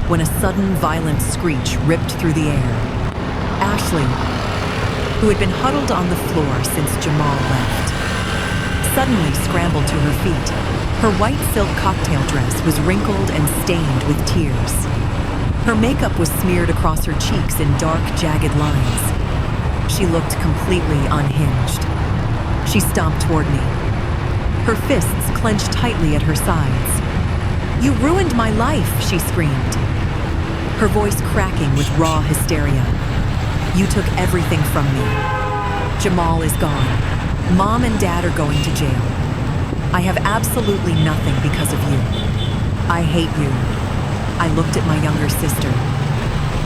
when a sudden, violent screech ripped through the air. Ashley, who had been huddled on the floor since Jamal left, suddenly scrambled to her feet. Her white silk cocktail dress was wrinkled and stained with tears. Her makeup was smeared across her cheeks in dark, jagged lines. She looked completely unhinged. She stomped toward me, her fists clenched tightly at her sides. "You ruined my life," she screamed, her voice cracking with raw hysteria. "You took everything from me. Jamal is gone. Mom and Dad are going to jail. I have absolutely nothing because of you. I hate you." I looked at my younger sister.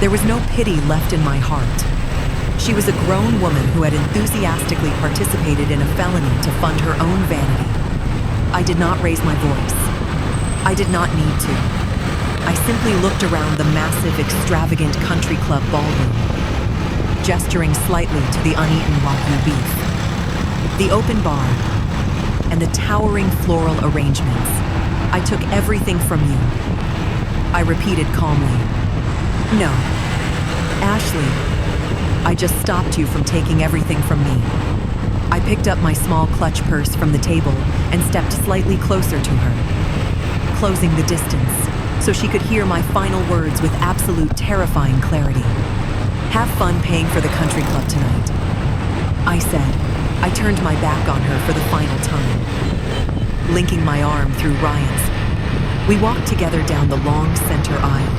There was no pity left in my heart. She was a grown woman who had enthusiastically participated in a felony to fund her own vanity. I did not raise my voice. I did not need to. I simply looked around the massive, extravagant country club ballroom, gesturing slightly to the uneaten Wagyu beef, the open bar, and the towering floral arrangements. "I took everything from you," I repeated calmly. "No, Ashley, I just stopped you from taking everything from me." I picked up my small clutch purse from the table and stepped slightly closer to her, closing the distance so she could hear my final words with absolute terrifying clarity. "Have fun paying for the country club tonight," I said. I turned my back on her for the final time. Linking my arm through Ryan's, we walked together down the long center aisle,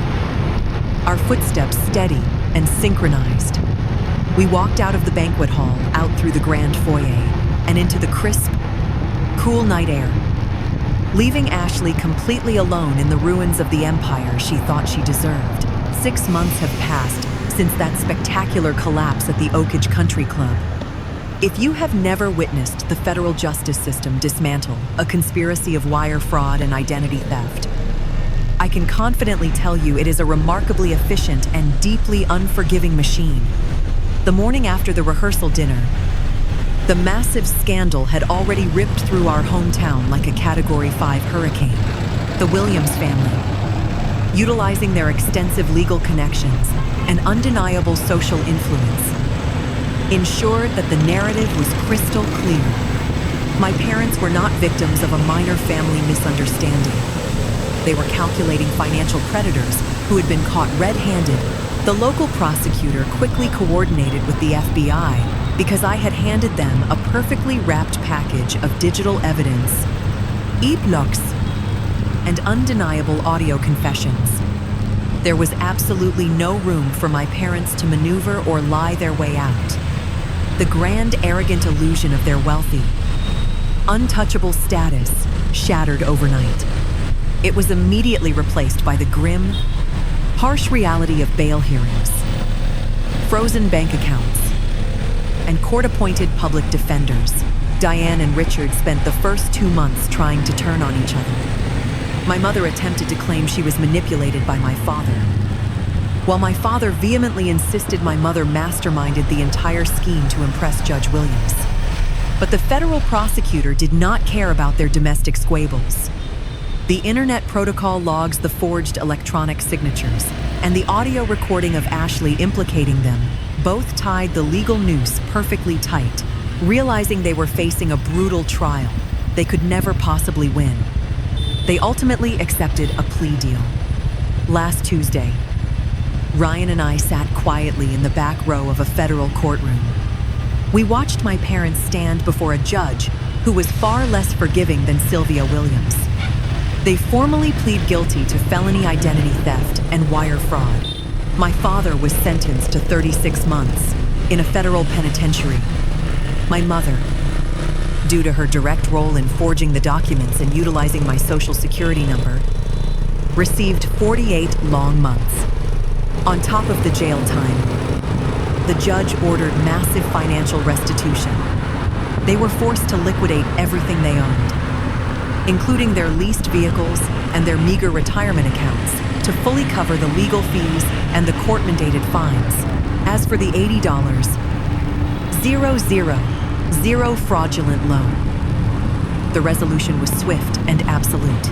our footsteps steady and synchronized. We walked out of the banquet hall, out through the grand foyer, and into the crisp, cool night air, leaving Ashley completely alone in the ruins of the empire she thought she deserved. 6 months have passed since that spectacular collapse at the Oakage Country Club. If you have never witnessed the federal justice system dismantle a conspiracy of wire fraud and identity theft, I can confidently tell you it is a remarkably efficient and deeply unforgiving machine. The morning after the rehearsal dinner, the massive scandal had already ripped through our hometown like a Category 5 hurricane. The Williams family, utilizing their extensive legal connections and undeniable social influence, ensured that the narrative was crystal clear. My parents were not victims of a minor family misunderstanding. They were calculating financial predators who had been caught red-handed. The local prosecutor quickly coordinated with the FBI because I had handed them a perfectly wrapped package of digital evidence, e-blocks, and undeniable audio confessions. There was absolutely no room for my parents to maneuver or lie their way out. The grand, arrogant illusion of their wealthy, untouchable status shattered overnight. It was immediately replaced by the grim, harsh reality of bail hearings, frozen bank accounts, and court-appointed public defenders. Diane and Richard spent the first 2 months trying to turn on each other. My mother attempted to claim she was manipulated by my father, while my father vehemently insisted my mother masterminded the entire scheme to impress Judge Williams. But the federal prosecutor did not care about their domestic squabbles. The internet protocol logs the forged electronic signatures, and the audio recording of Ashley implicating them both tied the legal noose perfectly tight. Realizing they were facing a brutal trial they could never possibly win, they ultimately accepted a plea deal. Last Tuesday, Ryan and I sat quietly in the back row of a federal courtroom. We watched my parents stand before a judge who was far less forgiving than Sylvia Williams. They formally plead guilty to felony identity theft and wire fraud. My father was sentenced to 36 months in a federal penitentiary. My mother, due to her direct role in forging the documents and utilizing my social security number, received 48 long months. On top of the jail time, the judge ordered massive financial restitution. They were forced to liquidate everything they owned, including their leased vehicles and their meager retirement accounts, to fully cover the legal fees and the court-mandated fines. As for the $80, zero fraudulent loan. The resolution was swift and absolute,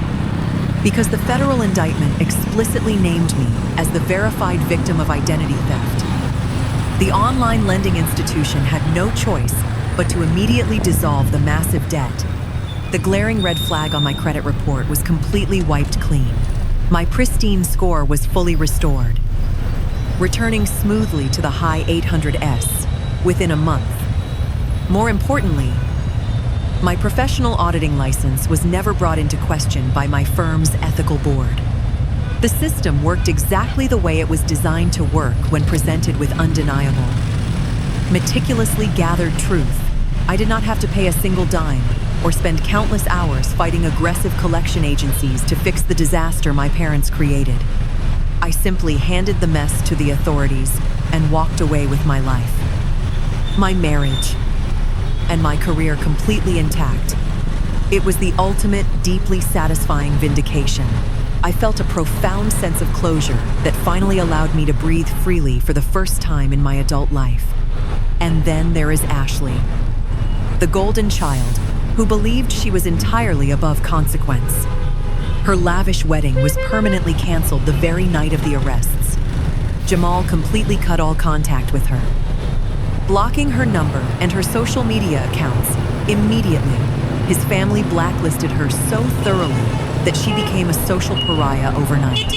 because the federal indictment explicitly named me as the verified victim of identity theft. The online lending institution had no choice but to immediately dissolve the massive debt. The glaring red flag on my credit report was completely wiped clean. My pristine score was fully restored, returning smoothly to the high 800s within a month. More importantly, my professional auditing license was never brought into question by my firm's ethical board. The system worked exactly the way it was designed to work when presented with undeniable, meticulously gathered truth. I did not have to pay a single dime or spend countless hours fighting aggressive collection agencies to fix the disaster my parents created. I simply handed the mess to the authorities and walked away with my life, my marriage, and my career completely intact. It was the ultimate, deeply satisfying vindication. I felt a profound sense of closure that finally allowed me to breathe freely for the first time in my adult life. And then there is Ashley, the golden child who believed she was entirely above consequence. Her lavish wedding was permanently canceled the very night of the arrests. Jamal completely cut all contact with her, blocking her number and her social media accounts immediately. His family blacklisted her so thoroughly that she became a social pariah overnight.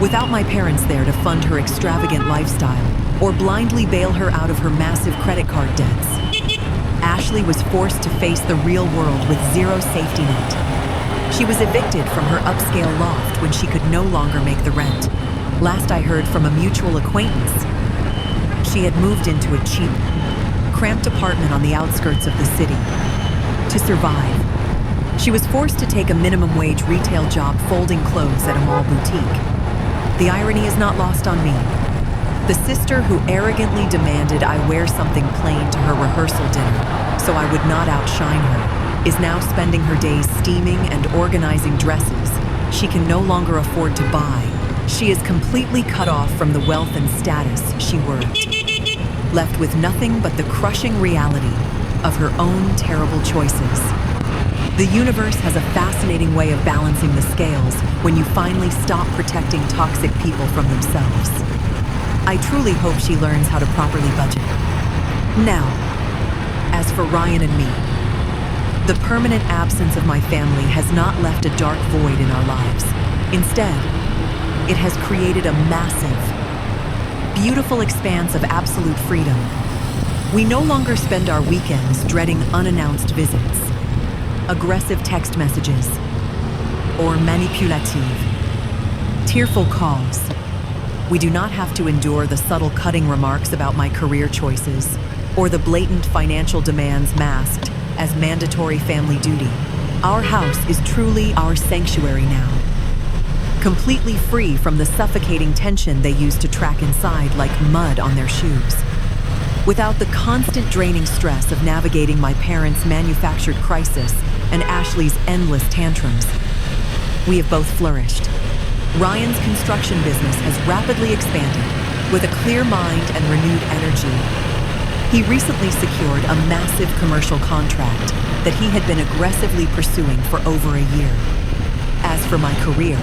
Without my parents there to fund her extravagant lifestyle or blindly bail her out of her massive credit card debts, Ashley was forced to face the real world with zero safety net. She was evicted from her upscale loft when she could no longer make the rent. Last I heard from a mutual acquaintance, she had moved into a cheap, cramped apartment on the outskirts of the city. To survive, she was forced to take a minimum wage retail job folding clothes at a mall boutique. The irony is not lost on me. The sister who arrogantly demanded I wear something plain to her rehearsal dinner so I would not outshine her is now spending her days steaming and organizing dresses she can no longer afford to buy. She is completely cut off from the wealth and status she worked, left with nothing but the crushing reality of her own terrible choices. The universe has a fascinating way of balancing the scales when you finally stop protecting toxic people from themselves. I truly hope she learns how to properly budget. Now, as for Ryan and me, the permanent absence of my family has not left a dark void in our lives. Instead, it has created a massive, beautiful expanse of absolute freedom. We no longer spend our weekends dreading unannounced visits, aggressive text messages, or manipulative, tearful calls. We do not have to endure the subtle cutting remarks about my career choices, or the blatant financial demands masked as mandatory family duty, our house is truly our sanctuary now. Completely free from the suffocating tension they used to track inside like mud on their shoes. Without the constant draining stress of navigating my parents' manufactured crisis and Ashley's endless tantrums, we have both flourished. Ryan's construction business has rapidly expanded with a clear mind and renewed energy. He recently secured a massive commercial contract that he had been aggressively pursuing for over a year. As for my career,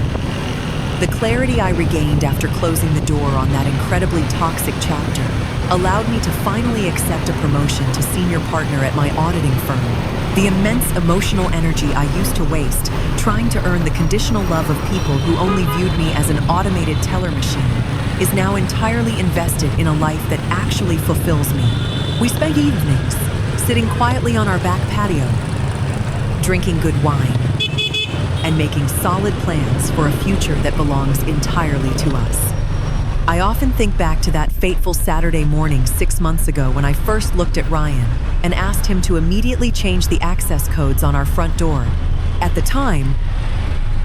the clarity I regained after closing the door on that incredibly toxic chapter allowed me to finally accept a promotion to senior partner at my auditing firm. The immense emotional energy I used to waste trying to earn the conditional love of people who only viewed me as an automated teller machine is now entirely invested in a life that actually fulfills me. We spend evenings sitting quietly on our back patio, drinking good wine, and making solid plans for a future that belongs entirely to us. I often think back to that fateful Saturday morning 6 months ago when I first looked at Ryan and asked him to immediately change the access codes on our front door. At the time,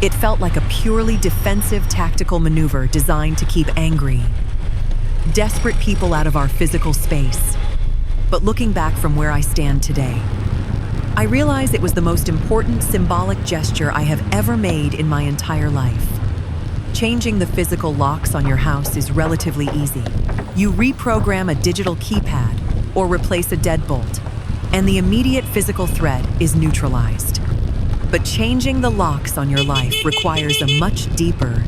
it felt like a purely defensive tactical maneuver designed to keep angry, desperate people out of our physical space. But looking back from where I stand today, I realize it was the most important symbolic gesture I have ever made in my entire life. Changing the physical locks on your house is relatively easy. You reprogram a digital keypad or replace a deadbolt, and the immediate physical threat is neutralized. But changing the locks on your life requires a much deeper,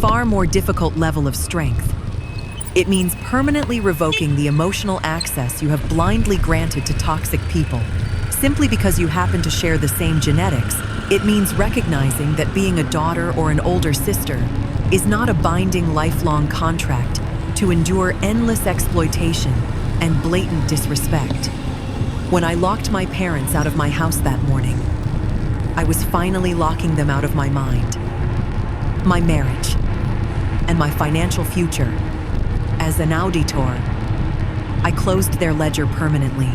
far more difficult level of strength. It means permanently revoking the emotional access you have blindly granted to toxic people. Simply because you happen to share the same genetics, it means recognizing that being a daughter or an older sister is not a binding lifelong contract to endure endless exploitation and blatant disrespect. When I locked my parents out of my house that morning, I was finally locking them out of my mind, my marriage, and my financial future. As an auditor, I closed their ledger permanently.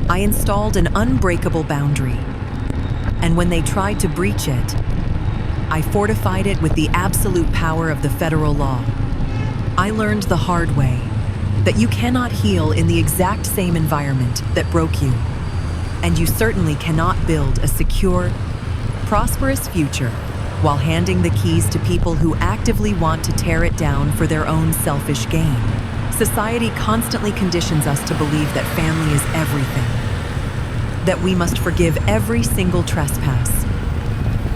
I installed an unbreakable boundary, and when they tried to breach it, I fortified it with the absolute power of the federal law. I learned the hard way that you cannot heal in the exact same environment that broke you, and you certainly cannot build a secure, prosperous future while handing the keys to people who actively want to tear it down for their own selfish gain. Society constantly conditions us to believe that family is everything, that we must forgive every single trespass,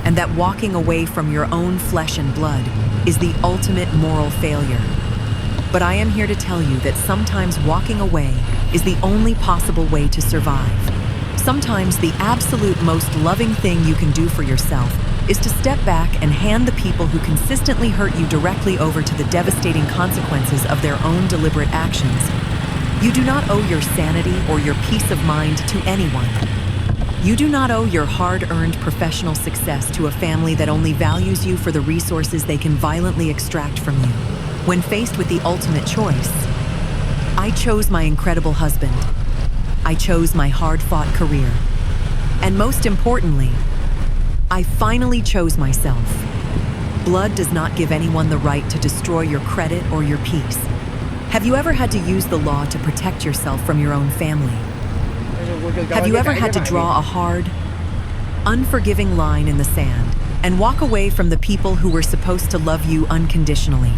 and that walking away from your own flesh and blood is the ultimate moral failure. But I am here to tell you that sometimes walking away is the only possible way to survive. Sometimes the absolute most loving thing you can do for yourself is to step back and hand the people who consistently hurt you directly over to the devastating consequences of their own deliberate actions. You do not owe your sanity or your peace of mind to anyone. You do not owe your hard-earned professional success to a family that only values you for the resources they can violently extract from you. When faced with the ultimate choice, I chose my incredible husband. I chose my hard-fought career. And most importantly, I finally chose myself. Blood does not give anyone the right to destroy your credit or your peace. Have you ever had to use the law to protect yourself from your own family? Have you ever had to draw a hard, unforgiving line in the sand and walk away from the people who were supposed to love you unconditionally?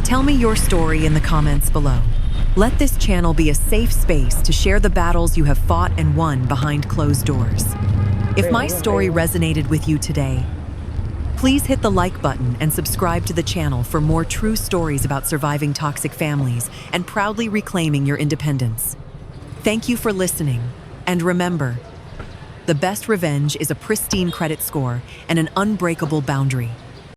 Tell me your story in the comments below. Let this channel be a safe space to share the battles you have fought and won behind closed doors. If my story resonated with you today, please hit the like button and subscribe to the channel for more true stories about surviving toxic families and proudly reclaiming your independence. Thank you for listening, and remember, the best revenge is a pristine credit score and an unbreakable boundary.